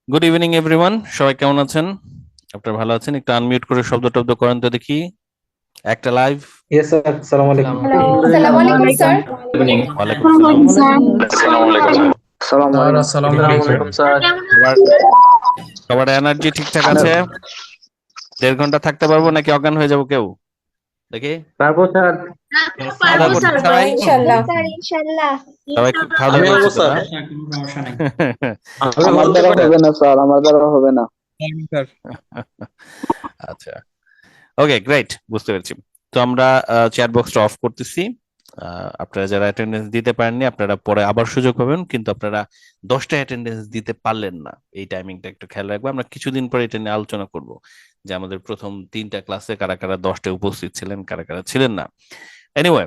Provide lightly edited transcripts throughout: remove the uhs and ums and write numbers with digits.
Good evening everyone, সবাই কেমন আছেন? আপনারা ভালো আছেন? একটু আনমিউট করে শব্দ টব্দ করেন তো দেখি। একটা লাইভ। ইয়েস স্যার, আসসালামু আলাইকুম। হ্যালো, আসসালামু আলাইকুম স্যার। ইভিনিং। ওয়ালাইকুম সালাম। আসসালামু আলাইকুম আসসালামু স্যার আলাইকুম। আসসালামু স্যার। আলাইকুম। স্যার সবার সবার এনার্জি ঠিকঠাক আছে? 1.5 ঘন্টা থাকতে পারবো নাকি অজ্ঞান হয়ে যাবো কেউ? দেখি। তারপর স্যার খাওয়া দাওয়া করছেন হ্যাঁ, সবাই? ইনশাআল্লাহ। সবাই খাওয়া দাওয়া আমি বলবো করছেন তো স্যার, না? কোনো সমস্যা নাই। আমি আমার বলতে দ্বারা পারি। হবে না স্যার, আমার দ্বারা হবে না। স্যার আচ্ছা, ওকে, গ্রেট, বুঝতে পেরেছি। তো আমরা চ্যাট বক্সটা অফ করতেছি। আপনারা যারা অ্যাটেন্ডেন্স দিতে পারেননি আপনারা পরে আবার সুযোগ পাবেন, কিন্তু আপনারা 10টা অ্যাটেন্ডেন্স দিতে পারলেন না, এই টাইমিংটা একটু খেয়াল রাখবো। আমরা কিছুদিন পরে এটা নিয়ে আলোচনা করব যে আমাদের প্রথম 3টা ক্লাসে কারা কারা 10টায় উপস্থিত ছিলেন, কারা কারা ছিলেন না। এনিওয়ে,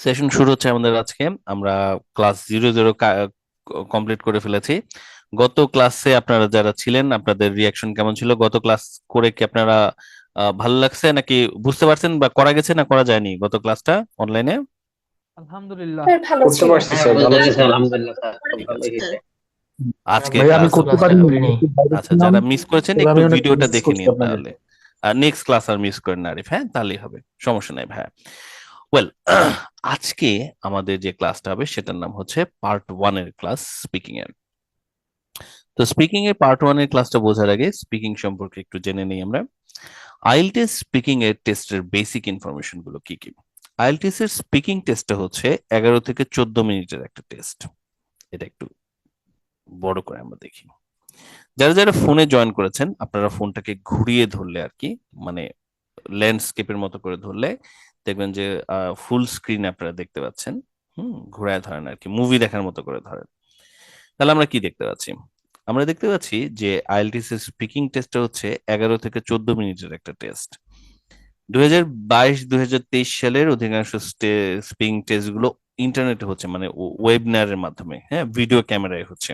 সেশন শুরু হচ্ছে আমাদের আজকে। আমরা ক্লাস 00 কমপ্লিট করে ফেলেছি। গত ক্লাসে আপনারা যারা ছিলেন আপনাদের রিয়াকশন কেমন ছিল? গত ক্লাস করে কি আপনারা ভালো লাগছে নাকি বুঝতে পারছেন বা করা গেছে না করা যায়নি গত ক্লাসটা অনলাইনে? আলহামদুলিল্লাহ স্যার ভালো করতে ছিল। পারছি স্যার, ভালো ছিল। আলহামদুলিল্লাহ স্যার, খুব ঠিক ভালো আছে। হয়েছে। আজকে ভাই আমি ক্লাস, করতে বুঝতে পারিনি, পারিনি। একটু বাইরে আচ্ছা, ছিলাম। যারা মিস করেছেন তবে একটু আমি অনেক ভিডিওটা মিস দেখে করছি নিন আপনাদের। তাহলে। নেক্সট ক্লাস আর মিস করেন না আরিফ, হ্যাঁ তাহলেই হবে, সমস্যা নাই ভাই। ওয়েল, আজকে আমাদের যে ক্লাসটা হবে সেটার নাম হচ্ছে পার্ট 1 এর ক্লাস, স্পিকিং এর। তো স্পিকিং এর পার্ট 1 এর ক্লাসটা বোঝার আগে স্পিকিং সম্পর্কে একটু জেনে নেই আমরা। আইএলটিএস স্পিকিং এর টেস্টের বেসিক ইনফরমেশন গুলো কি কি। আইএলটিএস এর স্পিকিং টেস্টটা হচ্ছে 11 থেকে 14 মিনিটের একটা টেস্ট। এটা একটু বড় করে আমরা দেখি। যারা যারা ফোনে জয়েন করেছেন আপনারা ফোনটাকে ঘুরিয়ে ধরলে আর কি, মানে ল্যান্ডস্কেপের মতো করে ধরলে দেখবেন যে ফুল স্ক্রিন আপনারা দেখতে পাচ্ছেন। ঘুরায় ধরেন আর কি, মুভি দেখার মতো করে ধরেন। তাহলে আমরা কি দেখতে পাচ্ছি? আমরা দেখতে পাচ্ছি যে আইএলটিএস এর স্পিকিং টেস্টটা হচ্ছে 11 থেকে 14 মিনিটের একটা টেস্ট। 2022-2023 সালের অধিকাংশ স্পিকিং টেস্ট গুলো ইন্টারনেটে হচ্ছে, মানে ওয়েবিনারের মাধ্যমে, হ্যাঁ, ভিডিও ক্যামেরায় হচ্ছে।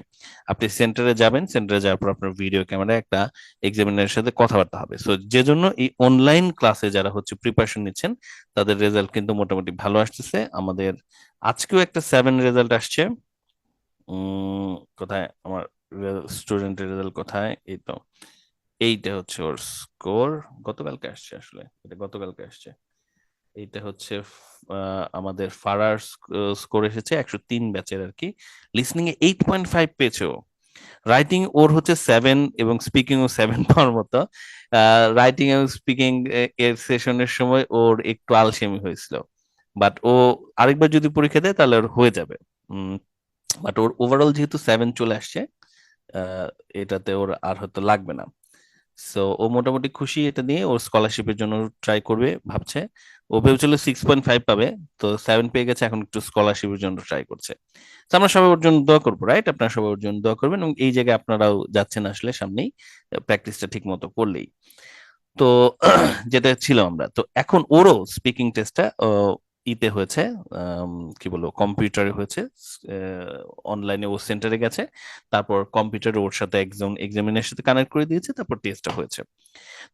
আপনি সেন্টারে যাবেন, সেন্টারে যাওয়ার পর আপনার ভিডিও ক্যামেরায় একটা এক্সামিনারের সাথে কথাবার্তা হবে। সো যে জন্য এই অনলাইন ক্লাসে যারা হচ্ছে প্রিপারেশন নিচ্ছেন তাদের রেজাল্ট কিন্তু মোটামুটি ভালো আসতেছে। আমাদের আজকেও একটা 7 রেজাল্ট আসছে। কোথায় আমার স্টুডেন্টের রেজাল্ট কোথায়? এই তো, এইটা হচ্ছে ওর স্কোর। গতকালকে আসছে, আসলে এটা গতকালকে আসছে। এইটা হচ্ছে আমাদের ফারার স্কোর এসেছে 103 ব্যাচের আর কি। লিসনিং এ 8.5 পেয়েছে ও। রাইটিং ওর হচ্ছে 7 এবং স্পিকিং ও 7 পাওয়ার মতো। রাইটিং এবং স্পিকিং এর সেশনের সময় ওর একটু আলসেমি হয়েছিল, বাট ও আরেকবার যদি পরীক্ষা দেয় তাহলে ওর হয়ে যাবে। বাট ওর ওভারঅল যেহেতু 7 চলে আসছে, আহ, এটাতে ওর আর হয়তো লাগবে না। সো ও মোটামুটি খুশি এটা নিয়ে, ওর স্কলারশিপের জন্য ট্রাই করবে ভাবছে। ও ভেবেছিল 6.5 পাবে, তো 7 পেয়ে গেছে, এখন একটু স্কলারশিপের জন্য ট্রাই করছে। তো আমরা সবাই ওর জন্য দোয়া করবো, রাইট? আপনারা সবাই ওর জন্য দোয়া করবেন এবং এই জায়গায় আপনারাও যাচ্ছেন আসলে সামনেই, প্র্যাকটিসটা ঠিক মতো করলেই। তো যেটা ছিল আমরা, তো এখন ওরও স্পিকিং টেস্টটা ইতে হয়েছে, কি বলবো, কম্পিউটারে হয়েছে। অনলাইনে ও সেন্টারে গেছে, তারপর কম্পিউটারে ওর সাথে একজন এক্সামিনের সাথে কানেক্ট করে দিয়েছে, তারপর টেস্টটা হয়েছে।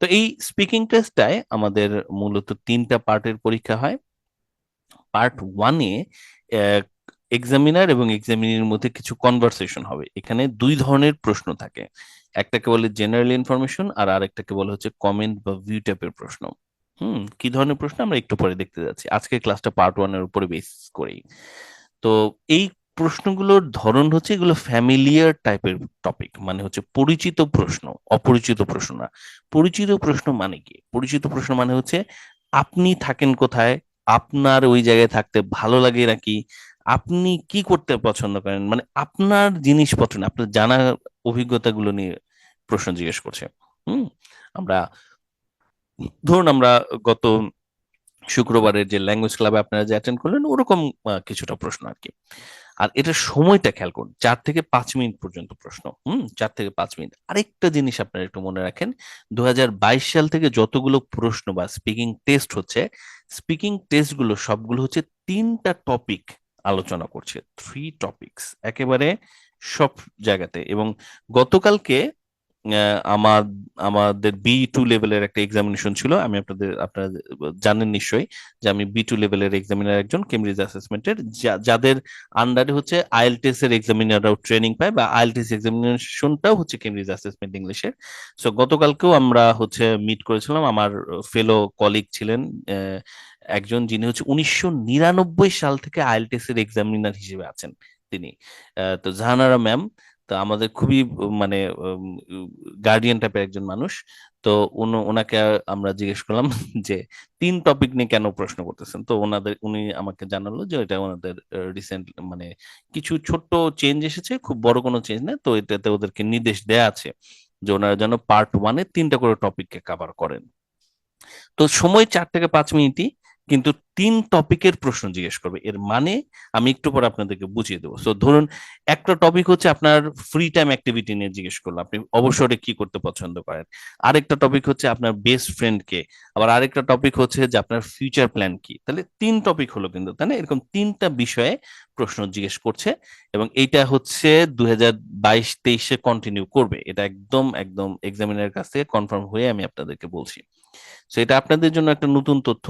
তো এই স্পিকিং টেস্টটায় আমাদের মূলত 3টা পার্টের পরীক্ষা হয়। পার্ট 1-এ এক্সামিনার এবং এক্সামিনের মধ্যে কিছু কনভারসেশন হবে। এখানে 2 ধরনের প্রশ্ন থাকে, একটাকে বলে জেনারেল ইনফরমেশন আর আরেকটাকে বলে হচ্ছে কমেন্ট বা ভিউ টাইপের প্রশ্ন। কি ধরনের প্রশ্ন আমরা একটু পরে দেখতে যাচ্ছি, আজকের ক্লাসটা পার্ট 1-এর উপরে বেস করেই। তো এই প্রশ্নগুলোর ধরন হচ্ছে, এগুলো ফ্যামিলিয়ার টাইপের টপিক, মানে হচ্ছে পরিচিত প্রশ্ন, অপরিচিত প্রশ্ন না। পরিচিত প্রশ্ন মানে কি? পরিচিত প্রশ্ন মানে হচ্ছে আপনি থাকেন কোথায়, আপনার ওই জায়গায় থাকতে ভালো লাগে নাকি, আপনি কি করতে পছন্দ করেন, মানে আপনার জিনিসপত্র না, আপনার জানা অভিজ্ঞতাগুলো নিয়ে প্রশ্ন জিজ্ঞেস করছে। হুম আমরা ধরুন আমরা গত শুক্রবারের যে ল্যাঙ্গুয়েজ ক্লাবে আপনারা যে অ্যাটেন্ড করলেন ওরকম কিছুটা প্রশ্ন আর কি। আর এটার সময়টা খেয়াল করুন, 4 থেকে 5 মিনিট পর্যন্ত প্রশ্ন। 4 থেকে 5 মিনিট। আরেকটা জিনিস আপনারা একটু মনে রাখেন, 2022 সাল থেকে যতগুলো প্রশ্ন বা স্পিকিং টেস্ট হচ্ছে, স্পিকিং টেস্ট গুলো সবগুলো হচ্ছে 3টা টপিক আলোচনা করছে, 3 টপিকস একেবারে সব জায়গাতে। এবং গতকালকে আমাদের B2 লেভেলের একটা এক্সামিনেশন ছিল। আপনারা জানেন নিশ্চয়ই যে আমি B2 লেভেলের এক্সামিনার একজন কেমব্রিজ অ্যাসেসমেন্টের, যাদের আন্ডারে হচ্ছে আইএলটিএস এর এক্সামিনাররাও ট্রেনিং পায়, বা আইএলটিএস এক্সামিনেশনটাও হচ্ছে কেমব্রিজ অ্যাসেসমেন্ট ইংলিশের। সো গতকালকেও আমরা হচ্ছে মিট করেছিলাম। আমার ফেলো কলিগ ছিলেন একজন, যিনি হচ্ছে 1999 সাল থেকে আইএলটিএস এর এক্সামিনার হিসেবে আছেন তিনি, তো জাহানারা ম্যাম। তো আমাদের খুবই মানে গার্ডিয়ান টাইপের একজন মানুষ। তো ওনাকে আমরা জিজ্ঞেস করলাম যে 3 টপিক নিয়ে কেন প্রশ্ন করতেছেন। তো উনি আমাকে জানালো যে এটা ওনাদের রিসেন্ট মানে কিছু ছোট্ট চেঞ্জ এসেছে, খুব বড় কোনো চেঞ্জ না। তো এটাতে ওদেরকে নির্দেশ দেয়া আছে যে ওনারা যেন পার্ট 1-এ 3টা করে টপিককে কভার করেন। তো সময় 4 থেকে 5 মিনিটই, কিন্তু 3 টপিকের প্রশ্ন জিজ্ঞেস করবে। এর মানে আমি একটু পর আপনাদেরকে বুঝিয়ে দেবো। সো ধরুন, একটা টপিক হচ্ছে আপনার ফ্রি টাইম অ্যাক্টিভিটি নিয়ে জিজ্ঞেস করলো, আপনি অবসরে কি করতে পছন্দ করেন। আরেকটা টপিক হচ্ছে আপনার বেস্ট ফ্রেন্ড কে। আবার আরেকটা টপিক হচ্ছে যে আপনার ফিউচার প্ল্যান কি। তাহলে 3 টপিক হলো কিন্তু, তাই না? এরকম 3টা বিষয়ে প্রশ্ন জিজ্ঞেস করছে, এবং এইটা হচ্ছে 2022-23-এ কন্টিনিউ করবে। এটা একদম একদম এক্সামিনারের কাছ থেকে কনফার্ম হয়ে আমি আপনাদেরকে বলছি। তো এটা আপনাদের জন্য একটা নতুন তথ্য।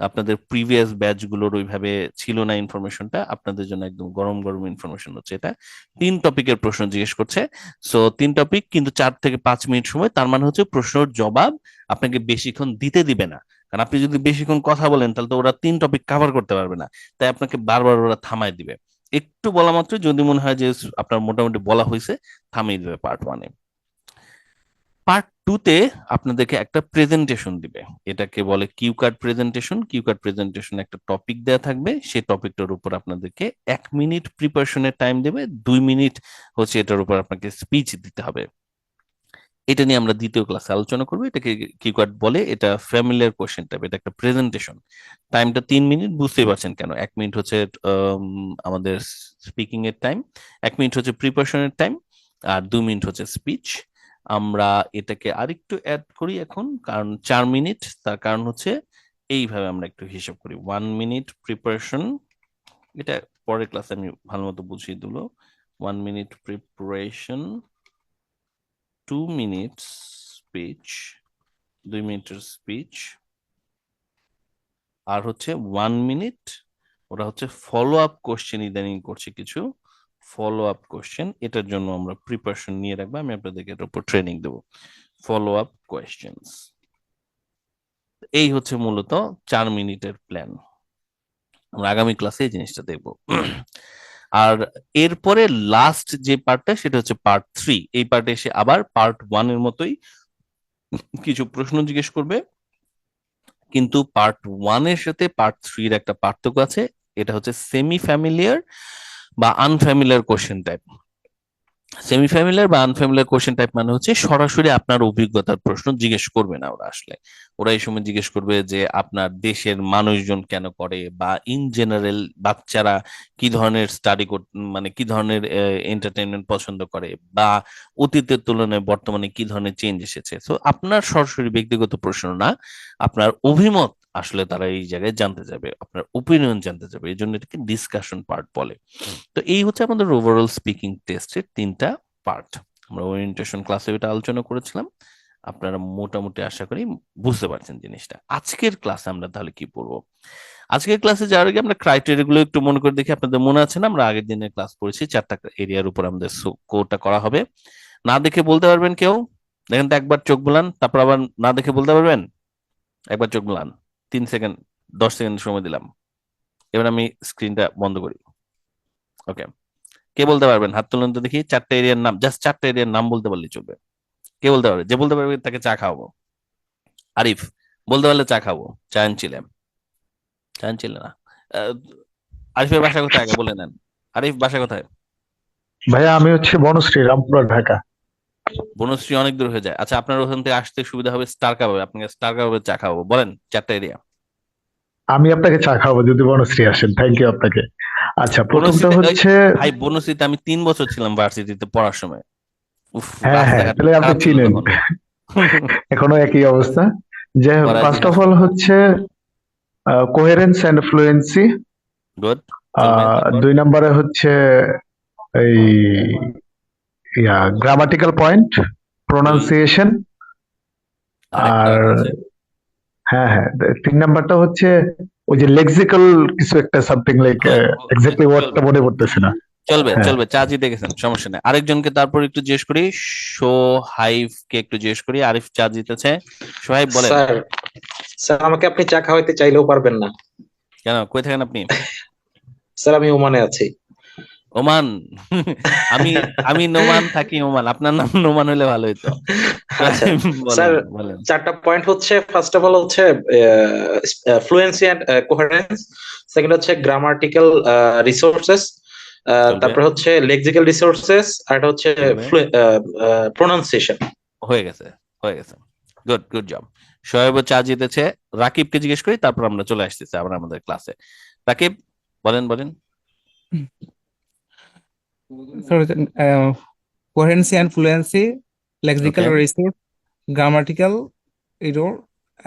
আপনাদের প্রিভিয়াস ব্যাচগুলোর ওইভাবে ছিল না ইনফরমেশনটা, আপনাদের জন্য একদম গরম গরম ইনফরমেশন হচ্ছে এটা। 3 টপিকের প্রশ্ন জিজ্ঞেস করছে। সো 3 টপিক, কিন্তু 4 থেকে 5 মিনিট সময়। তার মানে হচ্ছে প্রশ্নের জবাব আপনাকে বেশিক্ষণ দিতে দিবে না। কারণ আপনি যদি বেশিক্ষণ কথা বলেন তাহলে তো ওরা 3 টপিক কভার করতে পারবে না। তাই আপনাকে বারবার ওরা থামায় দিবে। একটু বলা মাত্র যদি মনে হয় যে আপনার মোটামুটি বলা হয়েছে, থামিয়ে দিবে পার্ট 1-এ। পার্ট 2-তে আপনাদেরকে একটা প্রেজেন্টেশন দিবে। এটাকে বলে cue card presentation. Cue card presentation একটা টপিক দেয়া থাকবে, সেই টপিকটার উপর আপনাদেরকে 1 মিনিট প্রিপারেশনের টাইম দেবে, 2 মিনিট হচ্ছে এটার উপর আপনাকে স্পিচ দিতে হবে। এটা নিয়ে আমরা দ্বিতীয় ক্লাসে আলোচনা করবো। এটাকে কিউ কার্ড বলে। এটা ফ্যামিলিয়ার কোশ্চেন টাইপ, এটা একটা প্রেজেন্টেশন। টাইমটা 3 মিনিট, বুঝতেই পারছেন কেন। 1 মিনিট হচ্ছে আমাদের স্পিকিং এর টাইম, 1 মিনিট হচ্ছে প্রিপারেশনের টাইম, আর 2 মিনিট হচ্ছে স্পিচ। আমরা এটাকে আরেকটু অ্যাড করি এখন, কারণ 4 মিনিট। তার কারণ হচ্ছে এইভাবে আমরা একটু হিসাব করি। 1 মিনিট প্রিপারেশন, এটা পরের ক্লাসে আমি ভালো মতো বুঝিয়ে দিলো। 1 মিনিট প্রিপারেশন, 2 মিনিট স্পিচ, 2 মিনিটের স্পিচ, আর হচ্ছে 1 মিনিট ওরা হচ্ছে ফলো আপ কোশ্চেন ইদানিং করছে কিছু ফলো আপ কোশ্চেন। এটার জন্য আমরা প্রিপারেশন নিয়ে রাখবো। আমি আপনাদেরকে এটার উপর ট্রেনিং দেবো, ফলো আপ কোয়েশ্চেন্স। এই হচ্ছে মূলত 4 মিনিটের প্ল্যান। আমরা আগামী ক্লাসে এই জিনিসটা দেখবো। আর এরপরে লাস্ট যে পার্টটা, সেটা হচ্ছে পার্ট 3। এই পার্টে এসে আবার পার্ট 1-এর মতোই কিছু প্রশ্ন জিজ্ঞেস করবে, কিন্তু পার্ট 1-এর সাথে পার্ট 3-এর একটা পার্থক্য আছে। এটা হচ্ছে সেমি ফ্যামিলিয়ার বা unfamiliar question type. Semi familiar বা আনফ্যামিলিয়ার কোশ্চেন টাইপ মানে হচ্ছে সরাসরি আপনার অভিজ্ঞতার প্রশ্ন জিজ্ঞেস করবে না ওরা। আসলে ওরা এই সময় জিজ্ঞেস করবে যে আপনার দেশের মানুষজন কেন করে, বা ইন জেনারেল বাচ্চারা কি ধরনের মানে কি ধরনের এন্টারটেনমেন্ট পছন্দ করে, বা অতীতের তুলনায় বর্তমানে কি ধরনের চেঞ্জ এসেছে। তো আপনার সরাসরি ব্যক্তিগত প্রশ্ন না, আপনার অভিমত আসলে তারা এই জায়গায় জানতে যাবে, আপনার ওপিনিয়ন জানতে যাবে। এই জন্য এটাকে ডিসকাশন পার্ট বলে। তো এই হচ্ছে আমাদের ওভারঅল স্পিকিং টেস্টের 3টা পার্ট। আমরা ওরিয়েন্টেশন ক্লাসে এটা আলোচনা করেছিলাম। আপনারা মোটামুটি আশা করি বুঝতে পারছেন জিনিসটা। আজকের ক্লাসে আমরা তাহলে কি পড়বো? আজকের ক্লাসে যাওয়ার আগে আমরা ক্রাইটেরিয়া গুলো একটু মনে করে দেখি। আপনাদের মনে আছে না, আমরা আগের দিনের ক্লাস করেছি 4টা এরিয়ার উপর আমাদের স্কোরটা করা হবে। না দেখে বলতে পারবেন কেউ? দেখেন তো, একবার চোখ বুলান, তারপর আবার না দেখে বলতে পারবেন। একবার চোখ বুলান, 3 সেকেন্ড, 10 সেকেন্ড সময় দিলাম। এবার আমি স্ক্রিনটা বন্ধ করি। ওকে, কে বলতে পারবেন? হাত তুলুন তো দেখি। 4টা এরিয়ার নাম, জাস্ট 4টা এরিয়ার নাম বলতে পারলেই চলবে। কে বলতে পারবে? যে বলতে পারবে তাকে চা খাওয়াবো। আরিফ, বলতে পারলে চা খাবো। চা আনছিলে? চা আনছিলে না? আহ, আরিফের বাসা কোথায় আগে বলে নেন। আরিফ বাসা কোথায়? ভাইয়া আমি হচ্ছে বনশ্রী রামপুরা ঢাকা। বনশ্রী অনেক দূর হয়ে যায়। আচ্ছা, আপনার ওখান থেকে আসতে সুবিধা হবে স্টার কাবাবে, আপনাকে স্টার কাবাবে চা খাওয়াবো। বলেন 4টা এরিয়া। আমি আপনাকে চা খাওয়াবো যদি বনশ্রী আসেন। থ্যাংক ইউ আপনাকে। আচ্ছা প্রথমটা বনশ্রীতে হচ্ছে ভাই, বনশ্রীতে আমি 3 বছর ছিলাম ভার্সিটিতে পড়ার সময়। উফ, হ্যাঁ হ্যাঁ রাস্তাঘাট তাহলে আপনি খারাপ ছিল চিনেন। তখন। এখনো একই অবস্থা। যে ফার্স্ট পরাধীন। অফ অল হচ্ছে কোহেরেন্স এন্ড ফ্লুয়েন্সি। গুড, চলবে। তারপর 2 নম্বরে হচ্ছে এই গ্রামাটিক্যাল পয়েন্ট। প্রোনাউন্সিয়েশন, আরেকটা আর হচ্ছে হ্যাঁ হ্যাঁ 3 নাম্বারটা হচ্ছে ওই যে লেক্সিক্যাল কিছু একটা সামথিং লাইক এক্স্যাক্টলি ওয়ার্ডটা মনে পড়তেছে না। চলবে হ্যাঁ চলবে, চা জিতে গেছেন, সমস্যা নেই। আরেকজনকে তারপর একটু জিজ্ঞেস করি, সোহাইব কে একটু জিজ্ঞেস করি। আরিফ চা জিতেছে, সোহাইব বলেন। স্যার স্যার আমাকে আপনি চা খাওয়াইতে চাইলেও পারবেন না। কেন, কই থাকেন আপনি? স্যার আমি ওমানে আছি। ওমান? আমি আমি নোমান থাকি ওমান, আপনার নাম নোমান হলে ভালো হইতো। আচ্ছা বলেন স্যার, বলেন। 4টা পয়েন্ট হচ্ছে, ফার্স্ট অফ অল হচ্ছে ফ্লুয়েন্সি এন্ড কোহেরেন্স, সেকেন্ড হচ্ছে গ্রামাটিক্যাল রিসোর্সেস, চলবে তারপর হচ্ছে লেক্সিক্যাল রিসোর্সেস, আর এটা হচ্ছে চলবে, প্রোনাউন্সিয়েশন। হয়ে গেছে হয়ে গেছে। Good good job. সোহেব চা জিতেছে। রাকিবকে জিজ্ঞেস করি, তারপর আমরা চলে আসতেছি আবার আমাদের ক্লাসে। রাকিব বলেন বলেন। Sorry, coherency and fluency, lexical okay, resource, grammatical error,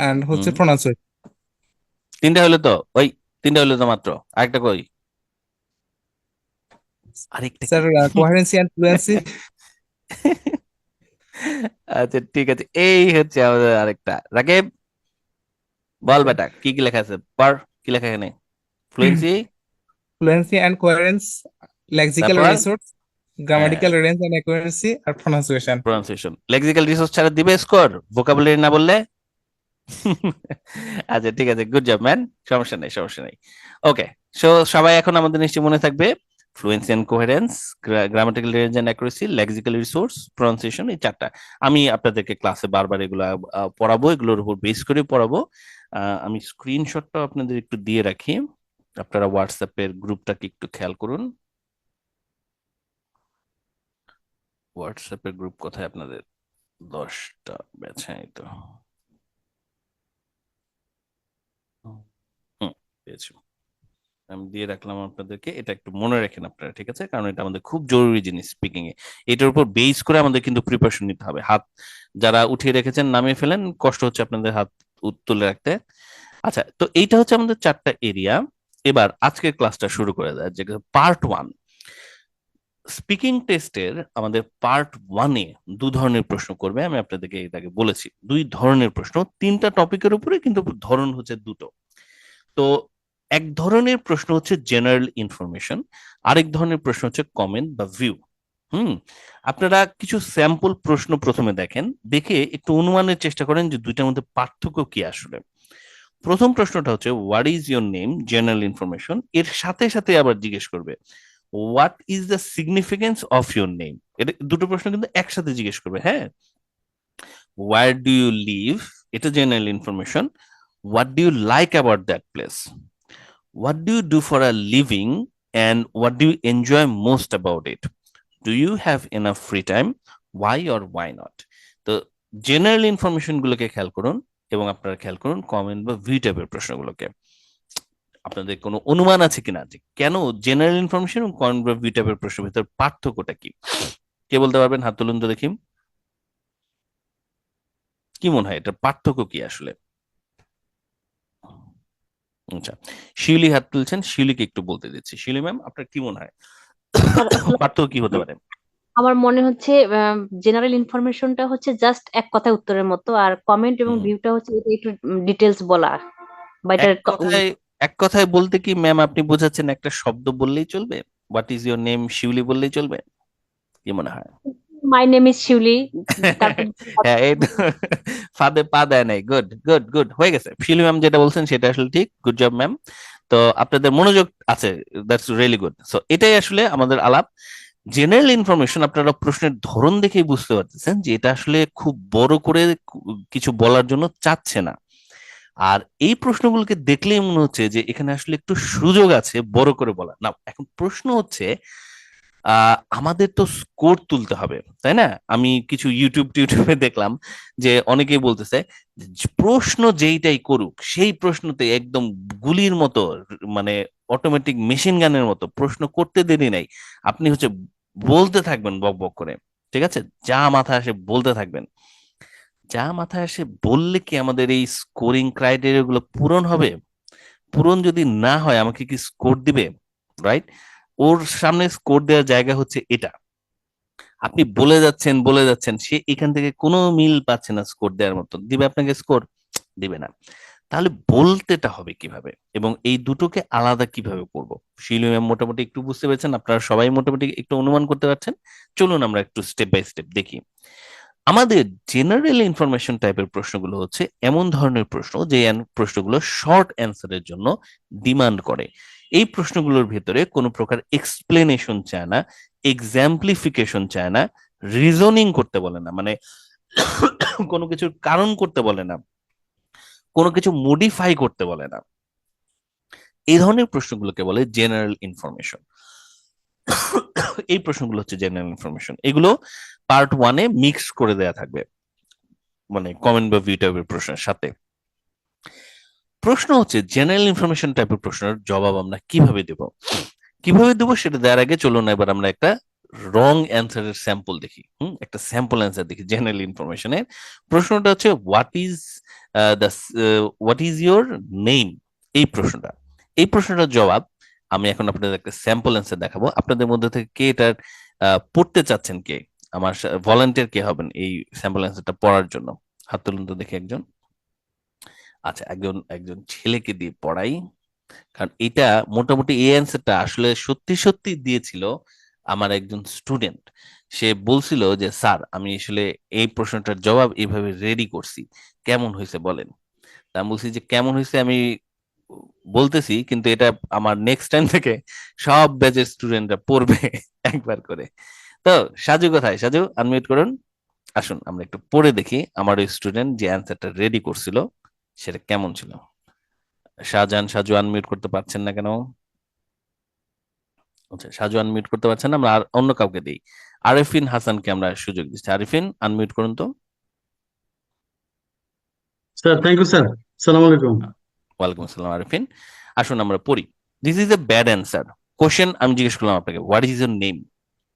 and হচ্ছে pronunciation. তিনটা হলো তো, ওই তিনটা হলো তো মাত্র, আরেকটা কই? আরেকটা কি? স্যার coherency and fluency, আচ্ছা ঠিক আছে, এই হচ্ছে আমাদের আরেকটা। রাকিব বল বেটা, কি কি লেখা আছে পড়, কি লেখা এখানে? Fluency, fluency and coherence, lexical তারপর resource, grammatical range and accuracy, আর pronunciation. প্রনাউন্সিয়েশন। লেক্সিক্যাল রিসোর্স ছাড়া দিবে স্কোর, ভোকাবুলারি না বললে? আচ্ছা ঠিক আছে, গুড জব ম্যান, সমস্যা নেই সমস্যা নেই। ওকে, সো সবাই এখন আমাদের নিশ্চয়ই মনে থাকবে fluency and coherence, grammatical range and accuracy, lexical resource, pronunciation, এই চারটা আমি আপনাদেরকে ক্লাসে বারবার এগুলো পড়াবো, এগুলোর উপর বেস করে পড়াবো। আমি স্ক্রিনশটটা আপনাদের একটু দিয়ে রাখি, আপনারা হোয়াটসঅ্যাপের গ্রুপটাকে একটু খেয়াল করুন। হোয়াটসঅ্যাপের গ্রুপ কোথায় আপনাদের? 10টা ব্যাচ, হ্যাঁ এই তো। হুম, পেয়েছি, আমি দিয়ে রাখলাম আপনাদেরকে, এটা একটু মনে রাখেন আপনারা, ঠিক আছে? কারণ এটা আমাদের খুব জরুরি জিনিস স্পিকিং এ। এটার উপর বেস করে আমাদের কিন্তু প্রিপারেশন নিতে হবে। হাত যারা উঠিয়ে রেখেছেন নামিয়ে ফেলেন, কষ্ট হচ্ছে আপনাদের হাত তুলে রাখতে। আচ্ছা, তো এইটা হচ্ছে আমাদের 4টা এরিয়া। এবার আজকের ক্লাসটা শুরু করে দেয়, যে পার্ট 1 স্পিকিং টেস্টের। আমাদের পার্ট 1-এ 2 ধরনের প্রশ্ন করবে, আমি আপনাদেরকে এর আগে বলেছি 2 ধরনের প্রশ্ন, 3টা টপিকের উপরে, কিন্তু ধরন হচ্ছে দুটো। তো এক ধরনের প্রশ্ন হচ্ছে জেনারেল ইনফরমেশন, আরেক ধরনের প্রশ্ন হচ্ছে কমেন্ট বা ভিউ। আপনারা কিছু স্যাম্পল প্রশ্ন প্রথমে দেখেন, দেখে একটু অনুমানের চেষ্টা করেন যে দুইটার মধ্যে পার্থক্য কি আসলে। প্রথম প্রশ্নটা হচ্ছে what is your name, general information. এর সাথে সাথে আবার জিজ্ঞেস করবে what is the significance of your name. এটা দুটো প্রশ্ন কিন্তু একসাথে জিজ্ঞেস করবে, হ্যাঁ। ওয়ার ডু ইউ লিভ, এটা general information. What do you like about that place, what do you do for a living, and what do you enjoy most about it? Do you have enough free time? Why or why not? তো general information গুলোকে খেয়াল করুন, এবং আপনারা খেয়াল করুন comment বা view টাইপের প্রশ্নগুলোকে। আপনাদের কোনো অনুমান আছে কিনা যে কেন জেনারেল ইনফরমেশন এবং কমেন্ট বা ভিউ টাইপের প্রশ্নের ভিতর পার্থক্যটা কি? কে বলতে পারবেন? হাত তুলুন তো দেখি, কি মনে হয় এটা পার্থক্য কি আসলে? আচ্ছা, শিউলি হাত তুলছেন, শিউলিকে একটু বলতে দিচ্ছি। শিউলি ম্যাম, আপনার কি মনে হয় স্যার আসলে পার্থক্য কি হতে পারে? আমার মনে হচ্ছে জেনারেল ইনফরমেশনটা হচ্ছে জাস্ট এক কথায় উত্তরের মতো, আর কমেন্ট এবং হুম, ভিউটা হচ্ছে এটা একটু ডিটেলস বলা বা এক এটার কথায় এক কথায় বলতে কি ম্যাম আপনি বোঝাচ্ছেন একটা শব্দ বললেই চলবে? হোয়াট ইজ ইওর নেম শিউলি বললেই চলবে, কি মনে হয়? মাই নেম ইজ শিউলি, তারপর হ্যাঁ, এই তো, ফাঁদে পা দেয় নাই। গুড গুড গুড, হয়ে গেছে। শিউলি ম্যাম যেটা বলছেন সেটা আসলে ঠিক, গুড জব ম্যাম। তো আপনাদের মনোযোগ আছে, দ্যাটস রিয়েলি গুড। সো এটাই আসলে আমাদের আলাপ। জেনারেল ইনফরমেশন আপনারা প্রশ্নের ধরন দেখেই বুঝতে পারতেছেন যে এটা আসলে খুব বড় করে কিছু বলার জন্য চাচ্ছে না। আর এই প্রশ্নগুলোকে দেখলেই মনে হচ্ছে যে এখানে আসলে একটু সুযোগ আছে বড় করে বলা। না, এখন প্রশ্ন হচ্ছে আমাদের তো স্কোর তুলতে হবে, তাই না? আমি কিছু টিউটিউবে দেখলাম যে অনেকেই বলতেছে যে প্রশ্ন যেইটাই করুক সেই প্রশ্নতে একদম গুলির মতো, মানে অটোমেটিক মেশিন গানের মতো প্রশ্ন করতে দেরি নাই, আপনি হচ্ছে বলতে থাকবেন বক বক করে, ঠিক আছে? যা মাথায় আসে বলতে থাকবেন। যা মাথায় আসে বললে কি আমাদের এই স্কোরিং ক্রাইটেরিয়া গুলো পূরণ হবে? পূরণ যদি না হয় আমাকে কি স্কোর দিবে? রাইট? ওর সামনে স্কোর দেওয়ার জায়গা হচ্ছে এটা। আপনি বলে যাচ্ছেন, সে এখান থেকে কোনো মিল পাচ্ছে না স্কোর দেওয়ার মতো, দিবে আপনাকে স্কোর? দিবে না। তাহলে বলতেটা হবে কিভাবে এবং এই দুটোকে আলাদা কিভাবে করব? শিলু ম্যাম মোটামুটি একটু বুঝতে পেরেছেন, আপনারা সবাই মোটামুটি একটু অনুমান করতে পারছেন। চলুন আমরা একটু স্টেপ বাই স্টেপ দেখি। আমাদের জেনারেল ইনফরমেশন টাইপের প্রশ্নগুলো হচ্ছে এমন ধরনের প্রশ্ন যে প্রশ্নগুলো শর্ট অ্যান্সারের জন্য ডিমান্ড করে। এই প্রশ্নগুলোর ভেতরে কোনো প্রকার এক্সপ্লেনেশন চায় না, এক্সাম্পলিফিকেশন চায় না, রিজনিং করতে বলে না, মানে কোনো কিছুর কারণ করতে বলে না, কোনো কিছু মডিফাই করতে বলে না। এই ধরনের প্রশ্নগুলোকে বলে জেনারেল ইনফরমেশন। এই প্রশ্নগুলো হচ্ছে জেনারেল ইনফরমেশন। এগুলো পার্ট 1-এ মিক্স করে দেয়া থাকবে, মানে কমেন্ট বা ভিউ টাইপের প্রশ্নের সাথে। প্রশ্ন হচ্ছে জেনারেল ইনফরমেশন টাইপের প্রশ্নের জবাব আমরা কিভাবে দেব সেটা দেওয়ার আগে চলুন এবার আমরা একটা রং অ্যান্সারের স্যাম্পল দেখি। একটা স্যাম্পল অ্যান্সার দেখি জেনারেল ইনফরমেশনের। প্রশ্নটা হচ্ছে হোয়াট ইজ ইয়োর নেম। এই প্রশ্নটার জবাব আমি এখন আপনাদের একটা স্যাম্পল অ্যান্সার দেখাবো। আপনাদের মধ্যে থেকে কে এটার পড়তে চাচ্ছেন? কে আমার ভলান্টিয়ার কে হবেন এই স্যাম্পল অ্যান্সারটা পড়ার জন্য? হাত তুলুন তো দেখি একজন। আচ্ছা, একজন ছেলেকে দিয়ে পড়াই, কারণ এটা মোটামুটি এই অ্যান্সারটা আসলে সত্যি সত্যি দিয়েছিল আমার একজন স্টুডেন্ট। সে বলছিল যে স্যার আমি আসলে এই প্রশ্নটার জবাব এইভাবে রেডি করছি, কেমন হয়েছে বলেন। তা আমি বলছি যে কেমন হয়েছে আমি বলতেছি, কিন্তু এটা আমার নেক্সট টাইম থেকে সব ব্যাচের স্টুডেন্টরা পড়বে একবার করে। তো সাজু কোথায়? সাজু আনমিউট করুন। আসুন আমরা একটু পড়ে দেখি আমার ওই স্টুডেন্ট যে অ্যান্সারটা রেডি করছিল সেটা কেমন ছিল। সাজু আনমিউট করতে পারছেন না কেন? আচ্ছা, সাজু আনমিউট করতে পারছেন না, আমরা আর অন্য কাউকে দিই। আরিফিন হাসানকে আমরা সুযোগ দিচ্ছি। আরিফিন আনমিউট করুন তো। Sir thank you sir. সালাম আলাইকুম। ওয়ালাইকুম আসসালাম আরিফিন। আসুন আমরা পড়ি। This is a bad answer. Question আমি জিজ্ঞেস করলাম আপনাকে, হোয়াট ইজ ইউর নেম?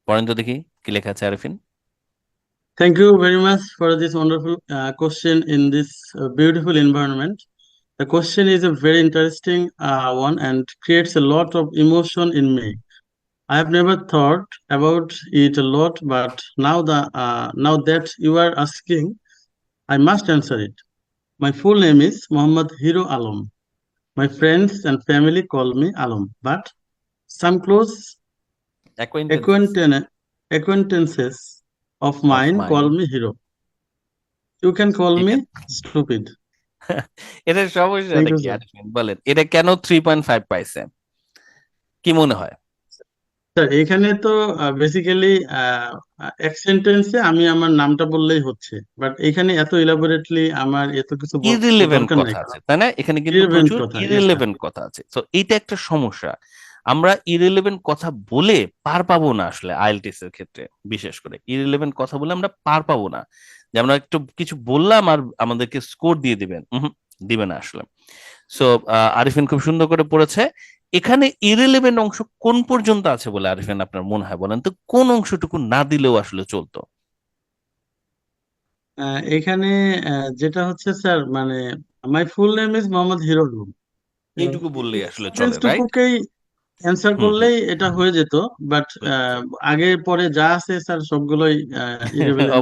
পড়েন তো দেখি কি লেখা আছে Arifin. Thank you very much for this wonderful question in this beautiful environment. The question is a very interesting one and creates a lot of emotion in me. I have never thought about it a lot, but now that you are asking, I must answer it. My full name is Muhammad Hero Alam. My friends and family call me Alam, but some close acquaintances of mine call me Hero. You can call me stupid. এটা সমস্যাটা কি আরিফিন বলেন? এটা কেন 3.5 পাইছে কি মনে হয়? স্যার এখানে তো বেসিক্যালি এক সেন্টেন্সে আমি আমার নামটা বললেই হচ্ছে, বাট এখানে এত ইলাবোরেটলি আমার এত কিছু ইররিলেভেন্ট দরকার কথা নাই। আছে, তাই না? এখানে কিন্তু Irrelevant প্রচুর কথা, yes, sir. ইররিলেভেন্ট কথা আছে। তো এইটা একটা সমস্যা। আমরা ইররিলেভেন্ট কথা বলে পার পাবো না আসলে আইএলটিএস এর ক্ষেত্রে। বিশেষ করে ইররিলেভেন্ট কথা বলে আমরা পার পাবো না, যে আমরা একটু কিছু বললাম আর আমাদেরকে স্কোর দিয়ে দিবেন, দিবে না আসলে। সো আরিফিন খুব সুন্দর করে পড়েছে। এখানে ইররিলেভেন্ট অংশ কোন পর্যন্ত আছে বলে আরিফিন আপনার মনে হয়? বলেন তো কোন অংশটুকু না দিলেও আসলে চলতো? এখানে যেটা হচ্ছে স্যার, মানে my full name is Mohammad Hero Alam, এইটুকু বললেই আসলে চলে, রাইট? টুকুকেই অ্যান্সার করলেই এটা হয়ে যেত, বাট আগে পরে যা আছে স্যার সবগুলোই irrelevant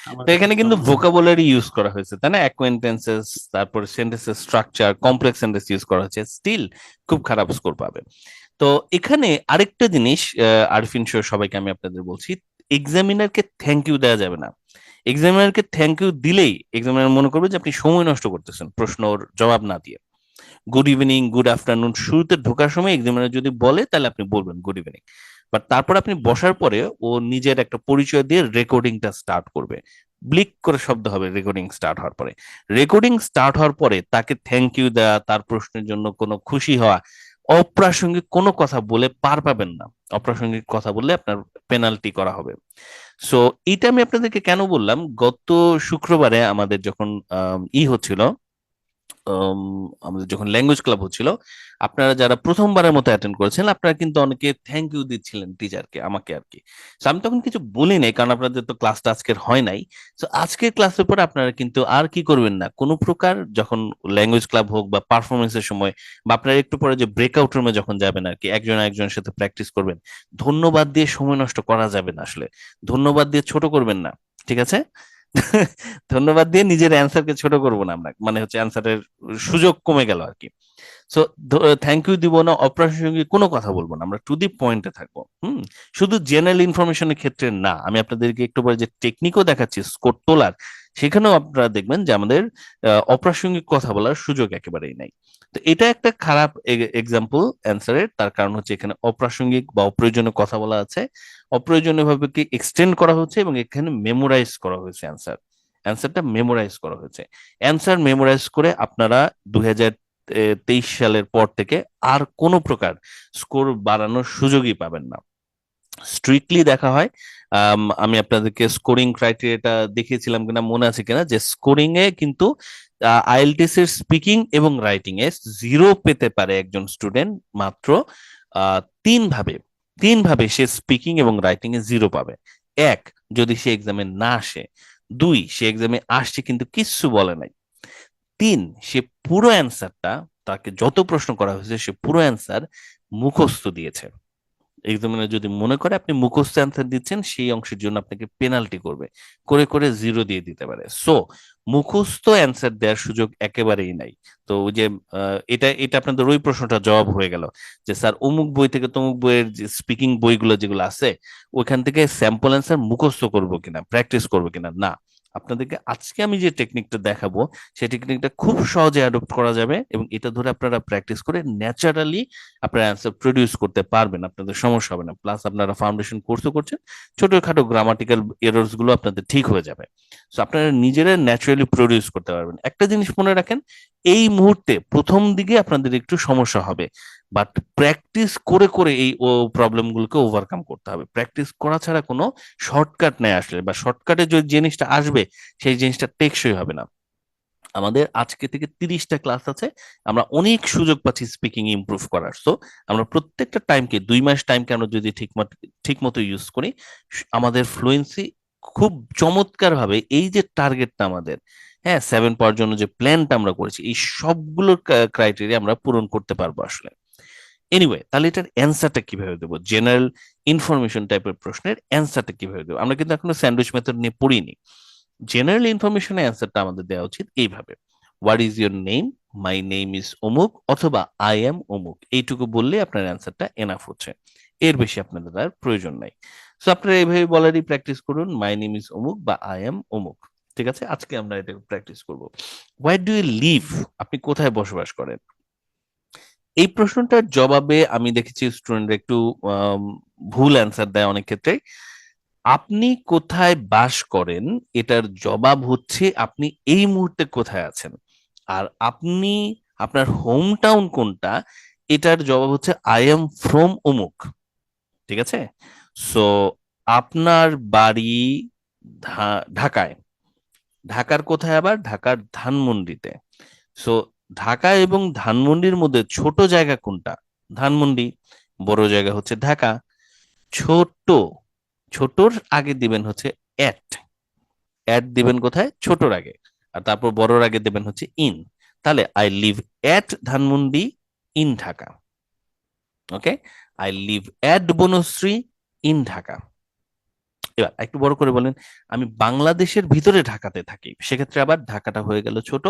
আমার তো এখানে কাছে কিন্তু মনে হয়। ভোকাবুলারি ইউজ করা হয়েছে, তাই না? অ্যাকোয়েন্টেন্সেস, তারপর সেন্টেন্সের স্ট্রাকচার, কমপ্লেক্স সেন্টেন্স ইউজ করা হয়েছে, স্টিল খুব খারাপ স্কোর পাবে। তো এখানে আরেকটা জিনিস আরফিন সহ সবাইকে আমি আপনাদের বলছি, এক্সামিনারকে থ্যাংক ইউ দেওয়া যাবে না। এক্সামিনারকে থ্যাংক ইউ দিলেই এক্সামিনার মনে করবে যে আপনি সময় নষ্ট করতেছেন প্রশ্নর জবাব না দিয়ে। গুড ইভিনিং, গুড আফটারনুন শুরুতে ঢোকার সময় এক্সামিনার যদি বলে তাহলে আপনি বলবেন গুড ইভিনিং, বাট তারপর আপনি বসার পরে ও নিজের একটা পরিচয় দিয়ে রেকর্ডিংটা স্টার্ট করবে। ব্লিক করে শব্দ হবে রেকর্ডিং স্টার্ট হওয়ার পরে। রেকর্ডিং স্টার্ট হওয়ার পরে তাকে থ্যাংক ইউ দেওয়া, তার প্রশ্নের জন্য কোনো খুশি হওয়া, অপ্রাসঙ্গিক কোনো কথা বলে পার পাবেন না। অপ্রাসঙ্গিক কথা বললে আপনার পেনাল্টি করা হবে। সো এইটা আমি আপনাদেরকে কেন বললাম, গত শুক্রবারে আমাদের যখন হচ্ছিল আমাদের যখন ল্যাঙ্গুয়েজ ক্লাব হচ্ছিল, আপনারা যারা প্রথমবারের মতো অ্যাটেন্ড করেছেন, আপনারা কিন্তু অনেকে থ্যাংক ইউ দিচ্ছিলেন টিচারকে, আমাকে আর কি। So, আমি তখন কিছু বলি নাই, কারণ আপনাদের তো ক্লাসটা আজকের হয় নাই। তো আজকের ক্লাসের পর আপনারা কিন্তু আর কি করবেন না, কোনো প্রকার যখন ল্যাঙ্গুয়েজ ক্লাব হোক বা পারফরমেন্সের সময় বা আপনারা একটু পরে যে ব্রেকআউট রুমে যখন যাবেন আর কি, একজন একজনের সাথে প্র্যাকটিস করবেন, ধন্যবাদ দিয়ে সময় নষ্ট করা যাবে না আসলে। ধন্যবাদ দিয়ে ছোট করবেন না, ঠিক আছে? ধন্যবাদ দিয়ে নিজের অ্যান্সারকে ছোট করবো না আমরা, মানে হচ্ছে অ্যান্সারের সুযোগ কমে গেল আর কি। সো থ্যাংক ইউ দিব না, অপ্রাসঙ্গিক কোনো কথা বলবো না, আমরা টু দি পয়েন্টে থাকবো। শুধু জেনারেল ইনফরমেশনের ক্ষেত্রে না, আমি আপনাদেরকে একটু পরে যে টেকনিকও দেখাচ্ছি স্কোর তোলার, সেখানেও আপনারা দেখবেন যে আমাদের অপ্রাসঙ্গিক কথা বলার সুযোগ একেবারেই নাই। তো এটা একটা খারাপ এক্সাম্পল অ্যান্সারের, তার কারণ হচ্ছে এখানে অপ্রাসঙ্গিক বা অপ্রয়োজনীয় কথা বলা আছে, অপ্রয়োজনীয় ভাবে কি এক্সটেন্ড করা হচ্ছে, এবং এখানে মেমোরাইজ করা হয়েছে অ্যান্সারটা মেমোরাইজ করা হয়েছে। অ্যান্সার মেমোরাইজ করে আপনারা 2023 সালের পর থেকে আর কোনো প্রকার স্কোর বাড়ানোর সুযোগই পাবেন না। স্ট্রিক্টলি দেখা হয়, আমি আপনাদেরকে স্কোরিং ক্রাইটেরিয়াটা দেখিয়েছিলাম কিনা মনে আছে কিনা, যে স্কোরিং এ কিন্তু আইএলটিএস এর স্পিকিং এবং রাইটিং এ 0 পেতে পারে একজন স্টুডেন্ট মাত্র তিন ভাবে সে স্পিকিং এবং রাইটিং এ 0 পাবে। এক, যদি সে এক্সামে না আসে। 2, সে এক্সামে আসছে কিন্তু কিচ্ছু বলে নাই। 3, সে পুরো অ্যান্সারটা, তাকে যত প্রশ্ন করা হয়েছে সে পুরো অ্যান্সার মুখস্থ দিয়েছে। এক্সামিনার যদি মনে করে আপনি মুখস্থ অ্যান্সার দিচ্ছেন, সেই অংশের জন্য আপনাকে পেনাল্টি করবে, করে 0 দিয়ে দিতে পারে। সো মুখস্থ অ্যান্সার দেওয়ার সুযোগ একেবারেই নাই। তো ওই যে এটা এটা আপনাদের ওই প্রশ্নটা জবাব হয়ে গেল যে স্যার অমুক বই থেকে তমুক বইয়ের যে স্পিকিং বইগুলো যেগুলো আছে, ওইখান থেকে স্যাম্পল অ্যান্সার মুখস্থ করবো কিনা, প্র্যাকটিস করবো কিনা। না, আপনাদেরকে আজকে আমি যে টেকনিকটা দেখাবো, সেই টেকনিকটা খুব সহজে অ্যাডপ্ট করা যাবে, এবং এটা ধরে আপনারা প্র্যাকটিস করে ন্যাচারালি আপনারা অ্যান্সার প্রডিউস করতে পারবেন, আপনাদের সমস্যা হবে না। প্লাস আপনারা ফাউন্ডেশন কোর্সও করছেন, ছোটখাটো গ্রামাটিক্যাল এরর্স গুলো আপনাদের ঠিক হয়ে যাবে। সো আপনারা নিজেরা ন্যাচারালি প্রডিউস করতে পারবেন। একটা জিনিস মনে রাখেন, এই মুহূর্তে প্রথম দিকে আপনাদের একটু সমস্যা হবে, বাট প্র্যাকটিস করে এই প্রবলেম গুলোকে ওভারকাম করতে হবে। প্র্যাকটিস করা ছাড়া কোনো শর্টকাট নেই আসলে, বা শর্টকাটে যে জিনিসটা আসবে সেই জিনিসটা টেকসই হবে না। আমাদের আজকে থেকে 30টা ক্লাস আছে, আমরা অনেক সুযোগ পাচ্ছি স্পিকিং ইমপ্রুভ করার। সো আমরা প্রত্যেকটা টাইমকে, 2 মাস টাইমকে আমরা যদি ঠিক মতো ইউজ করি, আমাদের ফ্লুয়েন্সি খুব চমৎকার ভাবে, এই যে টার্গেটটা আমাদের, হ্যাঁ 7 পাওয়ার জন্য যে প্ল্যানটা আমরা করেছি, এই সবগুলোর ক্রাইটেরিয়া আমরা পূরণ করতে পারবো আসলে। এনিওয়ে, তাহলে এটার অ্যান্সারটা কিভাবে দেবো? জেনারেল ইনফরমেশন টাইপের প্রশ্নের অ্যান্সারটা কিভাবে দেবো? আমরা কিন্তু এখনো স্যান্ডউইচ মেথড নিয়ে পড়িনি। জেনারেল ইনফরমেশনের অ্যান্সারটা আমাদের দেওয়া উচিত এইভাবে: what is your name? My name is অমুক, অথবা আই এম অমুক। এইটুকু বললে আপনার অ্যান্সারটা এনাফ হচ্ছে, এর বেশি আপনাদের আর প্রয়োজন নাই। সো আপনারা এইভাবে বলারই প্র্যাকটিস করুন, মাই নেম ইজ অমুক বা আই এম অমুক। ঠিক আছে, আজকে আমরা এটা প্র্যাকটিস করব। Where do you live? আপনি কোথায় বসবাস করেন? এই প্রশ্নটার জবাবে আমি দেখেছি স্টুডেন্টরা একটু ভুল অ্যান্সার দেয় অনেক ক্ষেত্রে। আপনি কোথায় বাস করেন এটার জবাব হচ্ছে আপনি এই মুহূর্তে কোথায় আছেন। আর আপনি, আপনার হোম টাউন কোনটা, এটার জবাব হচ্ছে আই এম ফ্রম অমুক। ঠিক আছে, সো আপনার বাড়ি ঢাকায়। ঢাকার কোথায়? আবার ঢাকার ধানমন্ডিতে। সো ঢাকা এবং ধানমন্ডির মধ্যে ছোট জায়গা কোনটা? ধানমন্ডি। বড় জায়গা হচ্ছে ঢাকা। ছোটর আগে দিবেন হচ্ছে অ্যাট দিবেন কোথায়? ছোটর আগে। আর তারপর বড়র আগে দিবেন হচ্ছে ইন। তাহলে I live at Dhanmondi in Dhaka. Okay, I live at Banasree in Dhaka. এবার একটু বড় করে বলেন, আমি বাংলাদেশের ভিতরে ঢাকাতে থাকি। সেক্ষেত্রে আবার ঢাকাটা হয়ে গেল ছোট,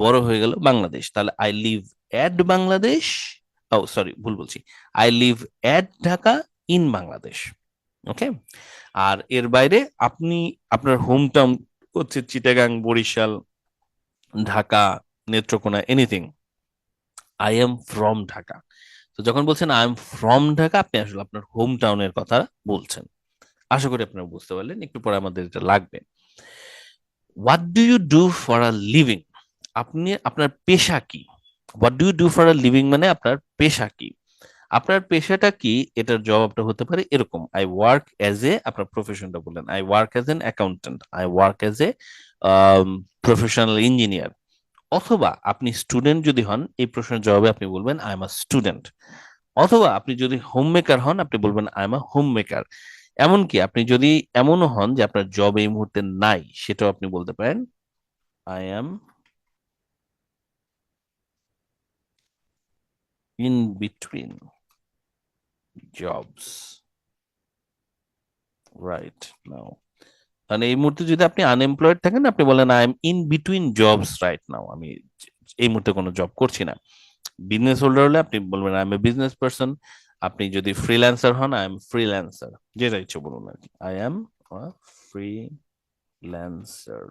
বড় হয়ে গেল বাংলাদেশ। তাহলে I live at Bangladesh, oh sorry ভুল বলছি, I live at Dhaka in Bangladesh. Okay, আর এর বাইরে আপনি, আপনার হোম টাউন হচ্ছে Chittagong, Barishal, Dhaka, Netrokona, anything, I am from Dhaka. তো যখন বলছেন আই এম ফ্রম ঢাকা, আপনি আসলে আপনার হোম টাউনের কথা বলছেন। আশা করি আপনারা বুঝতে পারলেন, একটু পরে আমাদের এটা লাগবে। What do you do for a living? আপনি, আপনার পেশা কি? What do you do for a living মানে আপনার পেশা কি? আপনার পেশাটা কি, এটার জবাবটা হতে পারে এরকম: আই ওয়ার্ক অ্যাজ এ, আপনার প্রফেশনটা বললেন, I work as an accountant, I work as a professional engineer, অথবা আপনি স্টুডেন্ট যদি হন এই প্রশ্নের জবাবে আপনি বলবেন আই এম আ স্টুডেন্ট, অথবা আপনি যদি হোম মেকার হন আপনি বলবেন I am a home maker. এমনকি আপনি যদি এমনও হন যে আপনার জব এই মুহূর্তে নাই, সেটাও আপনি বলতে পারেন I am in between jobs right now. মানে এই মুহূর্তে যদি আপনি আনএমপ্লয়েড থাকেন আপনি বলেন I am in between jobs right now, আমি এই মুহূর্তে কোনো জব করছি না। বিজনেস হোল্ডার হলে আপনি বলবেন I M A business person. আপনি যদি ফ্রিল্যান্সার হন আই এম ফ্রিল্যান্সার, যেটা ইচ্ছে বলুন আর কি, আই এম ফ্রিল্যান্সার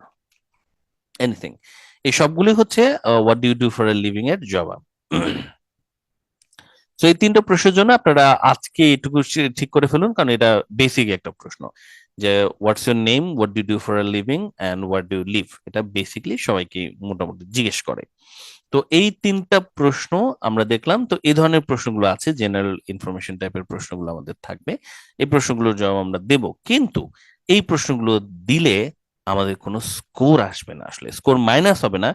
এনিথিং। এই সবগুলি হচ্ছে what do you do for a living এর জবাব। তো এই তিনটা প্রশ্নের জন্য আপনারা আজকে এটুকু ঠিক করে ফেলুন, কারণ এটা বেসিক একটা প্রশ্ন যে what's your name, what do do for a living and what do live. এটা বেসিকলি সবাইকে মোটামুটি জিজ্ঞেস করে। তো এই তিনটা প্রশ্ন আমরা দেখলাম। তো এই ধরনের প্রশ্নগুলো আছে, জেনারেল ইনফরমেশন টাইপের প্রশ্নগুলো আমাদের থাকবে। এই প্রশ্নগুলোর জবাব আমরা দেব, কিন্তু এই প্রশ্নগুলো দিলে আমাদের কোনো স্কোর আসবে না, আসলে স্কোর মাইনাস হবে না।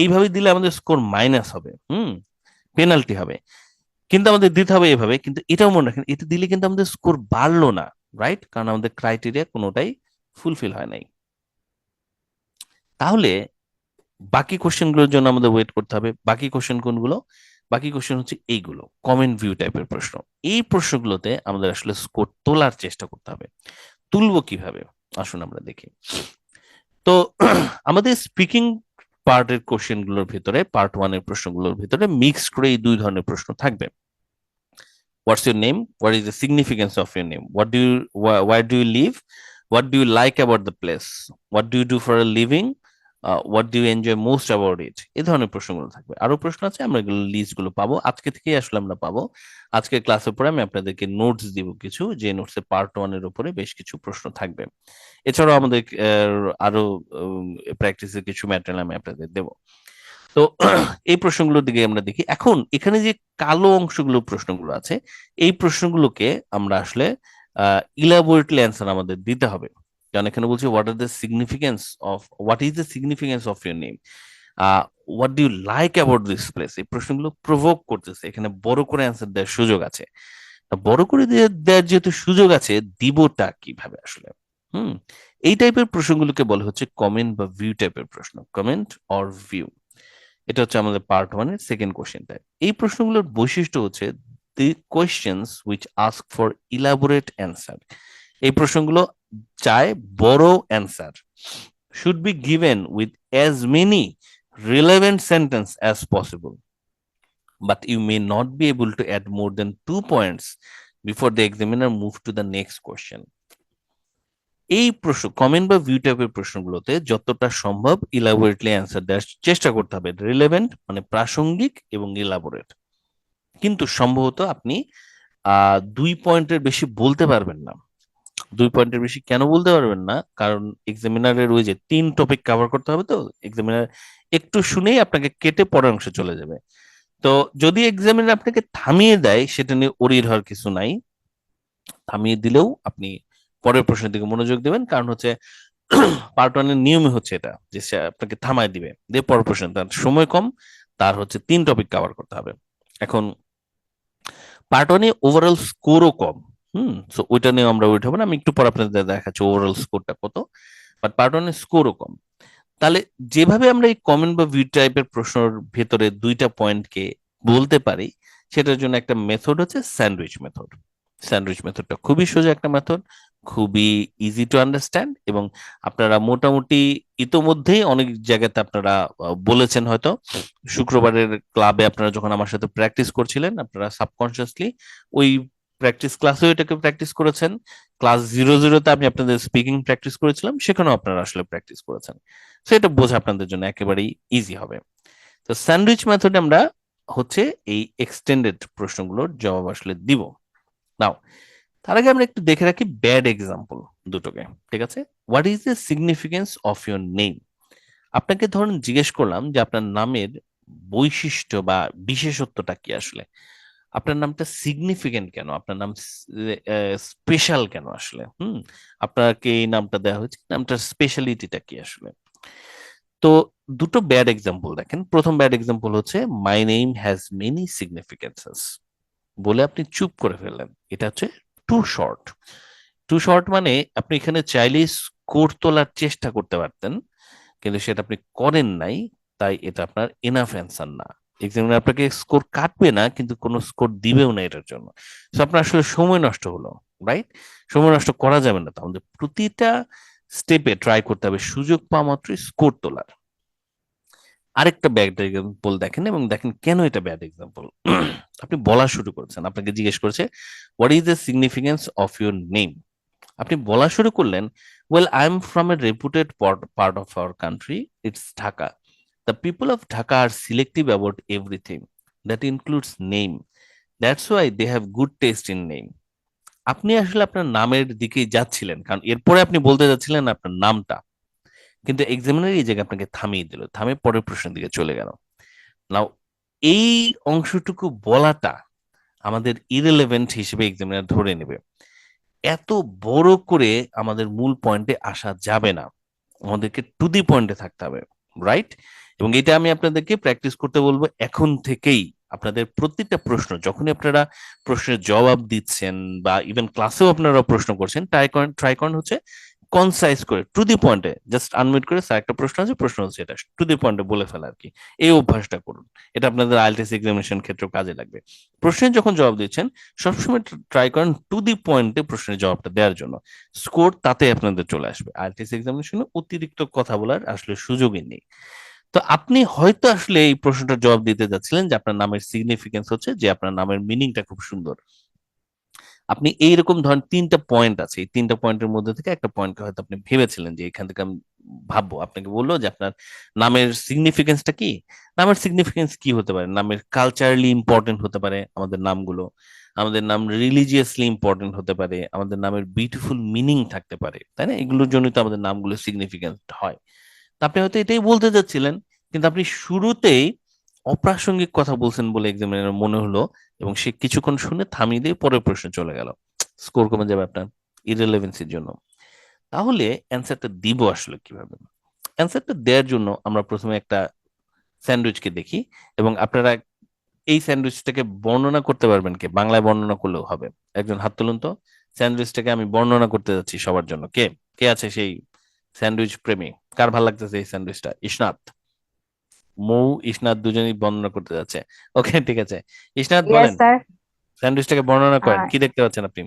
এইভাবে দিলে আমাদের স্কোর মাইনাস হবে, পেনাল্টি হবে। কিন্তু আমাদের দিতে হবে এভাবে। কিন্তু এটাও মনে রাখেন, এটা দিলে কিন্তু আমাদের স্কোর বাড়লো না, রাইট? কারণ আমাদের ক্রাইটেরিয়া কোনোটাই ফুলফিল হয় নাই। তাহলে বাকি কোশ্চেনগুলোর জন্য আমাদের ওয়েট করতে হবে। বাকি কোশ্চেন কোনগুলো? বাকি কোশ্চেন হচ্ছে এইগুলো, কমেন্ট ভিউ টাইপের প্রশ্ন। এই প্রশ্নগুলোতে আমাদের আসলে স্কোর তোলার চেষ্টা করতে হবে। তুলবো কিভাবে আসুন আমরা দেখি। তো আমাদের স্পিকিং পার্টের কোশ্চেনগুলোর ভিতরে, পার্ট 1 এর প্রশ্নগুলোর ভিতরে মিক্স করে এই দুই ধরনের প্রশ্ন থাকবে। What's your name? What is the significance of your name? What do you, where do you live? What do you like about the place? What do you do for a living? What do you enjoy most about it? এই ধরনের প্রশ্নগুলো থাকবে। আরো প্রশ্ন আছে, আমরা এগুলো list গুলো পাবো আজকে থেকেই, আসলে আমরা পাবো আজকের ক্লাসের পরে। আমি আপনাদেরকে নোটস দিব কিছু, যে নোটসে পার্ট 1 এর উপরে বেশ কিছু প্রশ্ন থাকবে। এছাড়াও আমাদের আরো প্র্যাকটিসের কিছু ম্যাটেরিয়াল আমি আপনাদের দেবো। তো এই প্রশ্নগুলোর দিকে আমরা দেখি। এখন এখানে যে কালো অংশগুলো প্রশ্নগুলো আছে, এই প্রশ্নগুলোকে আমরা আসলে ইলাবোরেটলি অ্যান্সার আমাদের দিতে হবে। কারণ এখানে বলছি what are the significance of, what is the significance of your name, what do you like about this place. এই প্রশ্নগুলো প্রভোক করতেছে, এখানে বড় করে অ্যান্সার দেওয়ার সুযোগ আছে। বড় করে দেওয়ার যেহেতু সুযোগ আছে, দিবটা কিভাবে আসলে? এই টাইপের প্রশ্নগুলোকে বলা হচ্ছে কমেন্ট বা ভিউ টাইপের প্রশ্ন, কমেন্ট অর ভিউ। এটা হচ্ছে আমাদের পার্ট 1 এর সেকেন্ড কোশ্চেনটা। এই প্রশ্নগুলোর বৈশিষ্ট্য হচ্ছে the questions which ask for elaborate answer. এই প্রশ্নগুলো চায় বড় answer. Should be given with as many relevant sentence as possible, but you may not be able to add more than 2 points before the examiner move to the next question. এই প্রশ্ন, comment বা view টাইপের প্রশ্নগুলোতে যতটা সম্ভব elaborately answer দেওয়ার চেষ্টা করতে হবে। রিলেভেন্ট মানে প্রাসঙ্গিক এবং ইলাবোরেট। কিন্তু সম্ভবত আপনি 2 পয়েন্টের বেশি বলতে পারবেন না। 2 পয়েন্টের বেশি কেন বলতে পারবেন না? কারণ এক্সামিনারের ওই যে 3 টপিক কভার করতে হবে, তো এক্সামিনার একটু শুনেই আপনাকে কেটে পরের অংশে চলে যাবে। তো যদি এক্সামিনার আপনাকে থামিয়ে দেয়, সেটা নিয়ে ওরির হওয়ার কিছু নাই। থামিয়ে দিলেও আপনি পরের প্রশ্নের দিকে মনোযোগ দেবেন, কারণ হচ্ছে পার্ট 1 এর নিয়মই হচ্ছে এটা, যে সে আপনাকে থামায় দিবে, দিয়ে পরের প্রশ্ন, তার সময় কম, তার হচ্ছে 3 টপিক কভার করতে হবে। এখন পার্ট 1 এ ওভারঅল স্কোরও কম, সো ওইটা নিয়ে আমরা ওইটা হবে না, আমি একটু পর আপনাদের দেখাচ্ছি ওভারঅল স্কোরটা কত, বাট পার্ট 1 এর স্কোরও কম। তাহলে যেভাবে আমরা এই কমেন্ট বা ভিউ টাইপের প্রশ্নের ভেতরে 2টা পয়েন্টকে বলতে পারি, সেটার জন্য একটা মেথড হচ্ছে স্যান্ডউইচ মেথড। স্যান্ডউইচ মেথডটা খুবই সোজা একটা মেথড, খুবই ইজি টু আন্ডারস্ট্যান্ড, এবং আপনারা মোটামুটি ইতোমধ্যেই অনেক জায়গাতে আপনারা বলেছেন। হয়তো শুক্রবারের ক্লাবে আপনারা যখন আমার সাথে প্র্যাকটিস করছিলেন, আপনারা সাবকনসিয়াসলি ওই প্র্যাকটিস ক্লাসেও এটাকে প্র্যাকটিস করেছেন। ক্লাস 0-0-তে আমি আপনাদের স্পিকিং প্র্যাকটিস করেছিলাম, সেখানেও আপনারা আসলে প্র্যাকটিস করেছেন। সেটা বোঝা আপনাদের জন্য একেবারেই ইজি হবে। তো স্যান্ডউইচ মেথডে আমরা হচ্ছে এই এক্সটেন্ডেড প্রশ্নগুলোর জবাব আসলে দিব। নাও তার আগে আমরা একটু দেখে রাখি ব্যাড এক্সাম্পল দুটোকে, ঠিক আছে? What is the significance of your name? আপনাকে ধরুন জিজ্ঞেস করলাম যে আপনার নামের বৈশিষ্ট্য বা বিশেষত্বটা কি আসলে, আপনার নামটা সিগনিফিকেন্ট কেন, আপনার নাম স্পেশাল কেন আসলে, আপনাকে এই নামটা দেওয়া হয়েছে, নামটার স্পেশালিটিটা কি আসলে? তো দুটো ব্যাড এক্সাম্পল দেখেন। প্রথম ব্যাড এক্সাম্পল হচ্ছে মাই নেম হ্যাজ মেনি সিগনিফিকেন্সেস, বলে আপনি চুপ করে ফেললেন। এটা হচ্ছে টু শর্ট। টু শর্ট মানে আপনি এখানে চাইলে স্কোর তোলার চেষ্টা করতে পারতেন, কিন্তু সেটা আপনি করেন নাই, তাই এটা আপনার এনাফ অ্যান্সার না। এক্সামিনার আপনাকে স্কোর কাটবে না, কিন্তু কোনো স্কোর দিবেও না এটার জন্য। তো আপনার আসলে সময় নষ্ট হলো, রাইট? সময় নষ্ট করা যাবে না, তো আমাদের প্রতিটা স্টেপে ট্রাই করতে হবে সুযোগ পাওয়া মাত্রই স্কোর তোলার। আরেকটা ব্যাড এক্সাম্পল দেখেন এবং দেখেন কেন এটা ব্যাড এক্সাম্পল। আপনি বলা শুরু করেছেন, আপনাকে জিজ্ঞেস করছে what is the significance of your name. আপনি বলা শুরু করলেন, well I am from a reputed part of our country, it's Dhaka. The people of Dhaka are selective about everything, that includes name, that's why they have good taste in name. আপনি আসলে আপনার নামের দিকেই যাচ্ছিলেন, কারণ এরপরে আপনি বলতে যাচ্ছিলেন আপনার নামটা, কিন্তু এক্সামিনার এই জায়গায় আপনাকে থামিয়ে দিল, থামিয়ে পরের প্রশ্নের দিকে চলে গেল। নাও এই অংশটুকু বলাটা আমাদের ইরেলেভেন্ট হিসেবে এক্সামিনার ধরে নেবে। এত বড় করে আমাদের মূল পয়েন্টে আসা যাবে না, আমাদেরকে টু দি পয়েন্টে থাকতে হবে, রাইট? এবং এটা আমি আপনাদেরকে প্র্যাকটিস করতে বলবো এখন থেকেই। আপনাদের প্রত্যেকটা প্রশ্ন যখনই আপনারা প্রশ্নের জবাব দিচ্ছেন বা ইভেন ক্লাসেও আপনারা প্রশ্ন করছেন, ট্রাই করেন হচ্ছে কনসাইজ করে টু দি পয়েন্টে, জাস্ট আনমিউট করে স্যার একটা প্রশ্ন আছে, প্রশ্ন হচ্ছে এটা, টু দি পয়েন্টে বলে ফেলা আর কি। এই অভ্যাসটা করুন, এটা আপনাদের আইএলটিএস এক্সামিনেশন ক্ষেত্রেও কাজে লাগবে। প্রশ্নের যখন জবাব দিচ্ছেন সবসময় ট্রাই করেন টু দি পয়েন্টে প্রশ্নের জবাবটা দেওয়ার জন্য, স্কোর তাতে আপনাদের চলে আসবে। আইএলটিএস এক্সামিনেশনে অতিরিক্ত কথা বলার আসলে সুযোগই নেই। তো আপনি হয়তো আসলে এই প্রশ্নটার জবাব দিতে যাচ্ছিলেন যে আপনার নামের সিগনিফিকেন্স হচ্ছে যে আপনার নামের মিনিংটা খুব সুন্দর। আপনি এইরকম ধরেন তিনটা পয়েন্ট আছে, এই তিনটা পয়েন্টের মধ্যে থেকে একটা পয়েন্টকে হয়তো আপনি ভেবেছিলেন যে এখান থেকে আমি ভাববো। আপনাকে বললো যে আপনার নামের সিগনিফিকেন্সটা কি। নামের সিগনিফিকেন্স কি হতে পারে? নামের কালচারালি ইম্পর্টেন্ট হতে পারে আমাদের নামগুলো, আমাদের নাম রিলিজিয়াসলি ইম্পর্টেন্ট হতে পারে, আমাদের নামের বিউটিফুল মিনিং থাকতে পারে, তাই না? এগুলোর জন্যই তো আমাদের নামগুলো সিগনিফিকেন্ট হয়। তা আপনি হয়তো এটাই বলতে যাচ্ছিলেন, কিন্তু আপনি শুরুতেই অপ্রাসঙ্গিক কথা বলছেন বলে এক্সামিনার মনে হলো, এবং সে কিছুক্ষণ শুনে থামিয়ে দিয়ে পরের প্রশ্নে চলে গেল। স্কোর কমে যাবে আপনার ইররিলেভেন্সির জন্য। তাহলে অ্যান্সারটা দিব আসলে কিভাবে? অ্যান্সারটা দেওয়ার জন্য আমরা প্রথমে একটা স্যান্ডউইচকে দেখি, এবং আপনারা এই স্যান্ডউইচটাকে বর্ণনা করতে পারবেন কে? বাংলায় বর্ণনা করলেও হবে। একজন হাত তুলুন তো, স্যান্ডউইচটাকে আমি বর্ণনা করতে যাচ্ছি সবার জন্য। কে কে আছে সেই স্যান্ডউইচ প্রেমী? কার ভালো লাগতেছে এই স্যান্ডউইচটা? ইসনাত, মৌ, ইসনাত দুজনেই বর্ণনা করতে যাচ্ছে। ওকে, ঠিক আছে, ইসনাত বলেন, স্যার। স্যান্ডউইচটাকে বর্ণনা করেন, কি দেখতে পাচ্ছেন আপনি?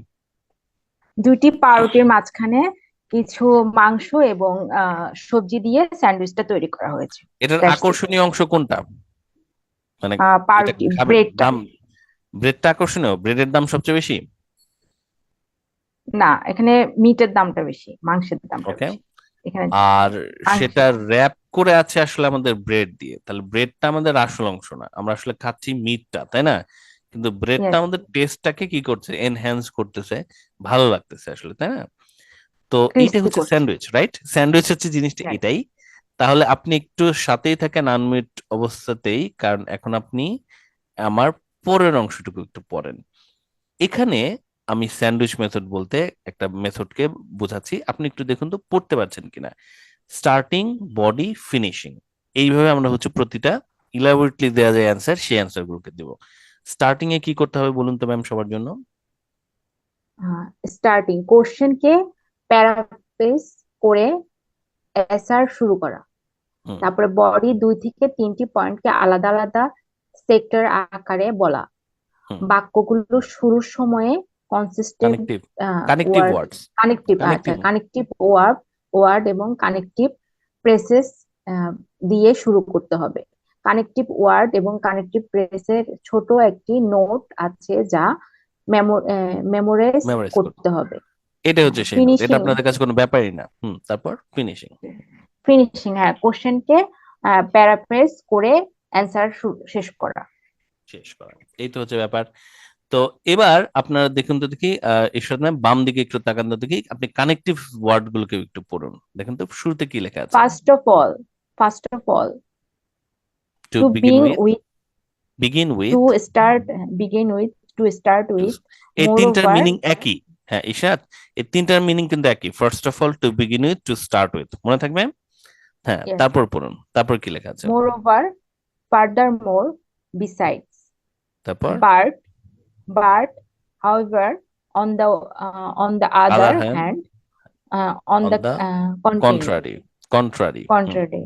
দুটি পাউরুটির মাঝখানে কিছু মাংস এবং সবজি দিয়ে স্যান্ডউইচটা তৈরি করা হয়েছে। এটার That's it. আকর্ষণীয় অংশ কোনটা? মানে এটা পাউরুটি, খাবেন, ব্রেডটা। দাম, ব্রেডটা আকর্ষণীয়? ব্রেডের দাম সবচেয়ে বেশি? না, এখানে মিটের দামটা বেশি, মাংসের দামটা ওকে, বেশি এখানে। আর মাংস। সেটা র্যাপ করে আছে আসলে আমাদের ব্রেড দিয়ে, তাহলে ব্রেডটা আমাদের আসল অংশ না, আমরা আসলে খাচ্ছি মিটটা, তাই না? কিন্তু ব্রেডটা Yes, আমাদের টেস্টটাকে কি করছে? এনহ্যান্স করতেছে, ভালো লাগতেছে আসলে, তাই না? তো এইটা crispy হচ্ছে করছে। Sandwich, right? স্যান্ডউইচ হচ্ছে জিনিসটা Right. এটাই। তাহলে আপনি একটু সাথেই থাকেন আনমিউট অবস্থাতেই, কারণ এখন আপনি আমার পরের অংশটুকু একটু পড়েন। এখানে আমি স্যান্ডউইচ মেথড বলতে একটা মেথডকে বোঝাচ্ছি, আপনি একটু দেখুন তো পড়তে পারছেন কিনা। স্টার্টিং, বডি, ফিনিশিং, এইভাবে আমরা হচ্ছে প্রতিটা ইলাবোরেটলি দেওয়া যায় অ্যান্সার, সেই অ্যান্সার গুলোকে দেবো। স্টার্টিং এ কি করতে হবে বলুন তো ম্যাম সবার জন্য? স্টার্টিং কোশ্চেনকে প্যারাফ্রেজ করে এসআর শুরু করা। হুম, তারপরে বডি 2 থেকে 3টি পয়েন্টকে আলাদা আলাদা সেক্টর আকারে বলা। হুম, বাক্যগুলো শুরুর সময়ে কনসিস্টেন্ট কানেক্টিভ, কানেক্টিভ ওয়ার্ড, ওয়ার্ডস, কানেক্টিভ, আচ্ছা, কানেক্টিভ, কানেক্টিভ ওয়ার্ড এবং কানেক্টিভ প্রেসেস দিয়ে শুরু করতে হবে। কানেক্টিভ ওয়ার্ড এবং কানেক্টিভ প্রেসের ছোট একটি নোট আছে যা মেমোরাইজ মেমোরাইজ করুন। করতে হবে। এটা হচ্ছে সেই নোট, এটা ফিনিশিং, আপনাদের কাছে কোনো ব্যাপারই না। তারপর ফিনিশিং। হ্যাঁ, কোশ্চেনকে প্যারাফ্রেজ করে অ্যান্সার শেষ করা। শেষ করা, এই তো হচ্ছে ব্যাপার। তো এবার আপনারা দেখুন তো দেখি, ঈশ্বর ম্যাম বাম দিকে একটু তাকান তো দেখি, আপনি কানেক্টিভ ওয়ার্ড গুলোকে একটু পড়ুন, দেখুন তো শুরুতে কি লেখা আছে। First of all, to to begin with, with, begin with, to start with, এই তিনটার মোরওভার, মিনিং একই। হ্যাঁ ঈশাত, এই তিনটার মিনিং কিন্তু একই। First of all, to begin with, to start with, মনে থাকবে? হ্যাঁ, Yes. তারপর পড়ুন, তারপর কি লেখা আছে? Moreover, furthermore, besides, তারপর but, however, on the other other hand, hand, on on the the contrary, contrary. contrary.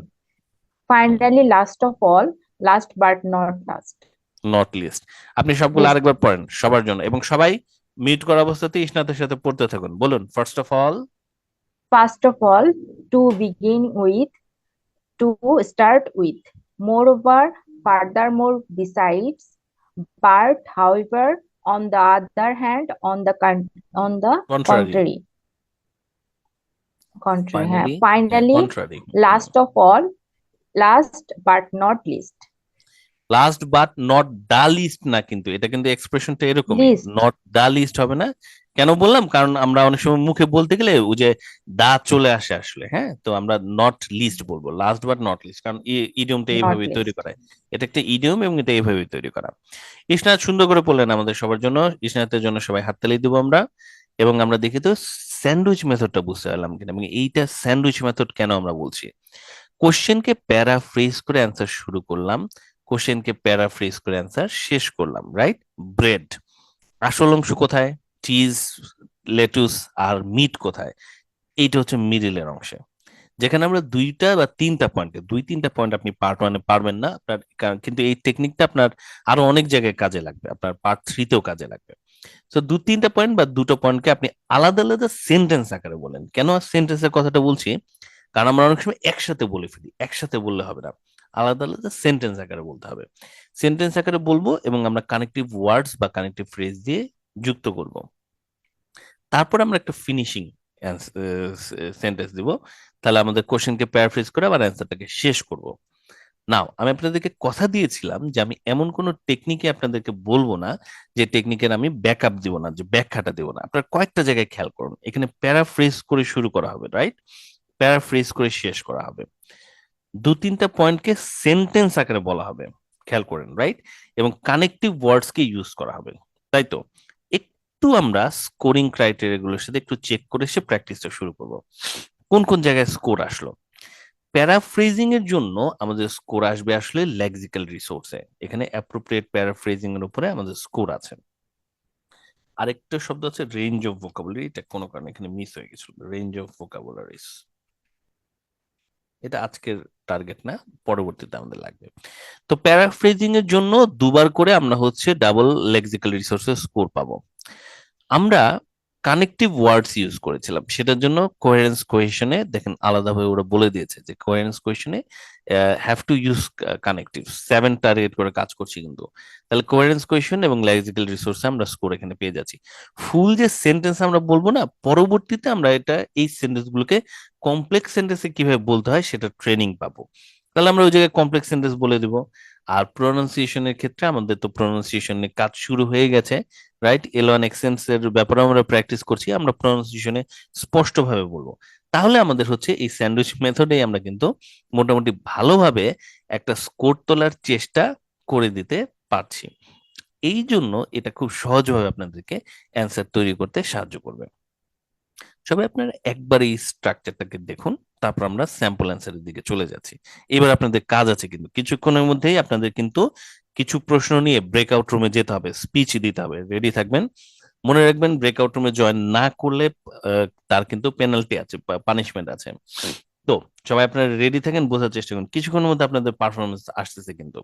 Finally, last of all, last but not last. Not list. আপনি সবগুলো Least. আরেকবার পড়েন সবার জন্য, এবং সবাই মিউট করা অবস্থাতে ইসনাতের সাথে পড়তে থাকুন। বলুন, first of all, First of all, to begin with, to start with. Moreover, furthermore, besides, but, however, on the other hand, on the Contrary. contrary. Finally, Finally, contrary. last of all, last but not least. Last but not the least না, কিন্তু এটা কিন্তু এক্সপ্রেশনটা এরকমই, Least. Not the list হবে না। কেন বললাম? কারণ আমরা অনেক সময় মুখে বলতে গেলে ওই যে দা চলে আসে আসলে, হ্যাঁ, তো আমরা নট লিস্ট বলবো, লাস্ট বাট নট লিস্ট, কারণ ইডিয়মটা Not এইভাবে least. তৈরি করা, এটা একটা ইডিয়ম এবং এটা এইভাবে তৈরি করা। ইসনাত সুন্দর করে বললেন আমাদের সবার জন্য, ইসনাতের জন্য সবাই হাততালি দেবো আমরা। এবং আমরা দেখি তো স্যান্ডউইচ মেথডটা বুঝতে পারলাম কিনা, এবং এইটা স্যান্ডউইচ মেথড কেন আমরা বলছি। কোশ্চেনকে প্যারাফ্রেজ করে অ্যান্সার শুরু করলাম, কোশ্চেনকে প্যারাফ্রেজ করে অ্যান্সার শেষ করলাম, রাইট? ব্রেড আসল অংশ কোথায়, চিজ, লেটুস আর মিট কোথায়, এইটা হচ্ছে মিডিলের অংশে, যেখানে আমরা দুইটা বা তিনটা পয়েন্ট আপনি পার্ট 1-এ পারবেন না আপনার, কিন্তু এই টেকনিকটা আপনার আরো অনেক জায়গায় কাজে লাগবে, আপনার পার্ট 3-তেও কাজে লাগবে। তো 2-3টা পয়েন্ট বা দুটো পয়েন্টকে আপনি আলাদা আলাদা সেন্টেন্স আকারে বলেন। কেন সেন্টেন্সের কথাটা বলছি? কারণ আমরা অনেক সময় একসাথে বলে ফেলি, একসাথে বললে হবে না, আলাদা আলাদা সেন্টেন্স আকারে বলতে হবে। সেন্টেন্স আকারে বলবো এবং আমরা কানেক্টিভ ওয়ার্ডস বা কানেক্টিভ ফ্রেজ দিয়ে যুক্ত করব। তারপর আমরা একটা ফিনিশিং সেন্টেন্স দিব, তাহলে আমাদের কোশ্চেনকে প্যারাফ্রেজ করে আবার অ্যান্সারটাকে শেষ করব। নাও, আমি আপনাদেরকে কথা দিয়েছিলাম যে আমি এমন কোন টেকনিকে আপনাদেরকে বলবো না যে টেকনিকের আমি ব্যাকআপ দিব না, যে ব্যাখ্যাটা দেবো না। আপনারা কয়েকটা জায়গায় খেয়াল করুন, এখানে প্যারাফ্রেজ করে শুরু করা হবে, রাইট? প্যারাফ্রেজ করে শেষ করা হবে। 2-3টা পয়েন্টকে সেন্টেন্স আকারে বলা হবে, খেয়াল করেন, রাইট? এবং কানেক্টিভ ওয়ার্ডস কে ইউজ করা হবে, তাই তো? একটু আমরা স্কোরিং ক্রাইটেরিয়া গুলোর সাথে একটু চেক করে সে প্র্যাকটিসটা শুরু করব। কোন কোন জায়গায় স্কোর আসলো? প্যারাফ্রেজিং এর জন্য আমাদের স্কোর আসবে আসলে লেক্সিক্যাল রিসোর্সে, এখানে অ্যাপ্রোপ্রিয়েট প্যারাফ্রেজিং এর উপরে আমাদের স্কোর আছে। আরেকটা শব্দ আছে রেঞ্জ অফ ভোকাবুলারি, এটা কোনো কারণে এখানে মিস হয়ে গেছিল, রেঞ্জ অফ ভোকাবুলারিস, এটা আজকের টার্গেট না, পরবর্তীতে আমাদের লাগবে। তো প্যারাফ্রেজিং এর জন্য দুবার করে আমরা হচ্ছে ডাবল লেক্সিক্যাল রিসোর্সের স্কোর পাবো। আমরা কানেক্টিভ ওয়ার্ডস ইউজ করেছিলাম, সেটার জন্য কোহেরেন্স কোহেশনে দেখেন আলাদাভাবে ওরা বলে দিয়েছে যে কোহেরেন্স কোহেশনে have to use connective, 7 target করে কাজ করছি কিন্তু। তাহলে কোহেরেন্স কোহেশন এবং লেক্সিক্যাল রিসোর্সে আমরা স্কোর এখানে পেয়ে যাচ্ছি। ফুল যে সেন্টেন্স আমরা বলবো না, পরবর্তীতে আমরা এই সেন্টেন্স গুলোকে কমপ্লেক্স সেন্টেন্সে কিভাবে বলতে হয় সেটা ট্রেনিং পাবো, তাহলে আমরা ওই জায়গায় কমপ্লেক্স সেন্টেন্স বলে দিব। আর প্রোনাউন্সিয়েশনের ক্ষেত্রে আমাদের তো প্রোনাউন্সিয়েশনের কাজ শুরু হয়ে গেছে, রাইট? L1 এক্সেন্স এর ব্যাপারে আমরা প্র্যাকটিস করছি, আমরা প্রোনাউন্সিয়েশনে স্পষ্টভাবে বলবো। তাহলে আমাদের হচ্ছে এই স্যান্ডউইচ মেথডে আমরা কিন্তু মোটামুটি ভালোভাবে একটা স্কোর তোলার চেষ্টা করে দিতে পারছি। এই জন্য এটা খুব সহজভাবে আপনাদেরকে অ্যান্সার তৈরি করতে সাহায্য করবে। সবাই আপনারা একবার এই স্ট্রাকচারটাকে দেখুন, তারপর আমরা স্যাম্পল অ্যান্সারের দিকে চলে যাচ্ছি। এবার আপনাদের কাজ আছে কিন্তু কিছুক্ষণের মধ্যেই আপনাদের কিন্তু কিছু প্রশ্ন নিয়ে ব্রেকআউট রুমে যেতে হবে, স্পিচ দিতে হবে, রেডি থাকবেন। মনে রাখবেন ব্রেকআউট রুমে জয়েন না করলে তার কিন্তু পেনাল্টি আছে, পানিশমেন্ট আছে। তো সবাই আপনারা রেডি থাকেন, বোঝার চেষ্টা করুন, কিছুক্ষণের মধ্যে আপনাদের পারফরমেন্স আসতেছে কিন্তু।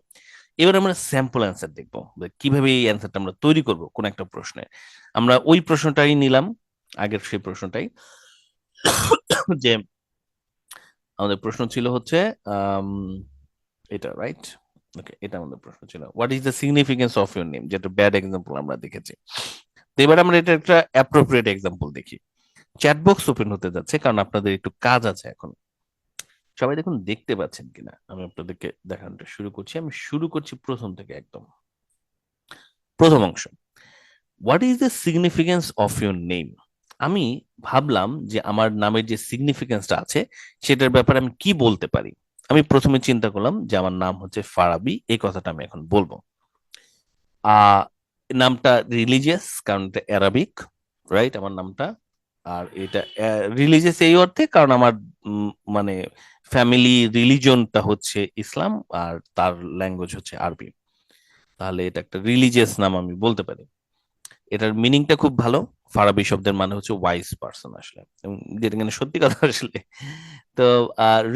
এবার আমরা স্যাম্পল অ্যান্সার দেখবো, কিভাবে এই অ্যান্সারটা আমরা তৈরি করব কোন একটা প্রশ্নে। আমরা ওই প্রশ্নটাই নিলাম, আগের সেই প্রশ্নটাই, যে আমাদের প্রশ্ন ছিল হচ্ছে এটা, রাইট? ওকে, এটা আমাদের প্রশ্ন ছিল, what is the significance of your name, যেটা ব্যাড এক্সাম্পল আমরা দেখেছি। তো এবার আমরা এটা একটা অ্যাপ্রোপ্রিয়েট এক্সাম্পল দেখি। চ্যাট বক্স ওপেন হতে যাচ্ছে, কারণ আপনাদের একটু কাজ আছে এখন। সবাই দেখুন দেখতে পাচ্ছেন কিনা, আমি আপনাদেরকে দেখানোটা শুরু করছি। আমি শুরু করছি প্রথম থেকে, একদম প্রথম অংশ। What is the significance of your name? আমি ভাবলাম যে আমার নামের যে সিগনিফিকেন্সটা আছে সেটার ব্যাপারে আমি কি বলতে পারি। আমি প্রথমে চিন্তা করলাম যে আমার নাম হচ্ছে ফারাবি, এই কথাটা আমি এখন বলবো। নামটা রিলিজিয়াস, কারণ এটা অ্যারাবিক, রাইট? আমার নামটা, আর এটা রিলিজিয়াস এই অর্থে কারণ আমার মানে ফ্যামিলি রিলিজনটা হচ্ছে ইসলাম, আর তার ল্যাঙ্গুয়েজ হচ্ছে আরবি, তাহলে এটা একটা রিলিজিয়াস নাম আমি বলতে পারি। এটার মিনিংটা খুব ভালো। ফারাবি শব্দের মানে হচ্ছে ওয়াইজ পার্সন আসলে, এবং যেটা কিনা সত্যি কথা আসলে। তো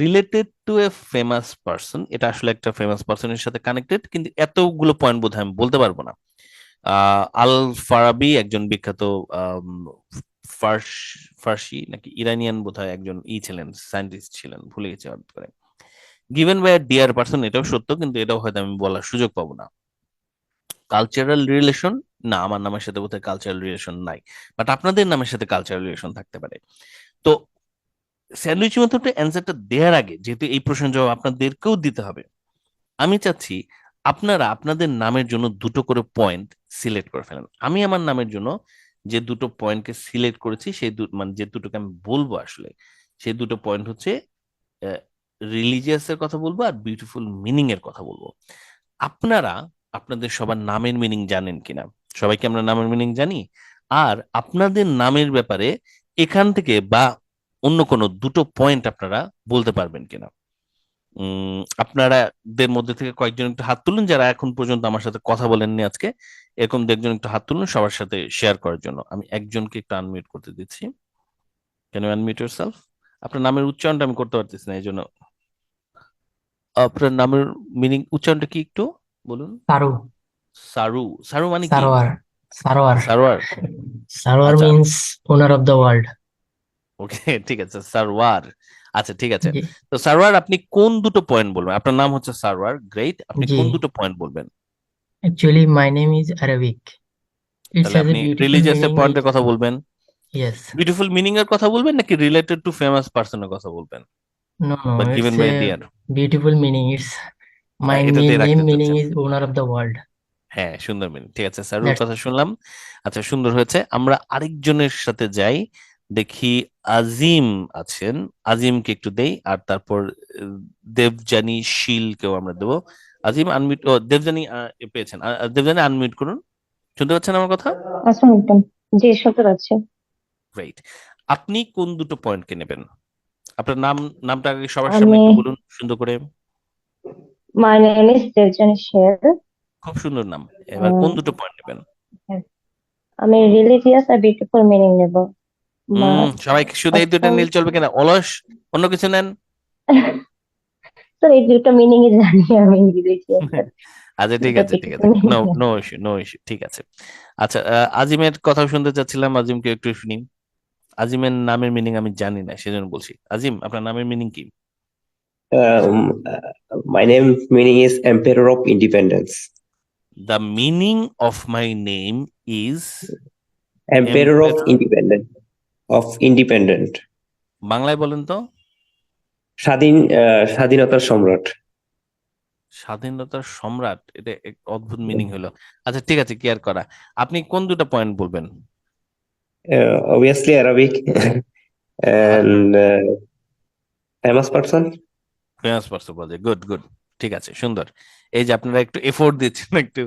related to a famous person, এটা আসলে একটা ফেমাস পার্সনের সাথে কানেক্টেড, কিন্তু এতগুলো পয়েন্ট বোধহয় আমি বলতে পারবো না। আল ফারাবি একজন বিখ্যাত আম, ফার্সি নাকি ইরানিয়ান বোধহয় একজন ছিলেন, সায়েন্টিস্ট ছিলেন, ভুলে গেছি হঠাৎ করে। গিভেন বাই ডিয়ার পার্সন, এটাও সত্য, কিন্তু এটাও হয়তো আমি বলার সুযোগ পাবো না। কালচারাল রিলেশন, না, আমার নামের সাথে বোধহয় কালচারাল রিলেশন নাই, বাট আপনাদের নামের সাথে কালচারাল রিলেশন থাকতে পারে। তো স্যান্ডউইচ মেথডে অ্যান্সারটা দেওয়ার আগে, যেহেতু এই প্রশ্নের জবাব আপনাদেরকেও দিতে হবে, আমি চাচ্ছি আপনারা আপনাদের নামের জন্য দুটো করে পয়েন্ট সিলেক্ট করে ফেলেন। আমি আমার নামের জন্য যে দুটো পয়েন্টকে সিলেক্ট করেছি, সেই মানে যে দুটোকে আমি বলবো আসলে, সেই দুটো পয়েন্ট হচ্ছে রিলিজিয়াস এর কথা বলবো আর বিউটিফুল মিনিং এর কথা বলবো। আপনারা আপনাদের সবার নামের মিনিং জানেন কিনা? সবাইকে আমরা নামের মিনিং জানি? আর আপনাদের নামের ব্যাপারে এখান থেকে বা অন্য কোনো দুটো পয়েন্ট আপনারা বলতে পারবেন কিনা? আপনারাদের মধ্যে থেকে কয়েকজন একটু হাত তুলুন যারা এখন পর্যন্ত আমার সাথে কথা বলেননি আজকে, এরকম দু একজন একটু হাত তুলুন সবার সাথে শেয়ার করার জন্য। আমি একজনকে একটু আনমিউট করতে দিচ্ছি। Can you unmute yourself? আপনার নামের উচ্চারণটা আমি করতে পারতেছি না, এই জন্য। আপনার নামের মিনিং উচ্চারণটা কি একটু বলুন। সারু, সারু। সারু মানে কি? সারোয়ার, সারোয়ার, সারোয়ার। সারোয়ার আচ্ছা, means owner of the world. Okay, ঠিক আছে, সারওয়ার। আচ্ছা, ঠিক আছে। জি, তো সারওয়ার, আপনি কোন দুটো পয়েন্ট বলবেন? আপনার নাম হচ্ছে সারওয়ার, গ্রেট। আপনি জি। কোন দুটো পয়েন্ট বলবেন? Actually, my name is Arabic. It তাহলে has a আপনি beautiful রিলিজিয়াস এর meaning. পয়েন্টের কথা বলবেন, Yes. বিউটিফুল মিনিং এর কথা বলবেন, নাকি রিলেটেড টু ফেমাস পার্সনের কথা বলবেন, No, no, বা it's given by a dear? beautiful meaning. It's my এটাতে রাখতে name meaning চাচ্ছেন? is owner of the world. হ্যাঁ, সুন্দর মিনিং। ঠিক আছে, স্যারের That's কথা শুনলাম। আচ্ছা, সুন্দর হয়েছে। আমরা আরেকজনের সাথে যাই, দেখি আজিম আছেন। আজিমকে একটু দেই, আর তারপর দেবজানি শীলকেও আমরা দেবো। আজিম আনমিউট, ও দেবজানি পেয়েছেন। দেবজানি আনমিউট করুন। শুনতে পাচ্ছেন আমার কথা? আসসালামু আলাইকুম। জি, শুনতে পাচ্ছি। গ্রেট। আপনি কোন দুটো পয়েন্টকে নেবেন? আপনার নামটা আগে সবার সামনে আমি একটু বলুন সুন্দর করে। মাই নেম ইজ দেবজানী শের। খুব সুন্দর নাম। এবার কোন দুটো পয়েন্ট নেবেন? আমি রিলিজিয়াস আর বিউটিফুল মিনিং নেব। সবাই শুধু এই দুটো নীল চলবে কিনা? অলস অন্য কিছু নেন। স্যার, এই দুটো মিনিং জানি আমি, রিলিজিয়াস আর আচ্ছা, ঠিক আছে, ঠিক আছে, no no issue, no issue, ঠিক আছে। আচ্ছা, আজিমের কথা শুনতে চাচ্ছিলাম, আজিমকে একটু শুনি। আজিমের নামের মিনিং আমি জানি না, সেজন্য বলছি। আজিম, আপনার নামের মিনিং কি? My name meaning is Emperor of Independence. The meaning of my name is Emperor of Independent. Of Independent. বাংলায় বলেন তো। স্বাধীনতার সম্রাট। স্বাধীনতার সম্রাট, এটা এক অদ্ভুত মিনিং হলো। আচ্ছা, ঠিক আছে, কেয়ার করা। আপনি কোন দুটো পয়েন্ট বলবেন? Obviously Arabic and famous person. Famous person বলে, গুড গুড, ঠিক আছে, সুন্দর। এই যে আপনারা একটু এফোর্ট দিচ্ছেন একটু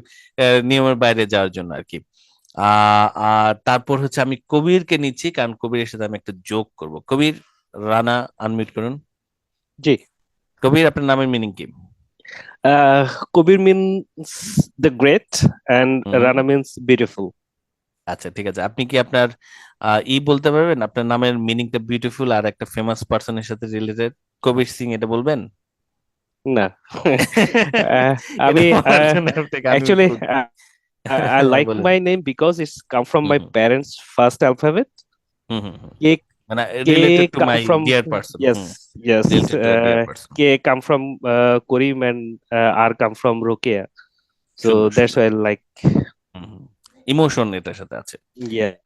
নিয়মের বাইরে যাওয়ার জন্য আর কি। আর তারপর হচ্ছে আমি কবিরকে নিচ্ছি, কারণ কবিরের সাথে আমি একটা যোগ করব। কবির, রানা আনমিউট করুন। জি। কবির, আপনার নামের মিনিং কি? Kabir means the great and Rana means beautiful. আচ্ছা, ঠিক আছে। আপনি কি আপনার বলতে পারবেন আপনার নামের মিনিংটা বিউটিফুল আর একটা ফেমাস পার্সনের সাথে রিলেটেড? কবির সিং, এটা বলবেন? না, আমি actually I like my name because it's come from my parents' first alphabet. মানে related to my dear person. Yes, yes. Related to a dear person. K come from Karim and R come from Rukia. So that's why I like. Emotion এটার সাথে আছে।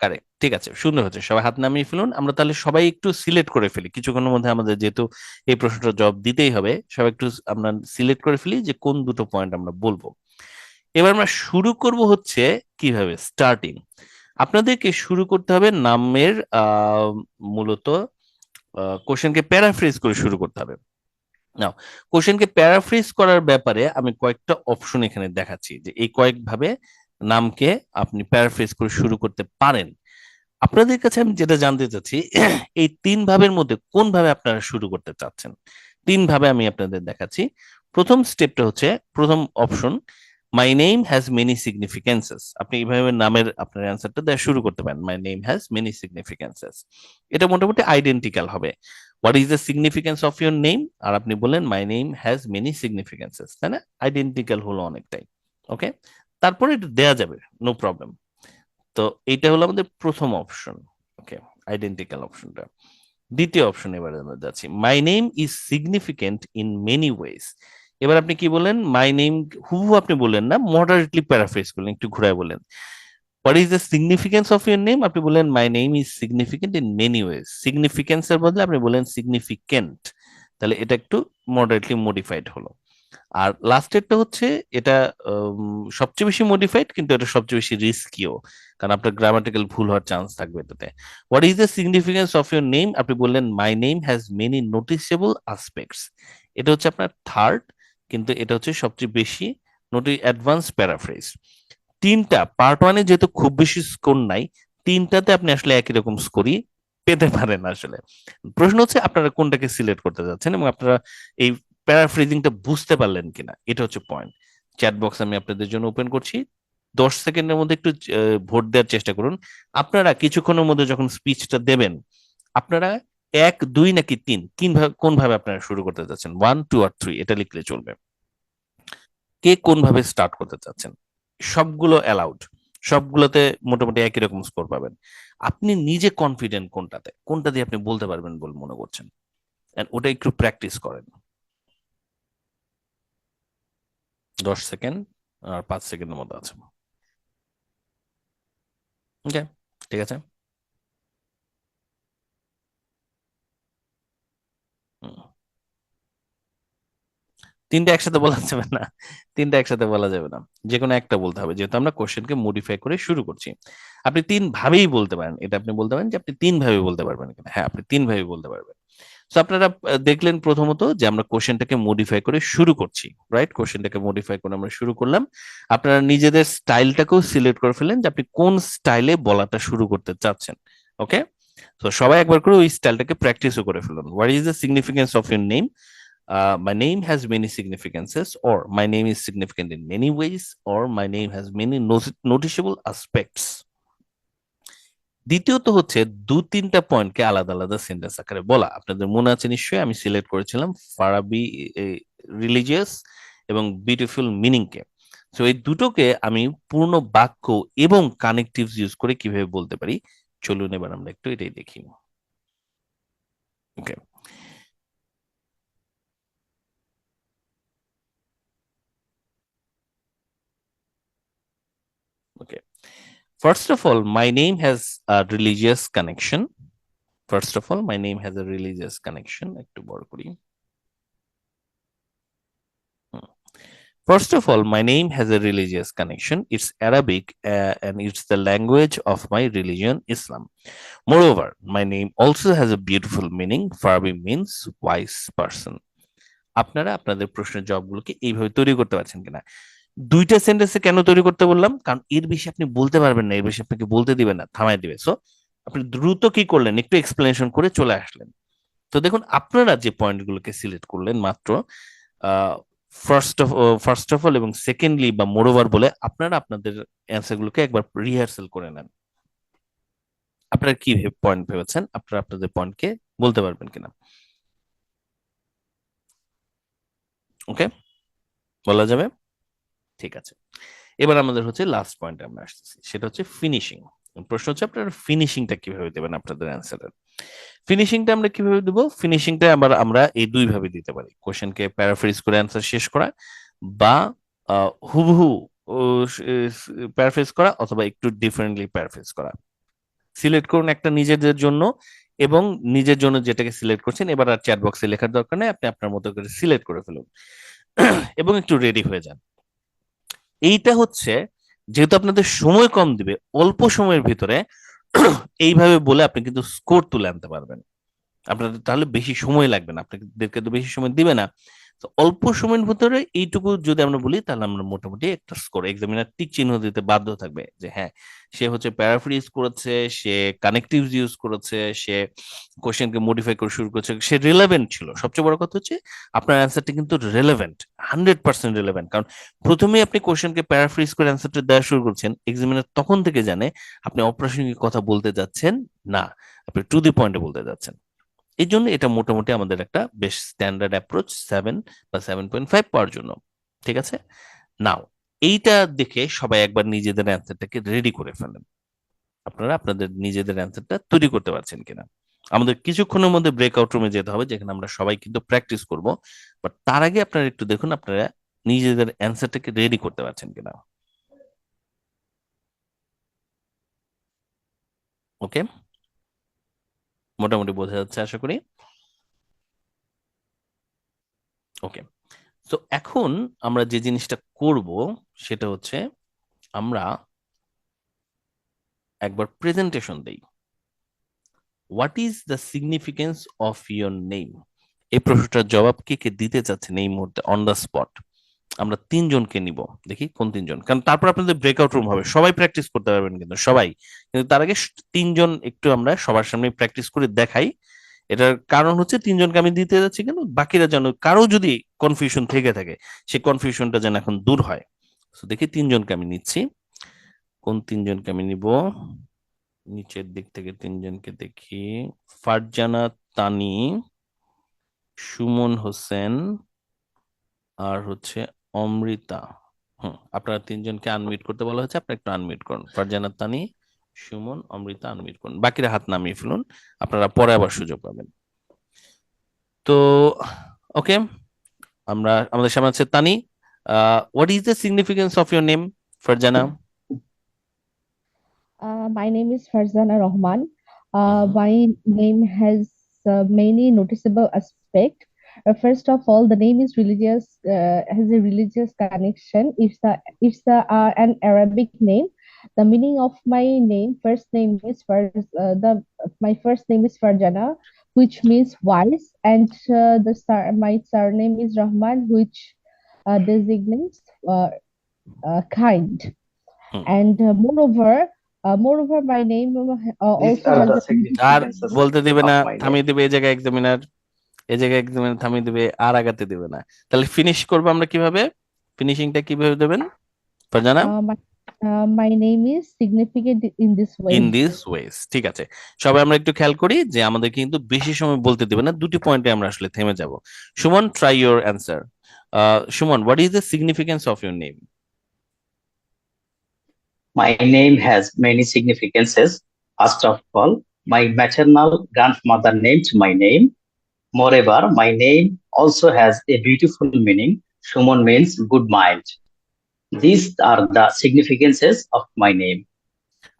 Correct, ঠিক আছে, সুন্দর হচ্ছে। সবাই হাত নামিয়ে ফেলুন। আমরা তাহলে সবাই একটু সিলেক্ট করে ফেলি, কিছুক্ষণের মধ্যে আমাদের যেহেতু এই প্রশ্নটা জবাব দিতেই হবে, সবাই একটু আমরা সিলেক্ট করে ফেলি যে কোন দুটো পয়েন্ট আমরা বলবো। এবার আমরা শুরু করব হচ্ছে কিভাবে, স্টার্টিং। আপনাদেরকে শুরু করতে হবে নামের মূলত কোশ্চেনকে প্যারাফ্রেজ করে শুরু করতে হবে। নাও, কোশ্চেনকে প্যারাফ্রেজ করার ব্যাপারে আমি কয়েকটা অপশন এখানে দেখাচ্ছি, যে এই কয়েকভাবে নামকে আপনি প্যারাফ্রেজ করে শুরু করতে পারেন। আপনাদের কাছে আমি যেটা জানতে চাচ্ছি, এই তিন ভাবের মধ্যে কোন ভাবে আপনারা শুরু করতে চাচ্ছেন? তিন ভাবে আমি আপনাদের দেখাচ্ছি। প্রথম স্টেপটা হচ্ছে, প্রথম option, my name has many significances. আপনি এইভাবে নামের আপনার অ্যান্সারটা দেওয়া শুরু করতে পারেন, my name has many significances. এটা মোটামুটি আইডেন্টিক্যাল হবে, what is the significance of your name, আর আপনি বললেন my name has many significances, তাই না? আইডেন্টিক্যাল হলো অনেকটাই। ওকে, তারপরে এটা দেয়া যাবে, নো প্রবলেম। তো এইটা হলো আমাদের প্রথম অপশন। ওকে, আইডেন্টিক্যাল অপশনটা। দ্বিতীয় অপশন এবারে আমরা যাচ্ছি, মাই name is significant in many wedge. এবার আপনি কি বলেন, মাই নেম হুবহু আপনি বললেন না, মডারেটলি প্যারাফ্রেজ করলেন, একটু ঘুরায় বললেন। What is the significance of your name, আপনি বললেন my name is significant in many ways. সিগনিফিকেন্সের বদলে আপনি বলেন সিগনিফিকেন্ট, তাহলে এটা একটু মডারেটলি মডিফাইড হলো। আর লাস্টেরটা হচ্ছে, এটা সবচেয়ে বেশি মডিফাইড, কিন্তু এটা সবচেয়ে বেশি রিস্কিও, কারণ আপনার গ্রামাটিক্যাল ভুল হওয়ার চান্স থাকবে এটাতে। What is the significance of your name, আপনি বললেন my name has many noticeable aspects. এটা হচ্ছে আপনার থার্ড, কিন্তু এটা হচ্ছে সবচেয়ে বেশি অ্যাডভান্স প্যারাফ্রেজ। তিনটা পার্ট ওয়ানে যেহেতু খুব বেশি স্কোর নাই, তিনটাতে আপনি আসলে একই রকম স্কোরই পেতে পারেন। আসলে প্রশ্ন হচ্ছে আপনারা কোনটাকে সিলেক্ট করতে যাচ্ছেন এবং আপনারা এই প্যারাফ্রেজিংটা বুঝতে পারলেন কিনা, এটা হচ্ছে পয়েন্ট। চ্যাট বক্স আমি আপনাদের জন্য ওপেন করছি, 10 সেকেন্ডের মধ্যে একটু ভোট দেওয়ার চেষ্টা করুন। আপনারা কিছুক্ষণের মধ্যে যখন স্পিচটা দেবেন, আপনারা 1, 2 নাকি 3, কোন ভাবে আপনারা শুরু করতে চাচ্ছেন, 1, 2 আর 3 এটা লিখলে চলবে। কে কোন ভাবে স্টার্ট করতে চাচ্ছেন, সবগুলো অ্যালাউড, সবগুলোতে মোটামুটি একই রকম স্কোর পাবেন। আপনি নিজে কনফিডেন্ট কোনটাতে, কোনটা দিয়ে আপনি বলতে পারবেন বলে মনে করছেন, ওটা একটু প্র্যাকটিস করেন। 10 সেকেন্ড আর 5 সেকেন্ডের মতো আছে। ওকে, ঠিক আছে। তিনটা একসাথে বলা যাবে না, তিনটা একসাথে বলা যাবে না, যে কোনো একটা বলতে হবে, যেহেতু আমরা কোশ্চেনকে মডিফাই করে শুরু করছি। আপনি 3 ভাবেই বলতে পারেন, এটা আপনি বলতে পারেন যে আপনি 3 ভাবে বলতে পারবেন কিনা। হ্যাঁ, আপনি 3 ভাবে বলতে পারবেন। তো আপনারা দেখলেন প্রথমত যে আমরা কোশ্চেনটাকে মডিফাই করে শুরু করছি, রাইট? কোশ্চেনটাকে মডিফাই করে আমরা শুরু করলাম। আপনারা নিজেদের স্টাইলটাকেও সিলেক্ট করে ফেলেন যে আপনি কোন স্টাইলে বলাটা শুরু করতে চাচ্ছেন। ওকে, তো সবাই একবার করে ওই স্টাইলটাকে প্র্যাকটিসও করে ফেলুন। What is the significance of your name? My name has many significances, or my name is significant in many ways, or my name has many noticeable aspects. দ্বিতীয়ত হচ্ছে 2-3টা পয়েন্টকে আলাদা আলাদা সেন্টেন্স আকারে বলা। আপনাদের মনে আছে নিশ্চয়ই, আমি সিলেক্ট করেছিলাম ফারাবি রিলিজিয়াস এবং বিউটিফুল মিনিংকে। সো এই দুটোকে আমি পূর্ণ বাক্য এবং কানেকটিভস ইউজ করে কিভাবে বলতে পারি, চলুন এবার আমরা একটু এটাই দেখি। ওকে, okay. First of all, my name has a religious connection. First of all, my name has a religious connection. একটু বড় করি। First of all, my name has a religious connection. It's Arabic and it's the language of my religion, Islam. Moreover, my name also has a beautiful meaning. Farabi means wise person. আপনারা আপনাদের প্রশ্নের জবাবগুলোকে এইভাবে তৈরি করতে পারছেন কিনা? দুইটা সেন্টেন্সে কেন তৈরি করতে বললাম, কারণ এর বেশি আপনি বলতে পারবেন না, এর বেশি আপনাকে বলতে দিবে না, থামাই দিবে। সো আপনি দ্রুত কি করলেন, একটু এক্সপ্লেনেশন করে চলে আসলেন। তো দেখুন, আপনারা যে পয়েন্টগুলোকে সিলেক্ট করলেন মাত্র ফার্স্ট অফ অল এবং সেকেন্ডলি বা মোরওভার বলে, আপনারা আপনাদের অ্যান্সারগুলোকে একবার রিহার্সাল করে নেন। আপনারা কি পয়েন্ট ভেবেছেন, আপনারা আপনাদের পয়েন্টকে বলতে পারবেন কিনা? ওকে, বলা যাবে? ঠিক আছে, এবার আমাদের হচ্ছে লাস্ট পয়েন্টে আমরা আসতেছি, সেটা হচ্ছে ফিনিশিং। প্রশ্ন হচ্ছে আপনারা ফিনিশিংটা কিভাবে দেবেন আপনাদের অ্যান্সারের। ফিনিশিংটা আমরা কিভাবে দেবো? ফিনিশিংটা আমরা এই দুই ভাবে দিতে পারি, কোশ্চেনকে প্যারাফ্রেজ করে অ্যান্সার শেষ করা, বা হুবহু প্যারাফ্রেজ করা, অথবা একটু ডিফারেন্টলি প্যারাফ্রেজ করা। সিলেক্ট করুন একটা নিজেদের জন্য, এবং নিজের জন্য যেটাকে সিলেক্ট করছেন এবার আর চ্যাট বক্সে লেখার দরকার নেই, আপনি আপনার মতো করে সিলেক্ট করে ফেলুন এবং একটু রেডি হয়ে যান। এইটা হচ্ছে, যেহেতু আপনাদের সময় কম দিবে, অল্প সময়ের ভিতরে এইভাবে বলে আপনি কিন্তু স্কোর তুলে আনতে পারবেন। আপনাদের তাহলে বেশি সময় লাগবে না, আপনাদেরকে তো বেশি সময় দিবে না, তো অল্প সময়ের ভিতরে এইটুকু যদি আমরা বলি তাহলে আমরা মোটামুটি একটা স্কোর, এক্সামিনার টিক চিহ্ন দিতে বাধ্য থাকবে যে হ্যাঁ সে হচ্ছে প্যারাফ্রিজ করেছে, সে কানেকটিভস ইউজ করেছে, সে কোশ্চেনকে মডিফাই করে শুরু করেছে, সে রিলেভেন্ট ছিল। সবচেয়ে বড় কথা হচ্ছে আপনার অ্যান্সারটা কিন্তু রিলেভেন্ট, 100% রিলেভেন্ট। কারণ প্রথমেই আপনি কোশ্চেনকে প্যারাফ্রিজ করে অ্যান্সারটা দেওয়া শুরু করছেন, এক্সামিনার তখন থেকে জানে আপনি অপ্রাসঙ্গিক কথা বলতে যাচ্ছেন না, আপনি টু দি পয়েন্টে বলতে যাচ্ছেন। এই জন্য এটা মোটামুটি আমাদের একটা বেশ স্ট্যান্ডার্ড অ্যাপ্রোচ 7 বা 7.5 পাওয়ার জন্য। ঠিক আছে, নাও এইটা দেখে সবাই একবার নিজেদের অ্যান্সারটাকে রেডি করে ফেলেন। আপনারা আপনাদের নিজেদের অ্যান্সারটা তৈরি করতে পারছেন কিনা। আমাদের কিছুক্ষণের মধ্যে ব্রেকআউট রুমে যেতে হবে, যেখানে আমরা সবাই কিন্তু প্র্যাকটিস করব। বাট তার আগে আপনারা একটু দেখুন আপনারা নিজেদের অ্যান্সারটাকে রেডি করতে পারছেন কিনা। ওকে, মোটামুটি বোঝা যাচ্ছে আশা করি। ওকে, তো এখন আমরা যে জিনিসটা করব সেটা হচ্ছে আমরা একবার প্রেজেন্টেশন দেই। What is the significance of your name? এই প্রশ্নটার জবাব কে কে দিতে চাচ্ছেন এই মুহূর্তে অন দ্য স্পট? আমরা তিনজনকে নিব, দেখি কোন তিনজন, কারণ তারপর আপনাদের ব্রেকআউট রুম হবে, সবাই প্র্যাকটিস করতে পারবেন কিন্তু সবাই। কিন্তু তার আগে তিনজন একটু আমরা সবার সামনে প্র্যাকটিস করে দেখাই। এটার কারণ হচ্ছে তিনজনকে আমি দিতে যাচ্ছি কেন, বাকিরা যেন কারো যদি কনফিউশন থেকে থাকে সেই কনফিউশনটা যেন এখন দূর হয়। তো দেখি তিনজনকে আমি নিচ্ছি। কোন তিনজনকে আমি নিব? নিচের দিক থেকে তিনজনকে দেখি, ফারজানা তানি, সুমন হোসেন আর হচ্ছে অমৃতা। আপনারা তিনজনকে আনমিউট করতে বলা হয়েছে, আপনারা একটু আনমিউট করুন। ফারজানা তানি, সুমন, অমৃতা আনমিউট করুন, বাকিরা হাত নামিয়ে ফেলুন, আপনারা পরে আবার সুযোগ পাবেন। তো ওকে, আমাদের সামনে আছে Tani. What is the significance of your name, Farzana? My name is Farzana Rahman. My name has many noticeable aspects. First of all, the name is religious, has a religious connection. It's an Arabic name. The meaning of my name, my first name is Farjana, which means wise, and my surname is Rahman, which designates kind. And moreover, my name also has আর বলতে দিবে না, থামিয়ে দিবে এই জায়গায় examiner, থামিয়ে দিবে, আর আগাতে দিবে না। তাহলে ফিনিশ করব আমরা কিভাবে? ফিনিশিংটা কিভাবে দেবেন Farzana? My name is significant in this way. In this ways, ঠিক আছে। সবাই আমরা একটু খেয়াল করি যে আমাদের কিন্তু বেশি সময় বলতে দিবে না, দুটি পয়েন্টে আমরা আসলে থেমে যাব। Suman, try your answer. Suman, what is the significance of your name? My name has many significances. First of all, my maternal grandmother named my name. Moreover, my name also has a beautiful meaning. Shumon means good mind. These are the significances of my name.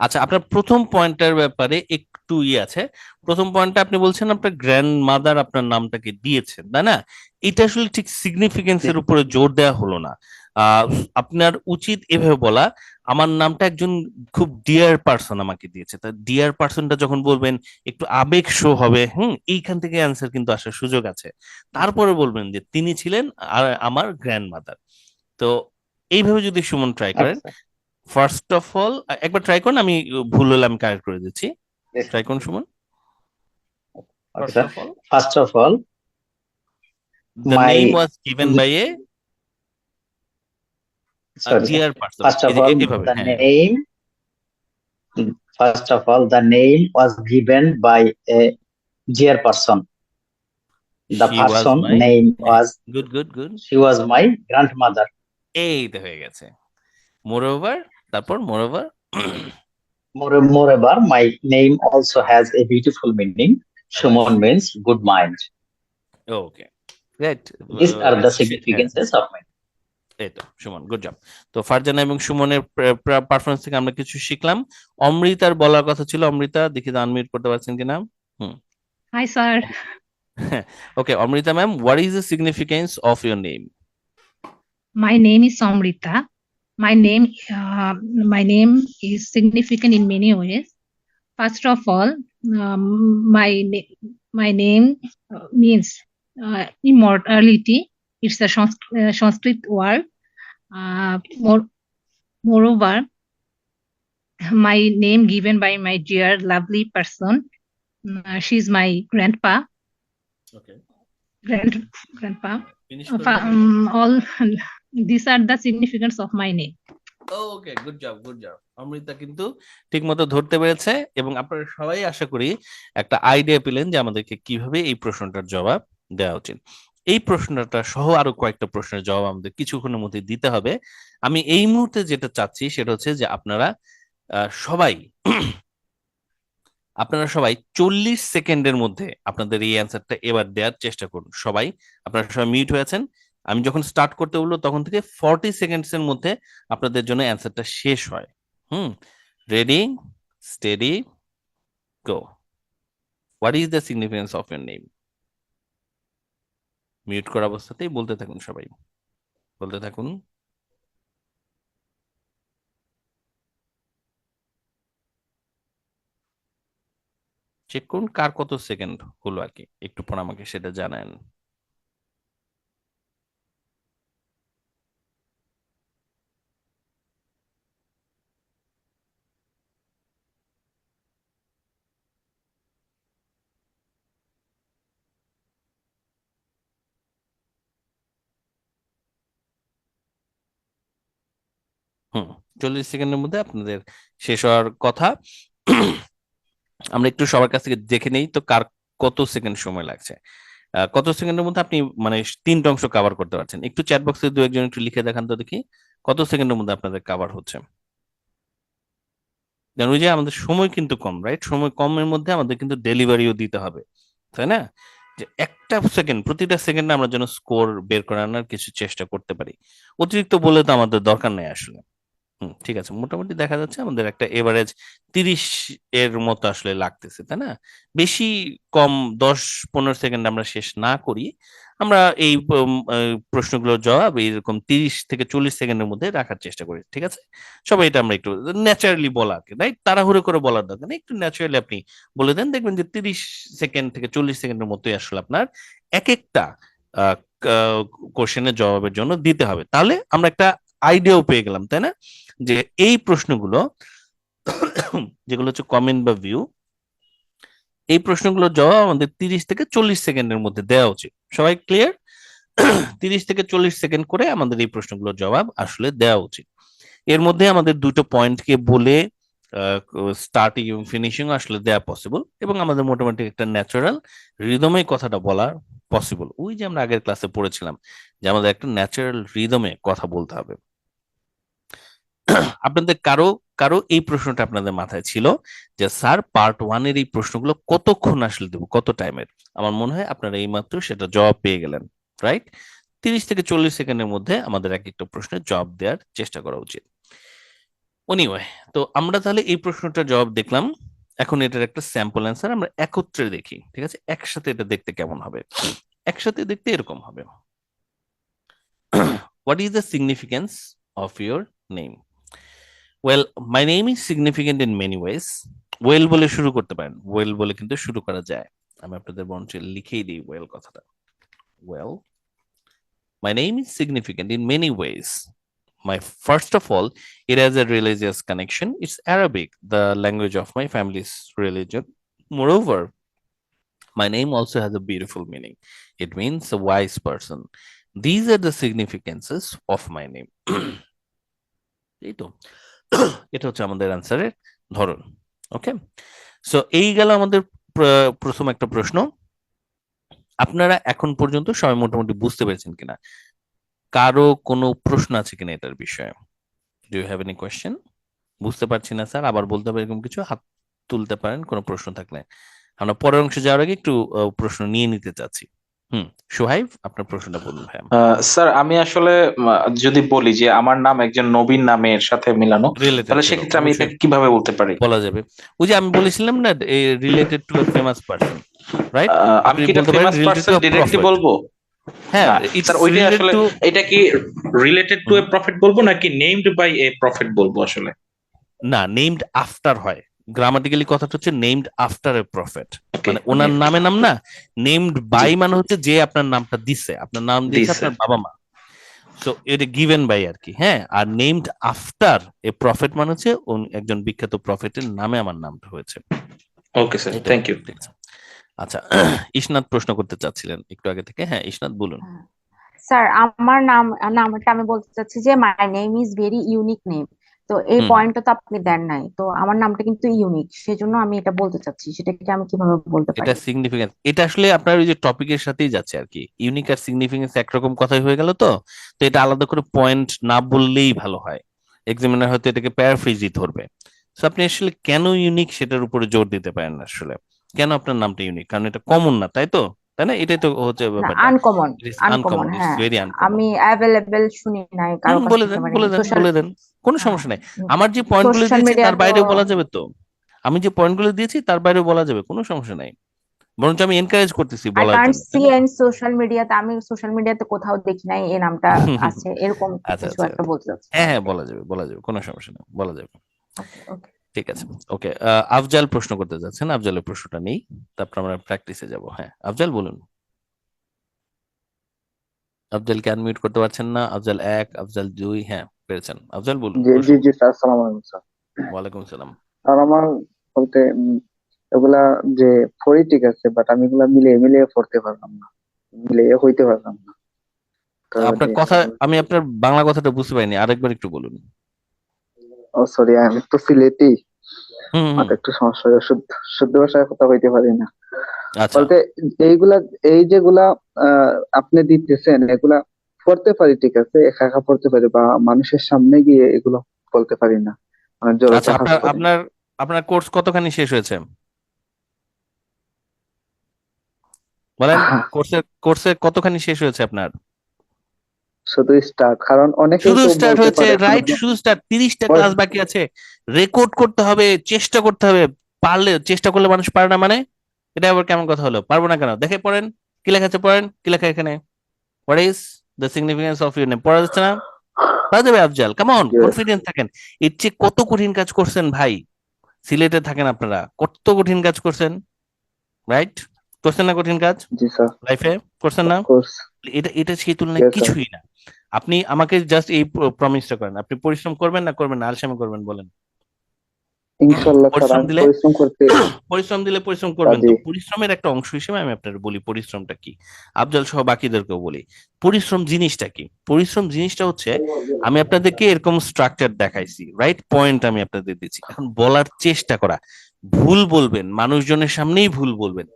আচ্ছা, আপনার প্রথম পয়েন্টের ব্যাপারে একটু আছে। প্রথম পয়েন্টে আপনি বলছেন আপনার গ্র্যান্ডমাদার আপনার নামটাকে দিয়েছেন, তাই না? এটা আসলে ঠিক সিগনিফিকেন্সের উপরে জোর দেওয়া হলো না। আপনার উচিত এভাবে বলা, আমার নামটা একজন খুব ডিয়ার পারসন আমাকে দিয়েছে। তা ডিয়ার পারসনটা যখন বলবেন একটু আবেগ শো হবে, এইখান থেকে অ্যান্সার কিন্তু আসার সুযোগ আছে। তারপরে বলবেন যে তিনি ছিলেন আমার গ্র্যান্ডমাদার। তো এইভাবে যদি সুমন ট্রাই করেন, ফার্স্ট অফ অল একবার ট্রাই করুন, আমি ভুল হলে আমি কারেক্ট করে দিচ্ছি। ট্রাই করুন Suman. First of all, the name was given by a dear person. First of all, the name was given by a dear person. The person name was good. She was my grandmother. এই তো হয়ে গেছে। Moreover, তারপর moreover, my name also has a beautiful meaning. Shumon means good mind. Okay, great. These are the significances of my name. এই তো Suman, good job. তো ফারজানা এবং সুমনের পারফরমেন্স থেকে আমরা কিছু শিখলাম। অমৃতার বলার কথা ছিল, অমৃতা দেখি আনমিউট করতে পারছেন কিনা। Hi sir. Okay, Amrita ma'am, what is the significance of your name? My name is Amrita. My name is significant in many ways. First of all, my name means immortality. It's a Sanskrit word. Moreover, my name given by my dear lovely person. She's my grandpa. Okay. Grandpa. Finish All these are the significance of my name. Okay, good job, good job. Amrita কিন্তু ঠিক মতো ধরতে পেরেছে এবং আপনারা সবাই আশা করি একটা আইডিয়া পেলেন যে আমাদেরকে কিভাবে এই প্রশ্নটার জবাব দেওয়া উচিত। এই প্রশ্নটা সহ আরো কয়েকটা প্রশ্নের জবাব আমাদের কিছুক্ষণের মধ্যে দিতে হবে। আমি এই মুহূর্তে যেটা চাচ্ছি সেটা হচ্ছে যে আপনারা সবাই 40 সেকেন্ডের মধ্যে আপনাদের এই অ্যান্সারটা এবার দেওয়ার চেষ্টা করুন। আপনারা সবাই মিউট হয়ে আছেন। আমি যখন স্টার্ট করতে বলবো তখন থেকে 40 সেকেন্ডস এর মধ্যে আপনাদের জন্য অ্যান্সারটা শেষ হয়। Ready, steady, go. What is the significance of your name? Mute করা অবস্থাতেই বলতে থাকুন, সবাই বলতে থাকুন। চেক করুন কার কত সেকেন্ড হলো আর কি, একটু পর আমাকে সেটা জানান। হুম, 40 সেকেন্ডের মধ্যে আপনাদের শেষ হওয়ার কথা। আমরা একটু সবার কাছ থেকে দেখে নেই তো কার কত সেকেন্ড সময় লাগছে। কত সেকেন্ডের মধ্যে আপনি মানে 3টা অংশ কভার করতে পারছেন? একটু চ্যাট বক্সে দু একজন একটু লিখে দেখান তো দেখি কত সেকেন্ডের মধ্যে আপনাদের কভার হচ্ছে। জানো যে আমাদের সময় কিন্তু কম, রাইট? সময় কমের মধ্যে আমাদের কিন্তু ডেলিভারিও দিতে হবে, তাই না? যে একটা সেকেন্ড, প্রতিটা সেকেন্ডে আমরা যেন স্কোর বের করে আনার কিছু চেষ্টা করতে পারি। অতিরিক্ত বলে তো আমাদের দরকার নেই আসলে। ঠিক আছে, মোটামুটি দেখা যাচ্ছে আমাদের একটা এভারেজ 30 এর মতো আসলে লাগতেছে, তাই না? বেশি কম 10-15 সেকেন্ড আমরা শেষ না করি, আমরা এই প্রশ্নগুলোর জবাব এইরকম 30 থেকে 40 সেকেন্ডের মধ্যে রাখার চেষ্টা করি। ঠিক আছে, সবাই এটা আমরা একটু ন্যাচারালি বলা, রাইট? তাড়াহুড়ো করে বলার দরকার নেই, একটু ন্যাচারালি আপনি বলে দেন, দেখবেন যে 30 সেকেন্ড থেকে 40 সেকেন্ডের মধ্যেই আসলে আপনার এক একটা কোশ্চেনের জবাবের জন্য দিতে হবে। তাহলে আমরা একটা আইডিয়াও পেয়ে গেলাম, তাই না, যে এই প্রশ্নগুলো যেগুলো হচ্ছে কমেন্ট বা ভিউ, এই প্রশ্নগুলোর জবাব আমাদের 30 থেকে 40 সেকেন্ডের মধ্যে দেওয়া উচিত। সবাই ক্লিয়ার? 30 থেকে 40 সেকেন্ড করে আমাদের এই প্রশ্নগুলোর জবাব আসলে দেওয়া উচিত। এর মধ্যে আমাদের দুটো পয়েন্টকে বলে স্টার্টিং এবং ফিনিশিং আসলে দেওয়া পসিবল, এবং আমাদের মোটামুটি একটা ন্যাচারাল রিদমে কথাটা বলা পসিবল। ওই যে আমরা আগের ক্লাসে পড়েছিলাম যে আমাদের একটা ন্যাচারাল রিদমে কথা বলতে হবে। আপনাদের কারো এই প্রশ্নটা আপনাদের মাথায় ছিল যে স্যার পার্ট 1 এর এই প্রশ্নগুলো কতক্ষণ আসলে দেবো, কত টাইমের? আমার মনে হয় আপনারা এইমাত্র সেটা জবাব পেয়ে গেলেন, রাইট? 30 থেকে 40 সেকেন্ডের মধ্যে আমাদের এক একটা প্রশ্নের জবাব দেওয়ার চেষ্টা করা উচিত। এনিওয়ে, তো আমরা তাহলে এই প্রশ্নটার জবাব দেখলাম। এখন এটার একটা স্যাম্পল অ্যান্সার আমরা একত্রে দেখি, ঠিক আছে? একসাথে এটা দেখতে কেমন হবে? একসাথে দেখতে এরকম হবে। What is the significance of your name? Well, my name is significant in many ways. Well বলে শুরু করতে পারেন, well বলে কিন্তু শুরু করা যায়। আমি আপনাদের বরঞ্চ লিখেই দিই well কথাটা। Well, my name is significant in many ways. First of all, it has a religious connection. It's Arabic, the language of my family's religion. Moreover, my name also has a beautiful meaning. It means a wise person. These are the significances of my name. এই তো, এটা হচ্ছে আমাদের অ্যান্সারের ধরন। ওকে, so এই গেল আমাদের প্রথম একটা প্রশ্ন। আপনারা এখন পর্যন্ত সবাই মোটামুটি বুঝতে পেরেছেন কিনা? কারো কোনো প্রশ্ন আছে কিনা এটার বিষয়ে? Do you have any question? বুঝতে পারছি না স্যার, আবার বলতে হবে, এরকম কিছু হাত তুলতে পারেন কোনো প্রশ্ন থাকলে। আমরা পরের অংশে যাওয়ার আগে একটু প্রশ্ন নিয়ে নিতে চাচ্ছি। সোহাইব, আপনার প্রশ্নটা বলুন ভাই। স্যার আমি আসলে যদি বলি যে আমার নাম একজন নবীন নামের সাথে মিলানো, তাহলে সেক্ষেত্রে আমি এটা কিভাবে বলতে পারি? বলা যাবে ওই যে আমি বলেছিলাম না, related to a famous person, right? আমি কি ফেমাস পারসন ডাইরেক্টলি বলবো? হ্যাঁ স্যার ওইটা আসলে এটা কি রিলেটেড টু এ প্রফেট বলবো নাকি নেমড বাই এ প্রফেট বলবো? আসলে না, নেমড আফটার হয়, গ্রামাটিক্যালি কথাটা হচ্ছে নেমড আফটার এ প্রফেট, মানে ওনার নামে নাম না, নেমড বাই মানে হচ্ছে যে আপনার নামটা দিছে, আপনার নাম দিয়েছে আপনার বাবা মা, সো এটা গিভেন বাই আর কি। হ্যাঁ, আর নেমড আফটার এ প্রফেট মানে হচ্ছে একজন বিখ্যাত প্রফেটের নামে আমার নামটা হয়েছে। Okay sir, thank you. আচ্ছা, ইসনাত প্রশ্ন করতে চাচ্ছিলেন একটু আগে থেকে। হ্যাঁ ইসনাত বলুন। স্যার আমার নামটা আমি বলতে চাচ্ছি যে মাই name is very unique name. তো এই হুম। পয়েন্টটা তো আপনি দেন নাই, তো আমার নামটা কিন্তু ইউনিক, সেজন্য আমি এটা বলতে চাচ্ছি, সেটাকে আমি কিভাবে বলতে এটা পারি? সিগনিফিকেন্স, এটা আসলে আপনার ওই যে টপিকের সাথেই যাচ্ছে আর কি। ইউনিক আর সিগনিফিকেন্স একরকম কথাই হয়ে গেল, তো তো এটা আলাদা করে পয়েন্ট না বললেই ভালো হয়, এক্সামিনার হয়তো এটাকে প্যারাফ্রেজই ধরবে। তো আপনি আসলে কেন ইউনিক সেটার উপরে জোর দিতে পারেন না আসলে, কেন আপনার নামটা ইউনিক, কারণ এটা কমন না, তাই তো, তাই না? এটাই তো হচ্ছে না, ব্যাপারটা। Uncommon, it's uncommon, uncommon, it's হ্যাঁ। Very uncommon. আমি অ্যাভেলেবেল শুনি নাই কারো কাছ বলে থেকে, দেন, মানে বলে দেন, সোশ্যাল বলে দেন, কোনো সমস্যা নাই। আমার যে পয়েন্টগুলো সোশ্যাল দিয়েছি তার মিডিয়াতেও বাইরেও বলা যাবে তো, আমি যে পয়েন্টগুলো দিয়েছি তার বাইরেও বলা যাবে, কোনো সমস্যা নাই, বরঞ্চ আমি এনকারেজ করতেছি আই বলার কান্ট জন্য, সি তাই না? ইন সোশ্যাল মিডিয়াতে, আমি সোশ্যাল মিডিয়াতে কোথাও দেখি নাই এই নামটা আছে, এরকম আচ্ছা কিছু আচ্ছা, একটা বলতে চাচ্ছি। হ্যাঁ হ্যাঁ বলা যাবে, বলা যাবে, কোনো সমস্যা নেই, বলা যাবে। ওকে। ঠিক আছে, ওকে। আফজাল প্রশ্ন করতে যাচ্ছেন, আফজালের প্রশ্নটা নেই, তারপর আমরা প্র্যাকটিসে যাব। হ্যাঁ আফজাল বলুন। আফজালকে আনমিউট করতে পারছেন না। আফজাল 1, আফজাল 2, হ্যাঁ পেরেছেন। আফজাল বলুন। জি জি জি স্যার, আসসালামু আলাইকুম স্যার। ওয়ালাইকুম সালাম। আর আমার বলতে এগুলা যে ফরিটিক আছে, বাট আমি এগুলা মিলিয়ে মিলিয়ে পড়তে পারলাম না, মিলিয়ে হইতে পারলাম না। তো আপনার কথা, আমি আপনার বাংলা কথাটা বুঝতে পারিনি, আরেকবার একটু বলুন। ও সরি, আমি তো সিলেটি, হুম হুম, আমার একটু সমস্যা হয়, শুদ্ধ শুদ্ধ ভাষায় কথা কইতে পারি না। আচ্ছা। বলতে এইগুলা, এই যেগুলা আপনি দিতেছেন, এগুলা পড়তে পারি ঠিক আছে, একা একা পড়তে পারি, বা মানুষের সামনে গিয়ে এগুলো বলতে পারি না, মানে আচ্ছা, জড়তা কাজ আপনার করে। আপনার আপনার কোর্স কতখানি শেষ হয়েছে বলেন? কোর্সের কতখানি শেষ হয়েছে আপনার? শুধু স্টার্ট, কারণ অনেকেই শুধু তো স্টার্ট বলতে হয়েছে, পারে রাইট, শুধু স্টার্ট। 30টা ক্লাস বাকি আছে, রেকর্ড করতে হবে, চেষ্টা করতে হবে। পারলে, চেষ্টা করলে মানুষ পারে না মানে? এটা আবার কেমন কথা হলো? পারবো না কেন? দেখে পড়েন, কি লেখা আছে পড়েন, কি লেখা এখানে? What is the significance of your name? পড়া যাচ্ছে না? পারা যাবে আফজাল, কাম অন, কনফিডেন্ট থাকেন। এর চেয়ে কত কঠিন কাজ করছেন ভাই, সিলেটে থাকেন আপনারা, কত কঠিন কাজ করছেন, রাইট? করছেন না কঠিন কাজ জি স্যার, লাইফে? করছেন না? কোর্স। এটা এটা সেই তুলনায় কিছুই না। আপনি আমাকে জাস্ট এই প্রমিসটা করেন, আপনি পরিশ্রম করবেন না করবেন না, আলসেমি করবেন বলেন? ইনশাআল্লাহ স্যার, পরিশ্রম আমি দিলে পরিশ্রম করতে পরিশ্রম দিলে পরিশ্রম করবেন তো। রাজি। পরিশ্রমের একটা অংশ হিসেবে আমি আপনার বলি পরিশ্রমটা কি, আফজাল সহ বাকিদেরকেও বলি পরিশ্রম জিনিসটা কি। পরিশ্রম জিনিসটা হচ্ছে, আমি আপনাদেরকে এরকম স্ট্রাকচার দেখাইছি, রাইট, পয়েন্ট আমি আপনাদের দিচ্ছি, এখন বলার চেষ্টা করা। ভুল বলবেন, মানুষজনের সামনেই ভুল বলবেন,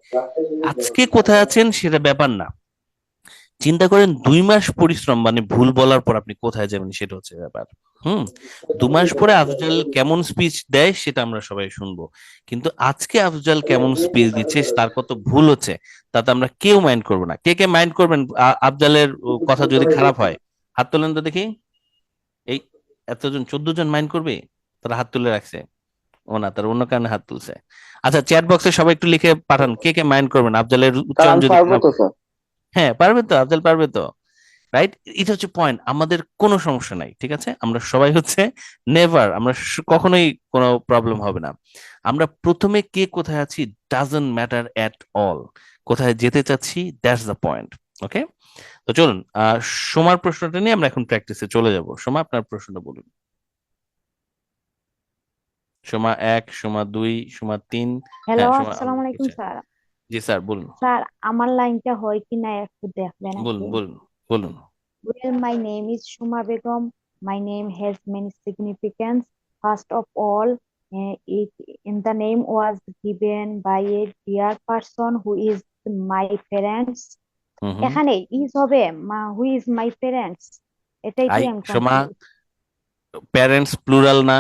আজকে কোথায় আছেন সেটা ব্যাপার না। চিন্তা করেন 2 মাস পরিশ্রম, মানে ভুল বলার পর আপনি কোথায় যাবেন সেটা হচ্ছে ব্যাপার। 2 মাস পরে আফজাল কেমন স্পিচ দেয় সেটা আমরা সবাই শুনবো, কিন্তু আজকে আফজাল কেমন স্পিচ দিচ্ছে, তার কত ভুল হচ্ছে, তাতে আমরা কেউ মাইন্ড করবো না। কে কে মাইন্ড করবেন আফজালের কথা যদি খারাপ হয়? হাত তোলেন তো দেখি। এই এতজন, 14 জন মাইন্ড করবে, তারা হাত তুলে রাখছে। ও না, তার অন্য কারণে হাত তুলছে। আচ্ছা, চ্যাট বক্সে সবাই একটু লিখে পাঠান, কে কে মাইন্ড করবেন আফজালের উচ্চারণ আমি যদি পারবো খারাপ তো হয়। স্যার। হ্যাঁ পারবে তো, আফজাল পারবে তো, রাইট? এটা হচ্ছে পয়েন্ট, আমাদের কোনো সমস্যা নাই, ঠিক আছে? আমরা সবাই হচ্ছে নেভার, আমরা কখনোই কোনো প্রবলেম হবে না। আমরা প্রথমে কে কোথায় আছি ডাজন্ট ম্যাটার এট অল, কোথায় যেতে চাচ্ছি দ্যাটস দ্য পয়েন্ট। ওকে, তো চলুন সোমার প্রশ্নটা নিয়ে আমরা এখন প্র্যাকটিসে চলে যাব। সোমা, আপনার প্রশ্নটা বলুন। সোমা 1, সোমা 2, সোমা 3। হ্যালো, হ্যাঁ সোমা, আসসালামু আলাইকুম স্যার। জি স্যার বলুন। স্যার আমার লাইনটা হয় কিনা একটু দেখবেন বলুন আপনি? বলুন বলুন। Well, my name is Shuma Begum. My name has many significance. First of all, it in the name was given by a dear person who is my parents. এখানে is হবে who is my parents, এটাই তো আমি Soma, confuse. Parents plural না,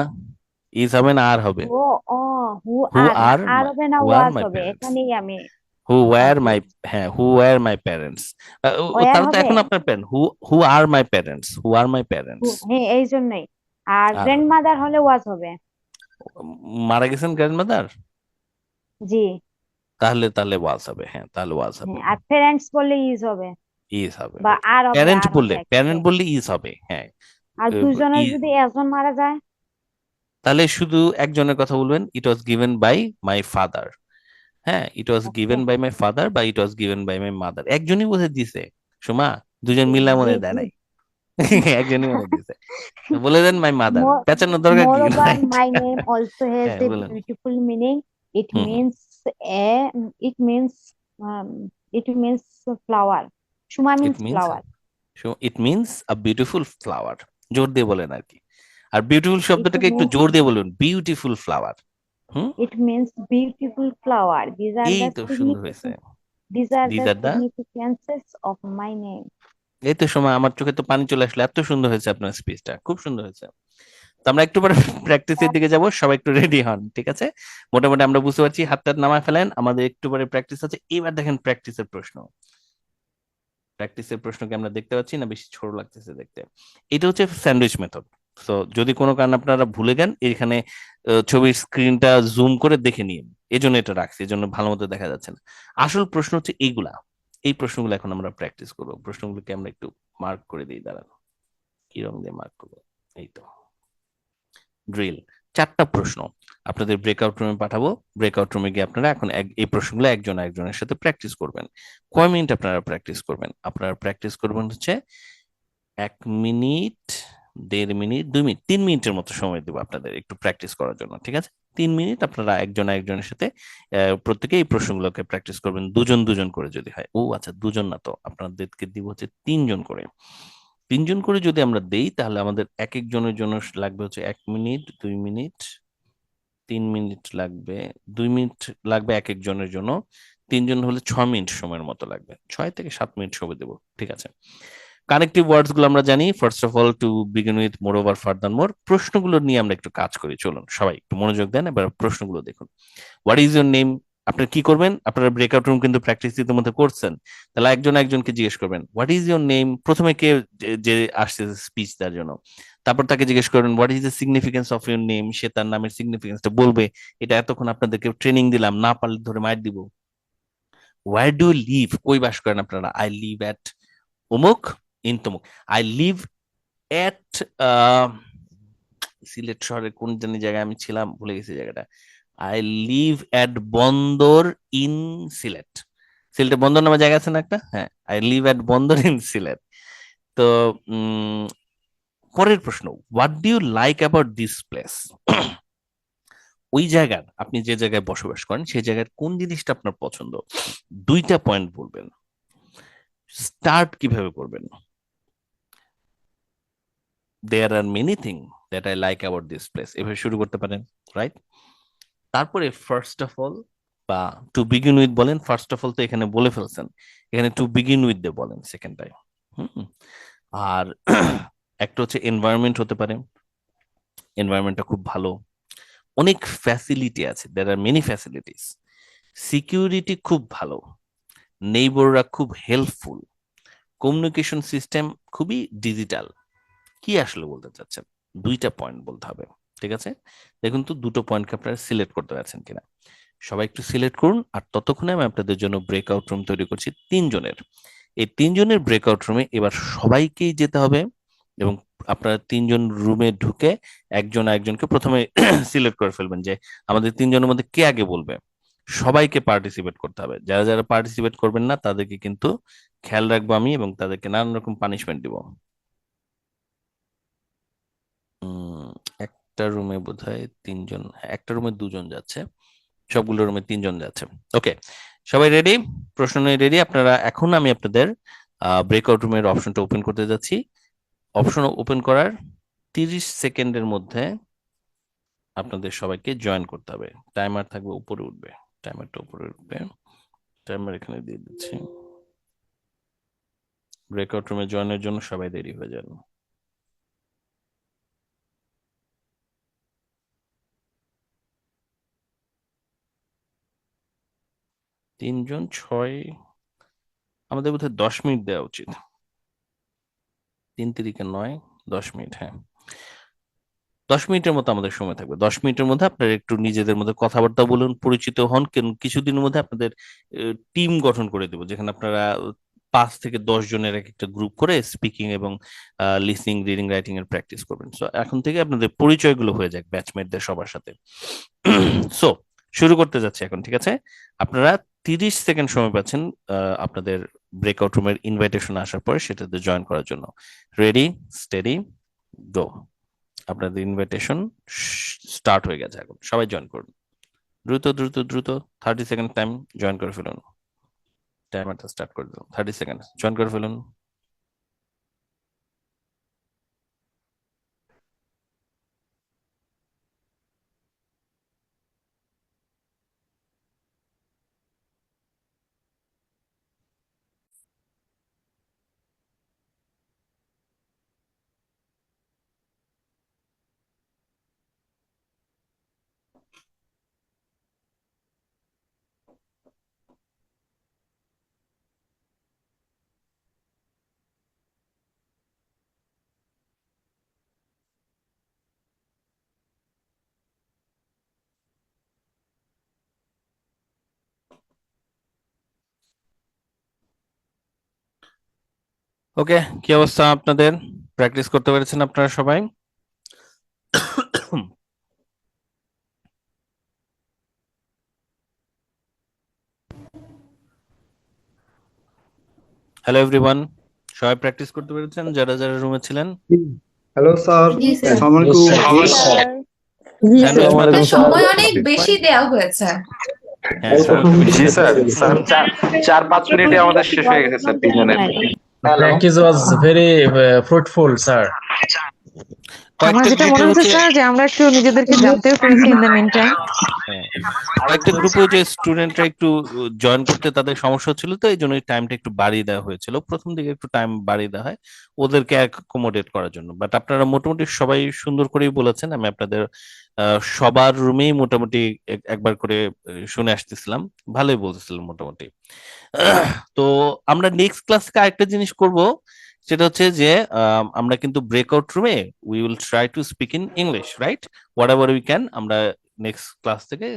is হবে না আর হবে? ও ও হু who আর আর আর হবে না হু আর ওয়াজ মাই হবে, প্যারেন্টস, এখানেই আমি হু ওয়্যার মাই, কনফিউজ। হ্যাঁ who were my parents, were তারা তো হবে, এখন আপনার parent. Who who are my parents, who are my parents. হ্যাঁ এই জন্যই। আর আর গ্র্যান্ডমাদার হলে ওয়াজ হবে। মারা গেছেন গ্র্যান্ডমাদার, জি তাহলে তাহলে ওয়াজ হবে, হ্যাঁ তাহলে ওয়াজ হবে, হ্যাঁ। আর প্যারেন্টস বললে ইজ হবে ইজ হবে। বা আর হবে, প্যারেন্ট আর বললে, হবে প্যারেন্ট একসাথে। বললে ইজ হবে, হ্যাঁ। আর দুজনের যদি একজন মারা যায়? তাহলে শুধু একজনের কথা বলবেন, it was given by my father. হ্যাঁ, it was given by my father বা it was given by my mother, একজনই বোধহয় দিছে সুমা, দুজন মিল্লা জি মনে দেয় জি নাই। একজনই মনে দিছে, বলে দেন মাই মাদার, পেঁচানোর দরকার কি? Moreover, right, my name also has হ্যাঁ a বলেন। beautiful meaning. It hmm hmm means a it means um, it means flower. Shuma it means means flower. It means a beautiful flower, জোর দিয়ে বলেন আর কি। আর beautiful It শব্দটাকে একটু means জোর দিয়ে বলুন, beautiful flower. Hmm, it means beautiful flower. These are এই the তো সুন্দর হয়েছে। these are this the are the, significances of my name. এই তো সময় আমার চোখে তো পানি চলে আসলো, এত সুন্দর হয়েছে আপনার স্পিচটা, খুব সুন্দর হয়েছে। তো আমরা একটু পরে প্র্যাকটিসের দিকে যাব, সবাই একটু রেডি হন, ঠিক আছে? মোটামুটি আমরা বুঝতে পারছি, হাতটা নামায় ফেলেন, আমাদের একটু পরে প্র্যাকটিস আছে। এবার দেখেন প্র্যাকটিসের প্রশ্ন। প্র্যাকটিসের প্রশ্নকে আমরা দেখতে পাচ্ছি না, বেশি ছোট লাগতেছে দেখতে। এটা হচ্ছে স্যান্ডউইচ মেথড। তো যদি কোনো কারণে আপনারা ভুলে যান, এখানে ছবির স্ক্রিনটা জুম করে দেখে নিন, এই জন্য এটা রাখছি, এই জন্য ভালো মতো দেখা যাচ্ছে না। আসল প্রশ্ন হচ্ছে এইগুলা, এই প্রশ্নগুলো এখন আমরা প্র্যাকটিস করবো। প্রশ্নগুলোকে আমরা একটু মার্ক করে দিই, দাঁড়ান কি রকম দিয়ে মার্ক করবো। এই তো ড্রিল, 4টা প্রশ্ন আপনাদের ব্রেকআউট রুমে পাঠাবো। ব্রেকআউট রুমে গিয়ে আপনারা এখন এই প্রশ্নগুলো একজন একজনের সাথে প্র্যাকটিস করবেন। কয় মিনিট আপনারা প্র্যাকটিস করবেন? আপনারা প্র্যাকটিস করবেন হচ্ছে 1 মিনিট, 1.5 মিনিট, 2 মিনিট, 3 মিনিটের মতো সময় দেবো আপনাদের একটু প্র্যাকটিস করার জন্য, ঠিক আছে? 3 মিনিট আপনারা একজন একজনের সাথে প্রত্যেকে এই প্রশ্নগুলোকে প্র্যাকটিস করবেন, দুজন দুজন করে যদি হয়। ও আচ্ছা, দুজন না তো, আপনাদেরকে দিব হচ্ছে 3 জন করে। 3 জন করে যদি আমরা দেই, তাহলে আমাদের এক একজনের জন্য লাগবে হচ্ছে 1 মিনিট, 2 মিনিট, 3 মিনিট লাগবে, 2 মিনিট লাগবে এক একজনের জন্য। 3 জন হলে 6 মিনিট সময়ের মতো লাগবে, 6 থেকে 7 মিনিট সময় দেবো, ঠিক আছে? কানেক্টিভ ওয়ার্ডস গুলো আমরা জানি, first of all, to begin with, moreover, furthermore. প্রশ্নগুলো নিয়ে আমরা একটু কাজ করি, চলুন সবাই একটু মনোযোগ দেন, এবার প্রশ্নগুলো দেখুন। What is your name? আপনারা কি করবেন, আপনারা ব্রেকআউট রুম কিন্তু প্র্যাকটিস ইতিমধ্যে করছেন, তাহলে একজন একজনকে জিজ্ঞেস করবেন হোয়াট ইজ ইউর নেম। প্রথমে কে যে আসছে স্পিচ দেওয়ার জন্য, তারপর তাকে জিজ্ঞেস করবেন what is the significance of your name, সে তার নামের সিগনিফিকেন্সটা বলবে। এটা এতক্ষণ আপনাদেরকে ট্রেনিং দিলাম, না পারলে ধরে মার দিব। ওয়ার ডু ইউ লিভ, কই বাস করেন আপনারা? আই লিভ এট অমুক ইন তমুক। আই লিভ এট সিলেট শহরের কোন জানি জায়গায় আমি ছিলাম, ভুলে গেছি জায়গাটা। আই লিভ এট বন্দর ইন সিলেট। সিলেটে বন্দর নামে জায়গা আছে না একটা? হ্যাঁ, আই লিভ এট বন্দর ইন সিলেট। তো পরের প্রশ্ন, what do you like about this place? ওই জায়গার, আপনি যে জায়গায় বসবাস করেন সেই জায়গার কোন জিনিসটা আপনার পছন্দ? 2টা পয়েন্ট বলবেন। স্টার্ট কিভাবে করবেন? There are many thing that I like about this place, এভাবে শুরু করতে পারেন, রাইট? তারপরে ফার্স্ট অফ অল বা টু বিগিন উইথ বলেন। ফার্স্ট অফ অল তো এখানে বলে ফেলছেন, এখানে টু বিগিন উইথ দিয়ে বলেন সেকেন্ড টাইম। আর একটা হচ্ছে এনভায়রনমেন্ট হতে পারে, এনভায়রনমেন্টটা খুব ভালো, অনেক ফ্যাসিলিটি আছে, দেয়ার আর মেনি ফ্যাসিলিটিস, সিকিউরিটি খুব ভালো, নেইবররা খুব হেল্পফুল, কমিউনিকেশন সিস্টেম খুবই ডিজিটাল। কি আসলে বলতে চাচ্ছেন? 2টা পয়েন্ট বলতে হবে, ঠিক আছে? দেখুন তো 2টো পয়েন্টকে আপনারা সিলেক্ট করতে পারছেন কিনা। সবাই একটু সিলেক্ট করুন। আর ততক্ষণে আমি আপনাদের জন্য ব্রেকআউট রুম তৈরি করছি 3 জনের। এই 3 জনের ব্রেকআউট রুমে এবার সবাইকেই যেতে হবে, এবং আপনারা 3 জন রুমে ঢুকে একজন একজনকে প্রথমে সিলেক্ট করে ফেলবেন যে আমাদের 3 জনের মধ্যে কে আগে বলবে। সবাইকে পার্টিসিপেট করতে হবে, যারা যারা পার্টিসিপেট করবেন না তাদেরকে কিন্তু খেয়াল রাখবো আমি, এবং তাদেরকে নানান রকম পানিশমেন্ট দিব। একটা রুমে বোধহয় 3 জন, একটা রুমে 2 জন যাচ্ছে, সবগুলো রুমে 3 জন যাচ্ছে। ওকে, সবাই রেডি? প্রশ্ন নিয়ে রেডি আপনারা? এখন আমি আপনাদের ব্রেকআউট রুমের অপশনটা ওপেন করতে যাচ্ছি। অপশন ওপেন করার 30 সেকেন্ডের মধ্যে আপনাদের সবাইকে জয়েন করতে হবে। টাইমার থাকবে, উপরে উঠবে, টাইমারটা উপরে উঠবে, টাইমার এখানে দিয়ে দিচ্ছি। ব্রেকআউট রুমে জয়েনের জন্য সবাই রেডি হয়ে যান। তিনজন 6, আমাদের বোধহয় 10 মিনিট দেওয়া উচিত। 3 তিরিকে 9, 10 মিনিট। হ্যাঁ, 10 মিনিটের মতো আমাদের সময় থাকবে। 10 মিনিটের মধ্যে আপনারা একটু নিজেদের মধ্যে কথাবার্তা বলুন, পরিচিত হন। কিছুদিনের মধ্যে আপনাদের টিম গঠন করে দেবো, যেখানে আপনারা 5 থেকে 10 জনের একটা গ্রুপ করে স্পিকিং এবং লিসনিং, রিডিং, রাইটিং এর প্র্যাকটিস করবেন। সো এখন থেকে আপনাদের পরিচয়গুলো হয়ে যাক ব্যাচমেটদের সবার সাথে। সো শুরু করতে যাচ্ছি এখন, ঠিক আছে? আপনারা 30 সেকেন্ড সময় পাচ্ছেন আপনাদের ব্রেকআউট রুমের ইনভাইটেশন আসার পরে সেটাতে জয়েন করার জন্য। রেডি, স্টেডি, গো। আপনাদের ইনভাইটেশন স্টার্ট হয়ে গেছে, এখন সবাই জয়েন করুন। দ্রুত দ্রুত দ্রুত 30 সেকেন্ড টাইম, জয়েন করে ফেলুন। টাইমারটা স্টার্ট করে দিলাম, 30 সেকেন্ড, জয়েন করে ফেলুন। ওকে, কি অবস্থা আপনাদের? প্র্যাকটিস করতে পেরেছেন আপনারা সবাই? হ্যালো এভরিওয়ান, সবাই প্র্যাকটিস করতে পেরেছেন যারা যারা রুমে ছিলেন? হ্যালো স্যার, আসসালামু আলাইকুম। সময় অনেক বেশি দেওয়া হয়েছে। জি স্যার, 4-5 মিনিটে আমাদের শেষ হয়ে গেছে স্যার তিনজনের। Practice was very fruitful, sir. আমার যেটা মনে হচ্ছে স্যার যে আমরা একটু নিজেদেরকে জানতেও পেরেছি ইন দ্য মিন টাইম। কয়েকটা গ্রুপে যে স্টুডেন্টরা একটু জয়েন করতে তাদের সমস্যা ছিল, তো এই জন্য টাইমটা একটু বাড়িয়ে দেওয়া হয়েছিল। প্রথম দিকে একটু টাইম বাড়িয়ে দেওয়া হয় ওদেরকে অ্যাকোমোডেট করার জন্য, বাট আপনারা মোটামুটি সবাই সুন্দর করেই বলেছেন। আমি আপনাদের সবার রুমেই মোটামুটি একবার করে শুনে আসতেছিলাম, ভালোই বলতেছিলাম মোটামুটি। তো আমরা নেক্সট ক্লাসে আরেকটা জিনিস করব, সেটা হচ্ছে যে আমরা কিন্তু ব্রেকআউট রুমে we will try to speak in English, right? What ever we can. আমরা নেক্সট ক্লাস থেকে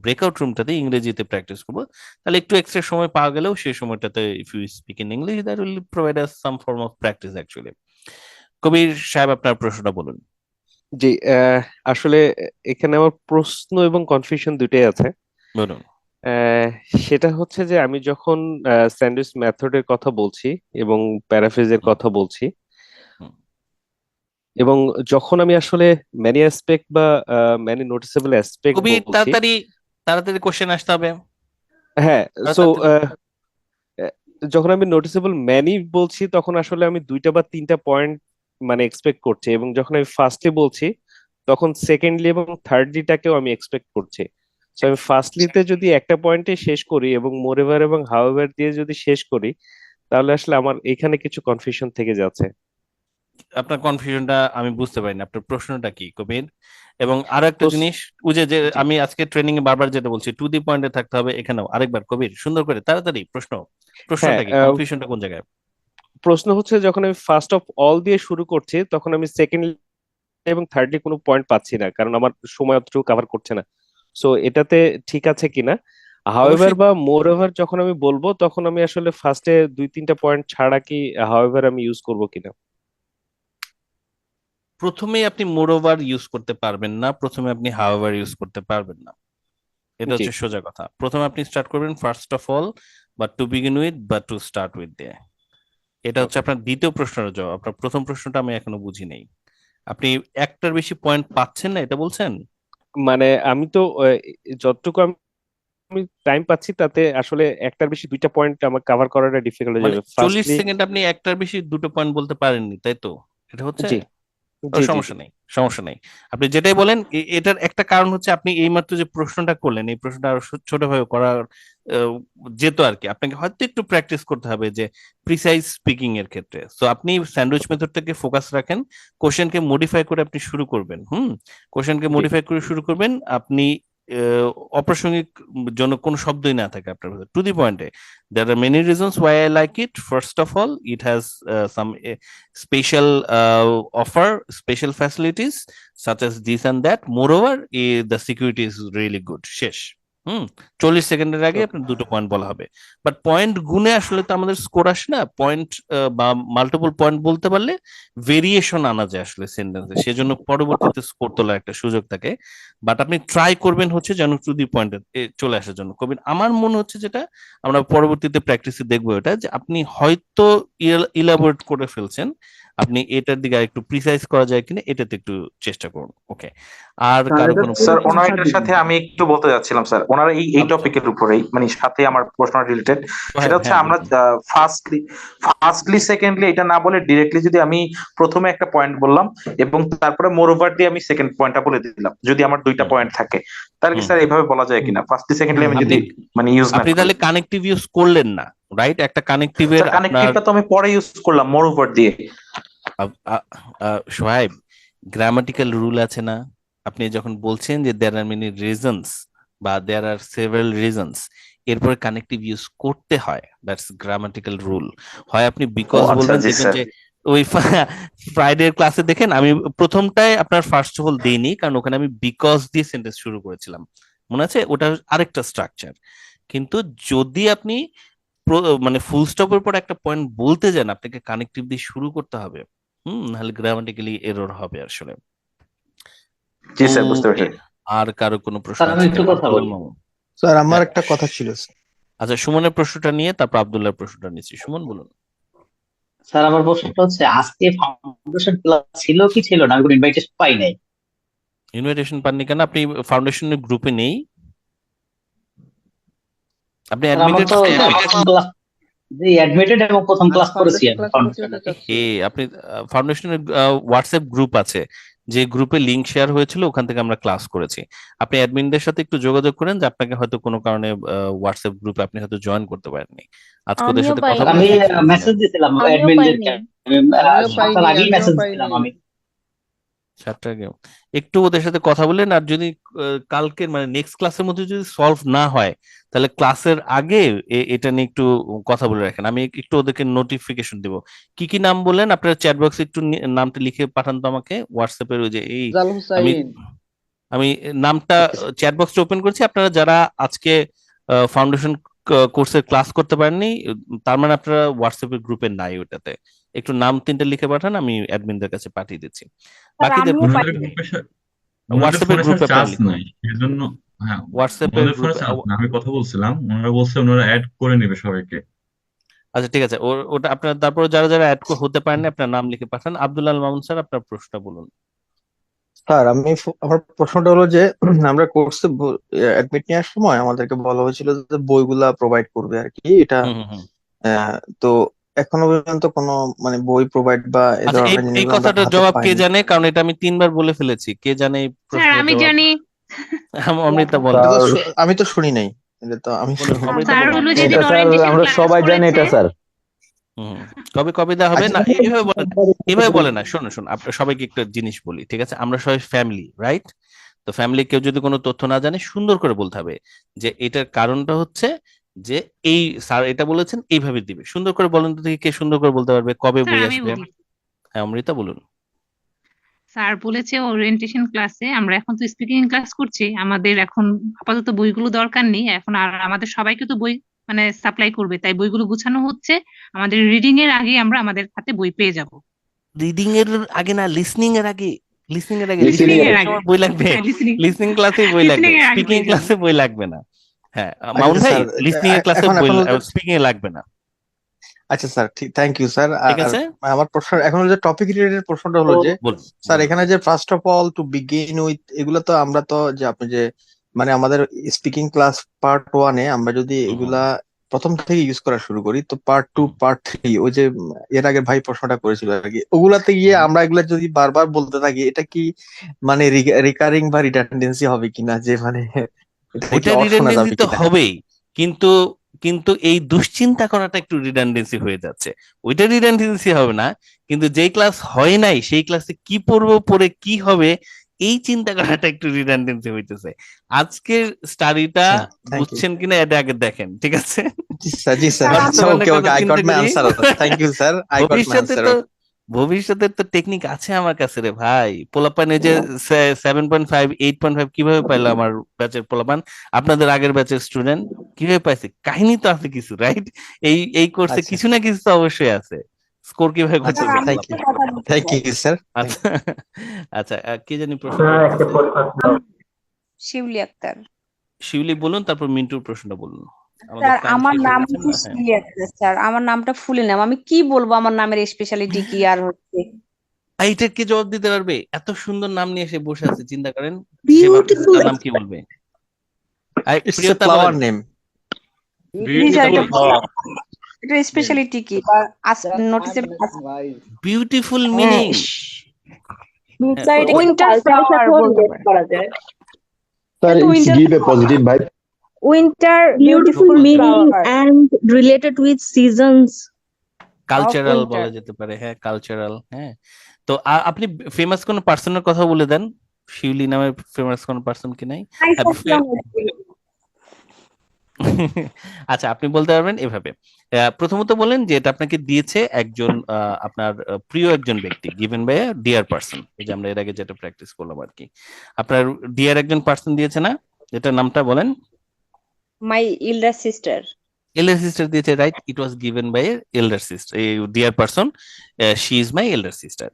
ব্রেকআউট রুমটাতে ইংরেজিতে প্র্যাকটিস করবো। তাহলে একটু এক্সট্রা সময় পাওয়া গেলেও সেই সময়টাতে if you speak in English that will provide us some form of practice actually. Kabir Saheb, আপনার প্রশ্নটা বলুন। জি, আসলে এখানে আমার প্রশ্ন এবং কনফিউশন দুটোই আছে। বলুন। সেটা হচ্ছে যে আমি যখন স্যান্ডউইচ মেথডের কথা বলছি এবং প্যারাফ্রেজের কথা বলছি, এবং যখন আমি আসলে ম্যানি অ্যাসপেক্ট বা ম্যানি নোটিসেবল অ্যাসপেক্ট কবির, বলছি, তাড়াতাড়ি কোশ্চেন আসতে হবে। হ্যাঁ, সো যখন আমি নোটিসেবল ম্যানি বলছি তখন আসলে আমি 2টা বা 3টা পয়েন্ট মানে এক্সপেক্ট করছি, এবং যখন আমি ফার্স্টলি বলছি তখন সেকেন্ডলি এবং থার্ডলিটাকেও আমি এক্সপেক্ট করছি। সো আমি ফার্স্টলিতে যদি একটা পয়েন্টে শেষ করি এবং মোরএভার এবং হাউএভার দিয়ে যদি শেষ করি, তাহলে আসলে আমার এখানে কিছু কনফিউশন থেকে যাচ্ছে। আপনার কনফিউশনটা আমি বুঝতে পারিনি, আপনার প্রশ্নটা কি কবির? এবং আরো একটা জিনিস, যে আমি আজকে ট্রেনিং এ বারবার যেটা বলছি, টু দি পয়েন্টে থাকতে হবে। এখানেও আরেকবার কবির সুন্দর করে তাড়াতাড়ি প্রশ্নটা কি, কনফিউশনটা কোন জায়গায়? প্রশ্ন হচ্ছে যখন আমি ফার্স্ট অফ অল দিয়ে শুরু করছি তখন আমি সেকেন্ড এবং থার্ডলি কোনো পয়েন্ট পাচ্ছি না, কারণ আমার সময় অতটুকু কভার করছে না। সো এটাতে ঠিক আছে কিনা? হাউএভার বা মোরএভার যখন আমি বলবো তখন আমি আসলে ফার্স্টে 2-3টা পয়েন্ট ছাড়া কি হাউএভার আমি ইউজ করব কিনা? প্রথমেই আপনি মোরওভার ইউজ করতে পারবেন না, প্রথমে আপনি হাউএভার ইউজ করতে পারবেন না, এটা হচ্ছে সোজা কথা। প্রথমে আপনি স্টার্ট করবেন ফার্স্ট অফ অল, বা টু বিগিন উইথ, বা টু স্টার্ট উইথ দিয়ে। এটা হচ্ছে আপনার দ্বিতীয় প্রশ্নের জবাব। আপনার প্রথম প্রশ্নটা আমি এখনো বুঝি নেই। আপনি একটার বেশি পয়েন্ট পাচ্ছেন না, এটা বলছেন? মানে আমি তো যতটুকু আমি টাইম পাচ্ছি তাতে আসলে একটার বেশি 2টা পয়েন্ট আমার কভার করাটা ডিফিকাল্ট হয়ে যাবে। 40 সেকেন্ড আপনি একটার বেশি 2টো পয়েন্ট বলতে পারেননি, তাই তো? এটা হচ্ছে সমস্যা নেই, আপনি যেটাই বলেন। এটার একটা কারণ হচ্ছে আপনি এইমাত্র যে প্রশ্নটা করলেন, এই প্রশ্নটা আরো ছোটভাবে করার যেত আর কি। আপনাকে হয়তো একটু প্র্যাকটিস করতে হবে যে প্রিসাইজ স্পিকিং এর ক্ষেত্রে। তো আপনি স্যান্ডউইচ মেথডটাকে ফোকাস রাখেন, কোশ্চেনকে মডিফাই করে আপনি শুরু করবেন। কোশ্চেনকে মডিফাই করে শুরু করবেন। আপনি অপ্রাসঙ্গিক জন্য কোনো শব্দই না থাকে আপনার ভিতরে, টু দি পয়েন্টে। There are many reasons why I like it. First of all, it has some special offer, special facilities such as this and that. Moreover, the security is really good. শেষ। হুম 40 সেকেন্ডের আগে আপনার 2টো point বলা হবে, but point গুণে আসলে তো আমাদের স্কোর আসে না, পয়েন্ট বা মাল্টিপল পয়েন্ট বলতে পারলে ভেরিয়েশন আনা যায় আসলে সেন্টেন্সে, সেজন্য পরবর্তীতে স্কোর তোলার একটা সুযোগ থাকে। বাট আপনি ট্রাই করবেন হচ্ছে যেন টু দি পয়েন্টে চলে আসার জন্য করবেন। আমার মনে হচ্ছে যেটা আমরা পরবর্তীতে প্র্যাকটিসে দেখবো এটা, যে আপনি হয়তো ইলাবোরেট করে ফেলছেন, আপনি এটার দিকে একটু প্রিসাইজ করা যায় কিনা এটাতে একটু চেষ্টা করুন। ওকে, আর কারো কোনো স্যার ওনার এটার সাথে আমি একটু বলতে যাচ্ছিলাম স্যার, ওনার এই টপিকের উপরেই মানে সাথে আমার প্রশ্ন রিলেটেড, সেটা হচ্ছে আমরা ফার্স্টলি সেকেন্ডলি এটা না বলে ডিরেক্টলি যদি আমি প্রথমে একটা পয়েন্ট বললাম এবং তারপরে মোর ওভার দিয়ে আমি সেকেন্ড পয়েন্টটা বলে দিলাম, যদি আমার 2টা পয়েন্ট থাকে, তাহলে কি স্যার এইভাবে বলা যায় কিনা? ফার্স্টলি সেকেন্ডলি আমি যদি মানে ইউজ না আপনি তাহলে কানেক্টিভ ইউজ করলেন না, রাইট? একটা কানেক্টিভের কানেক্টিভটা তো আমি পরে ইউজ করলাম মোর ওভার দিয়ে। সোহাইব, গ্রামাটিক্যাল রুল আছে না, আপনি যখন বলছেন যে দেয়ার আর মেনি রিজনস বা দেয়ার আর সেভারাল রিজনস, এরপরে কানেক্টিভ ইউজ করতে হয়, দ্যাটস গ্রামাটিক্যাল রুল। হয় আপনি বিকজ বলবেন, দেখবেন যে ওই ফ্রাইডের ক্লাসে দেখেন আমি প্রথমটায় আপনার ফার্স্ট অফ অল দেইনি, কারণ ওখানে আমি বিকজ দিয়ে সেন্টেন্স শুরু করেছিলাম, মনে আছে? ওটা আরেকটা স্ট্রাকচার। কিন্তু যদি আপনি মানে ফুল স্টপের পর একটা পয়েন্ট বলতে যান, আপনাকে কানেক্টিভ দিয়ে শুরু করতে হবে, নাহলে গ্রামাটিক্যালি এরর হবে আসলে। জি স্যার, বুঝতে পারছি। আর কারো কোনো প্রশ্ন স্যার আমি আছে? একটু কথা বলি। স্যার আমার একটা কথা ছিল। আচ্ছা, সুমনের প্রশ্নটা নিয়ে তারপর আব্দুল্লাহর প্রশ্নটা নিচ্ছি। সুমন বলুন। স্যার আমার প্রশ্নটা হচ্ছে আজকে ফাউন্ডেশন ক্লাস ছিল কি ছিল না? আমি কোনো ইনভাইটেশন পাই নাই। ইনভাইটেশন পাননি কেন? আপনি ফাউন্ডেশনের গ্রুপে নেই? আপনি স্যার আমার অ্যাডমিটেড তো প্রথম ক্লাস জি অ্যাডমিটেড এবং প্রথম ক্লাস করেছি আমি ফাউন্ডেশনে। আপনি ফাউন্ডেশনের হোয়াটসঅ্যাপ গ্রুপ আছে, যে গ্রুপে লিংক শেয়ার হয়েছিল, ওখান থেকে আমরা ক্লাস করেছি। আপনি অ্যাডমিনদের সাথে একটু যোগাযোগ করেন, যে আপনাকে হয়তো কোনো কারণে হোয়াটসঅ্যাপ গ্রুপে আপনি হয়তো জয়েন করতে পারেননি। আজকে ওদের সাথে কথা বলে আমি মেসেজ দিয়েছিলাম অ্যাডমিনদেরকে, সপ্তাহ আগেই মেসেজ দিয়েছিলাম আমি। একটু ওদের সাথে কথা বলেন, আর যদি কালকের মানে নেক্সট ক্লাসের মধ্যে যদি সলভ না হয়, তাহলে ক্লাসের আগে এটা নিয়ে একটু কথা বলে রাখেন, আমি একটু ওদেরকে নোটিফিকেশন দিব। কি কি নাম বললেন আপনার? চ্যাট বক্সে একটু নামটা লিখে পাঠান তো আমাকে হোয়াটসঅ্যাপের, ওই যে এই আমি নামটা চ্যাট বক্সে ওপেন করছি। আপনারা যারা আজকে ফাউন্ডেশন কোর্সের ক্লাস করতে পারেননি, তার মানে আপনারা হোয়াটসঅ্যাপের গ্রুপে নাই, ওটাতে একটু নাম 3টা লিখে পাঠান, আমি অ্যাডমিনদের কাছে পাঠিয়ে দিচ্ছি। বাকিদের হোয়াটসঅ্যাপের গ্রুপে নাই, এজন্য হ্যাঁ হোয়াটসঅ্যাপের গ্রুপে আমি কথা বলছিলাম, ওনারা বলছে ওনারা অ্যাড করে নেবে সবাইকে। আচ্ছা ঠিক আছে, ওটা আপনার তারপর যারা যারা অ্যাড হতে পারেন আপনার নাম লিখে পাঠান। আব্দুল্লাহ আল মামুন স্যার, আপনার প্রশ্ন বলুন। স্যার আমার প্রশ্নটা হলো যে আমরা কোর্সে অ্যাডমিট নেওয়ার সময় আমাদেরকে বলা হয়েছিল যে বইগুলা প্রোভাইড করবে আর কি, এটা তো এখনো পর্যন্ত কোনো মানে বই প্রোভাইড বা এই ধরনের এই কথাটার জবাব কে জানে? কারণ এটা আমি 3বার বলে ফেলেছি। কে জানে এই প্রশ্নের জবাব? আমি জানি। অমৃতা বলেন। আমি তো শুনি নাই, এটা তো আমি আমরা সবাই জানি এটা স্যার। কবে কবে দেওয়া হবে না এভাবে বলে না। শোনো আপনার সবাইকে একটা জিনিস বলি, ঠিক আছে? আমরা সবাই ফ্যামিলি, রাইট? তো ফ্যামিলি কেউ যদি কোনো তথ্য না জানে, সুন্দর করে বলতে হবে যে এটার কারণটা হচ্ছে যে এই স্যার এটা বলেছেন, এইভাবে দিবে। সুন্দর করে বলেন তো দেখি, কে সুন্দর করে বলতে পারবে কবে বই আসবে? হ্যাঁ অমৃতা বলুন। স্যার বলেছে ওরিয়েন্টেশন ক্লাসে, আমরা এখন তো স্পিকিং ক্লাস করছি, আমাদের এখন আপাতত বইগুলো দরকার নেই এখন, আর আমাদের সবাইকে তো বই মানে সাপ্লাই করবে, তাই বইগুলো গুছানো হচ্ছে। আমাদের রিডিং এর আগে আমরা আমাদের হাতে বই পেয়ে যাব। রিডিং এর আগে না, লিসনিং এর আগে। লিসনিং এর আগে বই লাগবে, লিসনিং ক্লাসে বই লাগবে, স্পিকিং ক্লাসে বই লাগবে না। হ্যাঁ মামুন ভাই, লিসনিং এর ক্লাসে বই, স্পিকিং এ লাগবে না। আচ্ছা স্যার, ঠিক, থ্যাংক ইউ স্যার। আমার প্রশ্ন এখন যে টপিক রিলেটেড প্রশ্নটা হলো যে স্যার এখানে যে first of all to begin with, এগুলো তো আমরা তো যে আপনি যে মানে আমাদের স্পিকিং ক্লাস পার্ট 1-এ আমরা যদি এগুলা প্রথম থেকে ইউজ করা শুরু করি, তো পার্ট 2 পার্ট 3 ওই যে এর আগে ভাই প্রশ্নটা করেছিল আর কি, ওগুলাতে গিয়ে আমরা এগুলা যদি বারবার বলতে থাকি, এটা কি মানে রিকারিং বা রিডান্ডেন্সি হবে কিনা? যে মানে এটা রিডান্ডেন্সি তো হবেই, কিন্তু এই দুশ্চিন্তা করাটা একটু রিডান্ডেন্সি হয়ে যাচ্ছে। ওইটা রিডান্ডেন্সি হবে না, কিন্তু যেই ক্লাস হয় নাই সেই ক্লাসে কি পড়বো, পড়ে কি হবে, এই চিন্তা করাটা একটু রিডান্ডেন্সি হইতেছে। আজকের স্টাডিটা বুঝছেন কিনা এটা আগে দেখেন, ঠিক আছে? জি স্যার, জি sir, okay okay, I got my answer, thank you sir, I got my answer. ভবিষ্যতের তো টেকনিক আছে আমার কাছে রে ভাই। পোলাপান এই যে 7.5 8.5 কিভাবে পাইলো আমার ব্যাচের পোলাপান, আপনাদের আগের ব্যাচের স্টুডেন্ট কিভাবে পাইছে, কাহিনী তো আছে কিছু, রাইট? এই কোর্সে আচ্ছা কিছু না কিছু তো অবশ্যই আছে। স্কোর কিভাবে আচ্ছা করতেছে thank you thank you sir. আচ্ছা আচ্ছা, কে জানি প্রশ্ন স্যার একটা করতেছে? কথা ছিল। শিউলি আক্তার। শিউলি বলুন, তারপর মিন্টুর প্রশ্নটা বলুন। আমাদের স্যার টাইম আমার শেষ হয়ে নাম গেছে হচ্ছে না? হ্যাঁ, শিউলি আক্তার স্যার, আমার নামটা ফুলের নাম, আমি কি বলবো আমার নামের স্পেশালিটি কি আর হচ্ছে এইটা কি জবাব দিতে পারবে? এত সুন্দর নাম নিয়ে এসে বসে আছে, চিন্তা করেন সে ভাবতেছে বিউটিফুল। তার নাম কি বলবে। ইটস এ প্রিয়তা ফ্লাওয়ার বলেন। নেম। জি স্যার, বিউটিফুল এটা স্পেশালিটি কি বা নোটিসেবল বিউটিফুল মিনিং। স্যার এটা উইন্টার ফ্লাওয়ার বলতে পারা যায়। Sir, it's give a positive vibe. Winter Beautiful meaning and related with seasons. Cultural winter. বলা যেতে পারে, হ্যাঁ কালচারাল। হ্যাঁ, তো আপনি ফেমাস কোন পার্সনের কথা বলে দেন। শিউলি নামের ফেমাস কোন পার্সন কি নাই? আচ্ছা, আপনি বলতে পারবেন এভাবে। প্রথমত বলেন যে এটা আপনাকে দিয়েছে একজন আপনার প্রিয় একজন ব্যক্তি, given by a dear person. এই যে আমরা এর আগে যেটা প্র্যাকটিস করলাম আর কি, আপনার ডিয়ার একজন পার্সন দিয়েছে না, এটার নামটা বলেন। My elder sister. Elder sister দিয়েছে, right? It was given by elder sister, dear person, she is my elder sister.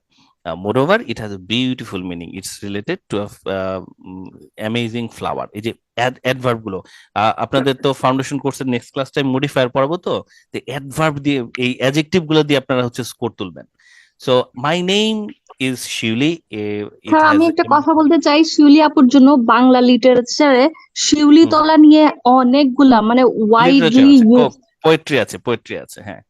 Moreover, it has a beautiful meaning. It's related to a amazing flower. এই যে adverb গুলো আপনাদের তো foundation কোর্সের next class time modifier পড়াবো, তো adverb দিয়ে এই অ্যাডজেক্টিভ গুলো দিয়ে আপনারা হচ্ছে স্কোর তুলবেন। সো মাই নেম ইজ শিউলি। হ্যাঁ, আমি একটা কথা বলতে চাই শিউলি আপুর জন্য। বাংলা লিটারেচারে শিউলি তলা নিয়ে অনেকগুলা মানে ওয়াইডলি ইউজ পোয়েট্রি আছে, হ্যাঁ।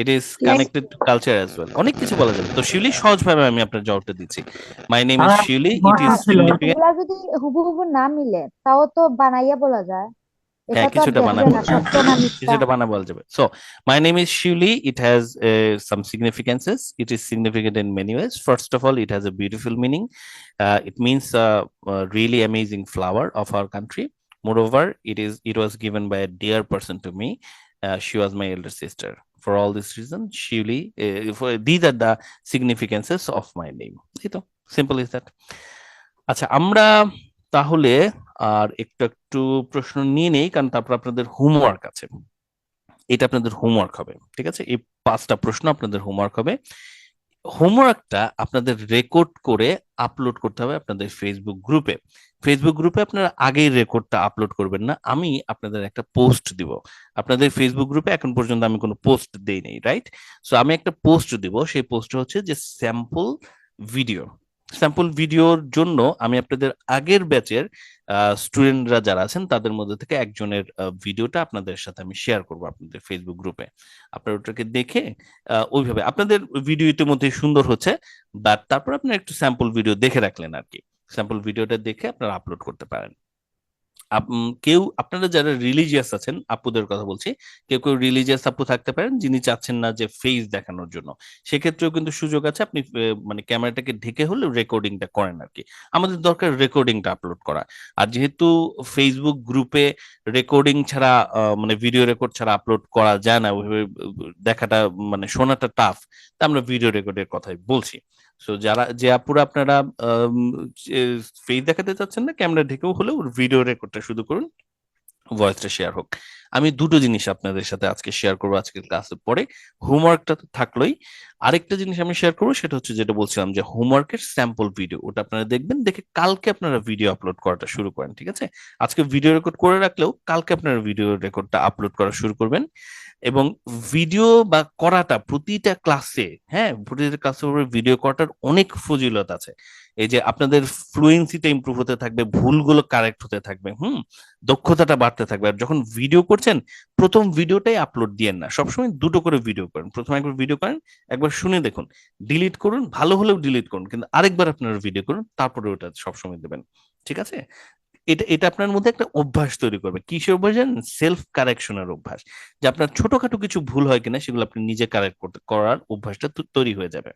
It is connected to culture as well. অনেক কিছু বলা যাবে। তো শিউলি সহজভাবে আমি আপনার জবাবটা দিচ্ছি। মাই name is Shiuli, it is significant. এগুলা যদি হুবহু না মিলে তাও তো বানাইয়া বলা যায়। হ্যাঁ, এটা তো কিছুটা দেখবে না সত্য না মিথ্যা। কিছুটা বানা বলা যাবে। So my name is Shuli. It has some significances. It is significant in many ways. First of all, it has a beautiful meaning. It means a really amazing flower of our country. Moreover, it was given by a dear person to me. She was my elder sister. For all these reasons, Shuli, these are the significances of my name. Ito, simple is that. আচ্ছা, আমরা তাহলে আর একটু প্রশ্ন নিয়ে নেই, কারণ তারপর আপনাদের হোমওয়ার্ক আছে। এটা আপনাদের হোমওয়ার্ক হবে, ঠিক আছে? এই 5টা প্রশ্ন আপনাদের হোমওয়ার্ক হবে। হোমওয়ার্কটা আপনাদের রেকর্ড করে আপলোড করতে হবে আপনাদের ফেসবুক গ্রুপে। ফেসবুক গ্রুপে আপনারা আগেই রেকর্ডটা আপলোড করবেন না, আমি আপনাদের একটা পোস্ট দিব। আপনাদের ফেসবুক গ্রুপে এখন পর্যন্ত আমি কোনো পোস্ট দেই নাই, রাইট? সো আমি একটা পোস্ট দিব, সেই পোস্ট হচ্ছে যে স্যাম্পল ভিডিওর জন্য আমি আপনাদের আগের ব্যাচের স্টুডেন্টরা যারা আছেন তাদের মধ্যে থেকে একজনের ভিডিওটা আপনাদের সাথে আমি শেয়ার করব আপনাদের ফেসবুক গ্রুপে। আপনারা ওটাকে দেখে ওইভাবে, আপনাদের ভিডিও ইতিমধ্যে সুন্দর হচ্ছে, বাট তারপর আপনারা একটু স্যাম্পল ভিডিও দেখে রাখলেন আর কি। স্যাম্পল ভিডিওটা দেখে আপনারা আপলোড করতে পারেন। কেউ আপনারা যারা রিলিজিয়াস আছেন, আপুদের কথা বলছি, কেউ রিলিজিয়াস আপু থাকতে পারেন যিনি চাচ্ছেন না যে ফেস দেখানোর জন্য, সেক্ষেত্রেও কিন্তু সুযোগ আছে। আপনি মানে ক্যামেরাটাকে ঢেকে হলে রেকর্ডিংটা করেন আর কি। আমাদের দরকার রেকর্ডিংটা আপলোড করা। আর যেহেতু ফেসবুক গ্রুপে রেকর্ডিং ছাড়া মানে ভিডিও রেকর্ড ছাড়া আপলোড করা যায় না, ওইভাবে দেখাটা মানে শোনাটা টাফ, তা আমরা ভিডিও রেকর্ডের কথাই বলছি। সো যে আপুরা আপনারা ফেস দেখাতে চাচ্ছেন না, ক্যামেরা ঢেকেও হলেও ভিডিও রেকর্ডটা শুধু করুন, ভয়েসটা শেয়ার হোক। আমি দুটো জিনিস আপনাদের সাথে আজকে শেয়ার করবো আজকের ক্লাসের পরে। হোমওয়ার্কটা তো থাকলোই, আরেকটা জিনিস আমি শেয়ার করবো, সেটা হচ্ছে যেটা বলছিলাম যে হোমওয়ার্কের স্যাম্পল ভিডিও, ওটা আপনারা দেখবেন, দেখে কালকে আপনারা ভিডিও আপলোড করাটা শুরু করেন, ঠিক আছে? আজকে ভিডিও রেকর্ড করে রাখলেও কালকে আপনারা ভিডিও রেকর্ডটা আপলোড করা শুরু করবেন। এবং ভিডিও বা করাটা প্রতিটা ক্লাসে, হ্যাঁ প্রতিটা ক্লাসের উপরে ভিডিও করাটার অনেক ফজিলত আছে। এই যে আপনাদের ফ্লুয়েন্সিটা ইমপ্রুভ হতে থাকবে, ভুলগুলো কারেক্ট হতে থাকবে, দক্ষতাটা বাড়তে থাকবে। আর যখন ভিডিও করছেন, প্রথম ভিডিওটাই আপলোড দিয়েন না, সবসময় দুটো করে ভিডিও করেন। প্রথমে একবার ভিডিও করেন, একবার শুনে দেখুন, ডিলিট করুন, ভালো হলেও ডিলিট করুন, কিন্তু আরেকবার আপনারা ভিডিও করুন, তারপরে ওটা সবসময় দেবেন, ঠিক আছে? এটা আপনার মধ্যে একটা অভ্যাস তৈরি করবে। কিসের অভ্যাস জানেন? সেলফ কারেকশনের অভ্যাস। যে আপনার ছোটখাটো কিছু ভুল হয় কিনা সেগুলো আপনি নিজে কারেক্ট করার অভ্যাসটা তৈরি হয়ে যাবে।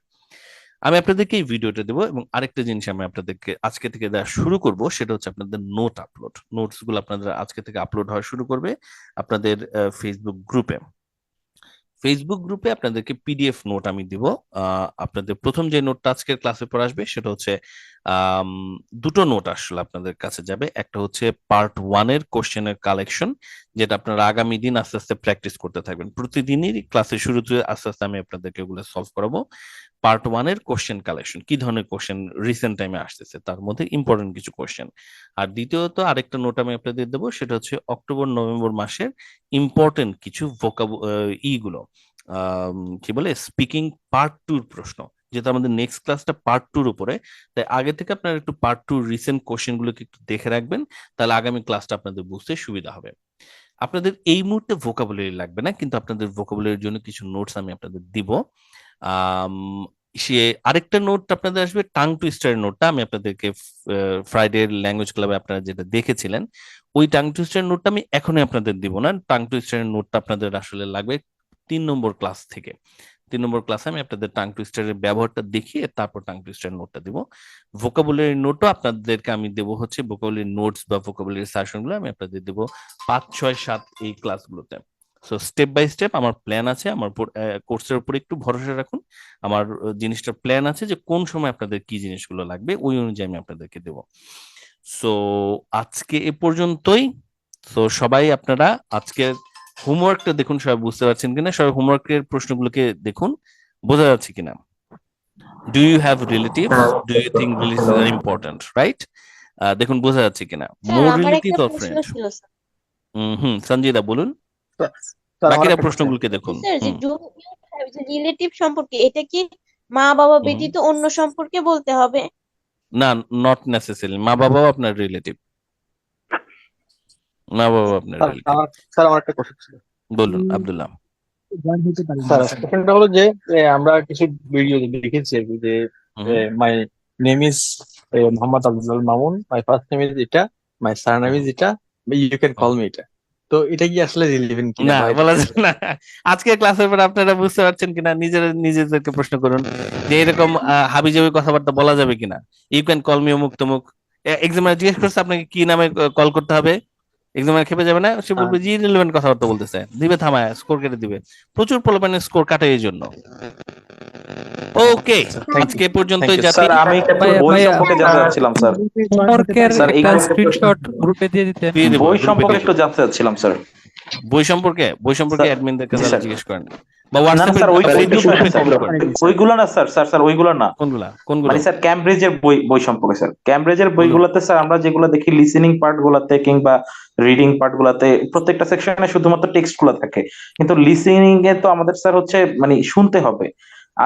আমি আপনাদেরকে এই ভিডিওটা দেবো, এবং আরেকটা জিনিস আমি আপনাদেরকে আজকে থেকে দেওয়া শুরু করব, সেটা হচ্ছে আপনাদের নোট আপলোড। নোটস গুলো আপনাদের আজকে থেকে আপলোড হওয়া শুরু করবে আপনাদের ফেসবুক গ্রুপে। ফেসবুক গ্রুপে আপনাদেরকে পিডিএফ নোট আমি দিব। আপনাদের প্রথম যে নোটটা আজকের ক্লাসে পড়ে আসবে সেটা হচ্ছে দুটো নোট আসলে আপনাদের কাছে যাবে। একটা হচ্ছে পার্ট 1 এর কোশ্চেনের কালেকশন, যেটা আপনারা আগামী দিন আস্তে আস্তে প্র্যাকটিস করতে থাকবেন। প্রতিদিনই ক্লাসের শুরুতে আস্তে আস্তে আমি আপনাদেরকে এগুলো সলভ করাবো। পার্ট 1 এর কোশ্চেন কালেকশন, কি ধরনের কোশ্চেন রিসেন্ট টাইমে আসতেছে, তার মধ্যে ইম্পর্টেন্ট কিছু কোশ্চেন। আর দ্বিতীয়ত আরেকটা নোট আমি আপনাদের দেবো, সেটা হচ্ছে অক্টোবর নভেম্বর মাসের ইম্পর্টেন্ট কিছু ইগুলো কি বলে স্পিকিং পার্ট 2 প্রশ্ন, যেটা আমাদের নেক্সট ক্লাসটা পার্ট 2 উপরে। তাই আগে থেকে আপনারা একটু পার্ট 2 রিসেন্ট কোশ্চেন গুলোকে একটু দেখে রাখবেন, তাহলে আগামী ক্লাসটা আপনাদের বুঝতে সুবিধা হবে। আপনাদের এই মুহূর্তে ভোকাবুলারি লাগবে না, কিন্তু আপনাদের ভোকাবুলারির জন্য কিছু নোটস আমি আপনাদের দিব। সে আরেকটা নোট আপনাদের আসবে, টাং টুইস্টারের নোটটা আমি আপনাদেরকে ফ্রাইডে ল্যাঙ্গুয়েজ ক্লাবে আপনারা যেটা দেখেছিলেন, ওই টাং টুইস্টারের নোটটা আমি এখনই আপনাদের দিব না। টাং টুইস্টারের নোটটা আপনাদের আসলে লাগবে 3 নম্বর ক্লাস থেকে। 3 নম্বর ক্লাসে আমি আপনাদের টাং টুইস্টারের ব্যবহারটা দেখিয়ে তারপর টাং টুইস্টারের নোটটা দিব। ভোকাবুলারি নোটও আপনাদেরকে আমি দেবো হচ্ছে ভোকাবুলারি নোটস বা ভোকাবুলারি সেশন গুলো আমি আপনাদের দেবো 5, 6, 7 এই ক্লাসগুলোতে। সো স্টেপ বাই স্টেপ আমার প্ল্যান আছে, আমার কোর্সের উপর একটু ভরসা রাখুন। আমার জিনিসটার প্ল্যান আছে যে কোন সময় আপনাদের কি জিনিসগুলো লাগবে, ওই অনুযায়ী আমি আপনাদেরকে দেবো। সো আজকে এ পর্যন্তই। তো সবাই আপনারা আজকে হোমওয়ার্কটা দেখুন, সবাই বুঝতে পারছেন কিনা, সবাই হোমওয়ার্কের প্রশ্নগুলোকে দেখুন, বোঝা যাচ্ছে কিনা। Do you have relatives, do you think relatives are important, right? দেখুন বোঝা যাচ্ছে কিনা। More relative or friend? Sanjida বলুন, বাকিরা প্রশ্নগুলোকে দেখুন। রিলেটিভ সম্পর্কে এটা কি মা বাবা ব্যতীত অন্য সম্পর্কে বলতে হবে? না, নট নেসেসারি। মা বাবাও আপনার রিলেটিভ, মা বাবা আপনার রিলেটিভ। স্যার আমার একটা কোশ্চেন ছিল। বলুন আব্দুল্লাহ। স্যার কোশ্চেনটা হলো যে আমরা কিছু ভিডিও দেখেছি আর কি, যে মাই name is Mohammad Abdul Mamun, my first name is এটা, মাই সারনেম ইজ এটা, ইউ ক্যান কল মি এটা। তো এটা কি আসলে রিলেভেন্ট কিনা? না, বলা যাবে না। আজকে ক্লাসের পর আপনারা বুঝতে পারছেন কিনা নিজেদেরকে প্রশ্ন করুন যে এরকম হাবিজাবি কথাবার্তা বলা যাবে কিনা। ইউ ক্যান কল মি অমুক তমুক। এক্সামিনার জিজ্ঞেস করছে আপনাকে কি নামে কল করতে হবে, এক্সামিনার খেপে যাবে না, সে বলবে যে ইররিলেভেন্ট কথাবার্তা বলতেছে, দিবে থামায়, স্কোর কেটে দিবে। প্রচুর পোলাপানের স্কোর কাটে এই জন্য। ওকে, আজকে পর্যন্তই। স্যার আমি একটা বই সম্পর্কে জানতে চাচ্ছিলাম স্যার। স্যার এই স্ক্রিনশট গ্রুপে দিয়ে দিতে। বই সম্পর্কে একটু জানতে চাচ্ছিলাম স্যার। বই সম্পর্কে অ্যাডমিনদের কাছে জিজ্ঞেস করেন বা হোয়াটসঅ্যাপে ওইগুলো না স্যার। স্যার ওইগুলো না। কোনগুলা? মানে স্যার ক্যামব্রিজের বই সম্পর্কে স্যার। ক্যামব্রিজের বইগুলোতে স্যার আমরা যেগুলো দেখি লিসেনিং পার্ট গুলাতে কিংবা রিডিং পার্ট গুলাতে প্রত্যেকটা সেকশনে শুধুমাত্র টেক্সট গুলো থাকে, কিন্তু লিসেনিং এ তো আমাদের স্যার হচ্ছে মানে শুনতে হবে।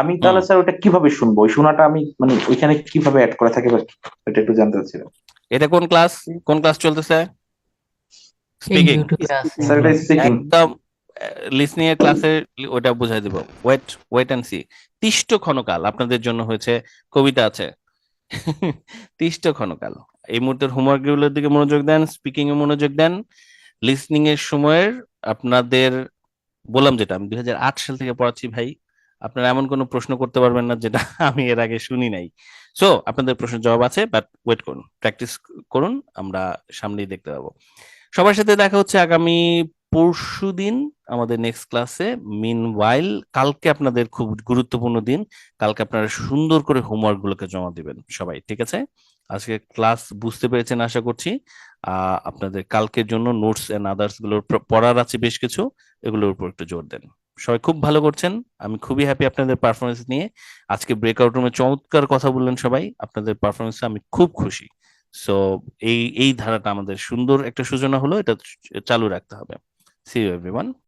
আমি তাহলে স্যার ওটা কিভাবে শুনবো? ওই শোনাটা আমি মানে ওইখানে কিভাবে অ্যাড করে থাকে এটা একটু জানতে চাচ্ছিলাম। এটা কোন ক্লাস চলতেছে? স্পিকিং স্যার, এটা স্পিকিং। একদম লিসনিং এর ক্লাসে ওটা বুঝাই দেব। Wait and see. তিষ্ট ক্ষণকাল আপনাদের জন্য হয়েছে, কবিতা আছে। তিষ্ট ক্ষণকাল। এই মুহূর্তের হোমওয়ার্ক গুলোর দিকে মনোযোগ দেন, স্পিকিং এ মনোযোগ দেন। লিসনিং এর সময়ের আপনাদের বললাম, যেটা আমি 2008 সাল থেকে পড়াচ্ছি ভাই, আপনারা এমন কোনো প্রশ্ন করতে পারবেন না যেটা আমি এর আগে শুনি নাই। সো আপনাদের প্রশ্নের জবাব আছে, বাট ওয়েট করুন, প্র্যাকটিস করুন, আমরা সামনেই দেখতে পাবো। সবার সাথে দেখা হচ্ছে আগামী পরশুদিন আমাদের নেক্সট ক্লাসে। মিনওয়াইল কালকে আপনাদের খুব গুরুত্বপূর্ণ দিন, কালকে আপনারা সুন্দর করে হোমওয়ার্ক গুলোকে জমা দিবেন সবাই, ঠিক আছে? আজকে ক্লাস বুঝতে পেরেছেন আশা করছি। আপনাদের কালকের জন্য নোটস এন্ড আদার্স গুলোর পড়ার আছে বেশ কিছু, এগুলোর উপর একটু জোর দেন। সবাই খুব ভালো করছেন, আমি খুবই হ্যাপি আপনাদের পারফরমেন্স নিয়ে। আজকে ব্রেকআউট রুমে চমৎকার কথা বললেন সবাই, আপনাদের পারফরমেন্সে আমি খুব খুশি। সো এই ধারাটা আমাদের সুন্দর একটা সূচনা হলো, এটা চালু রাখতে হবে। See you everyone.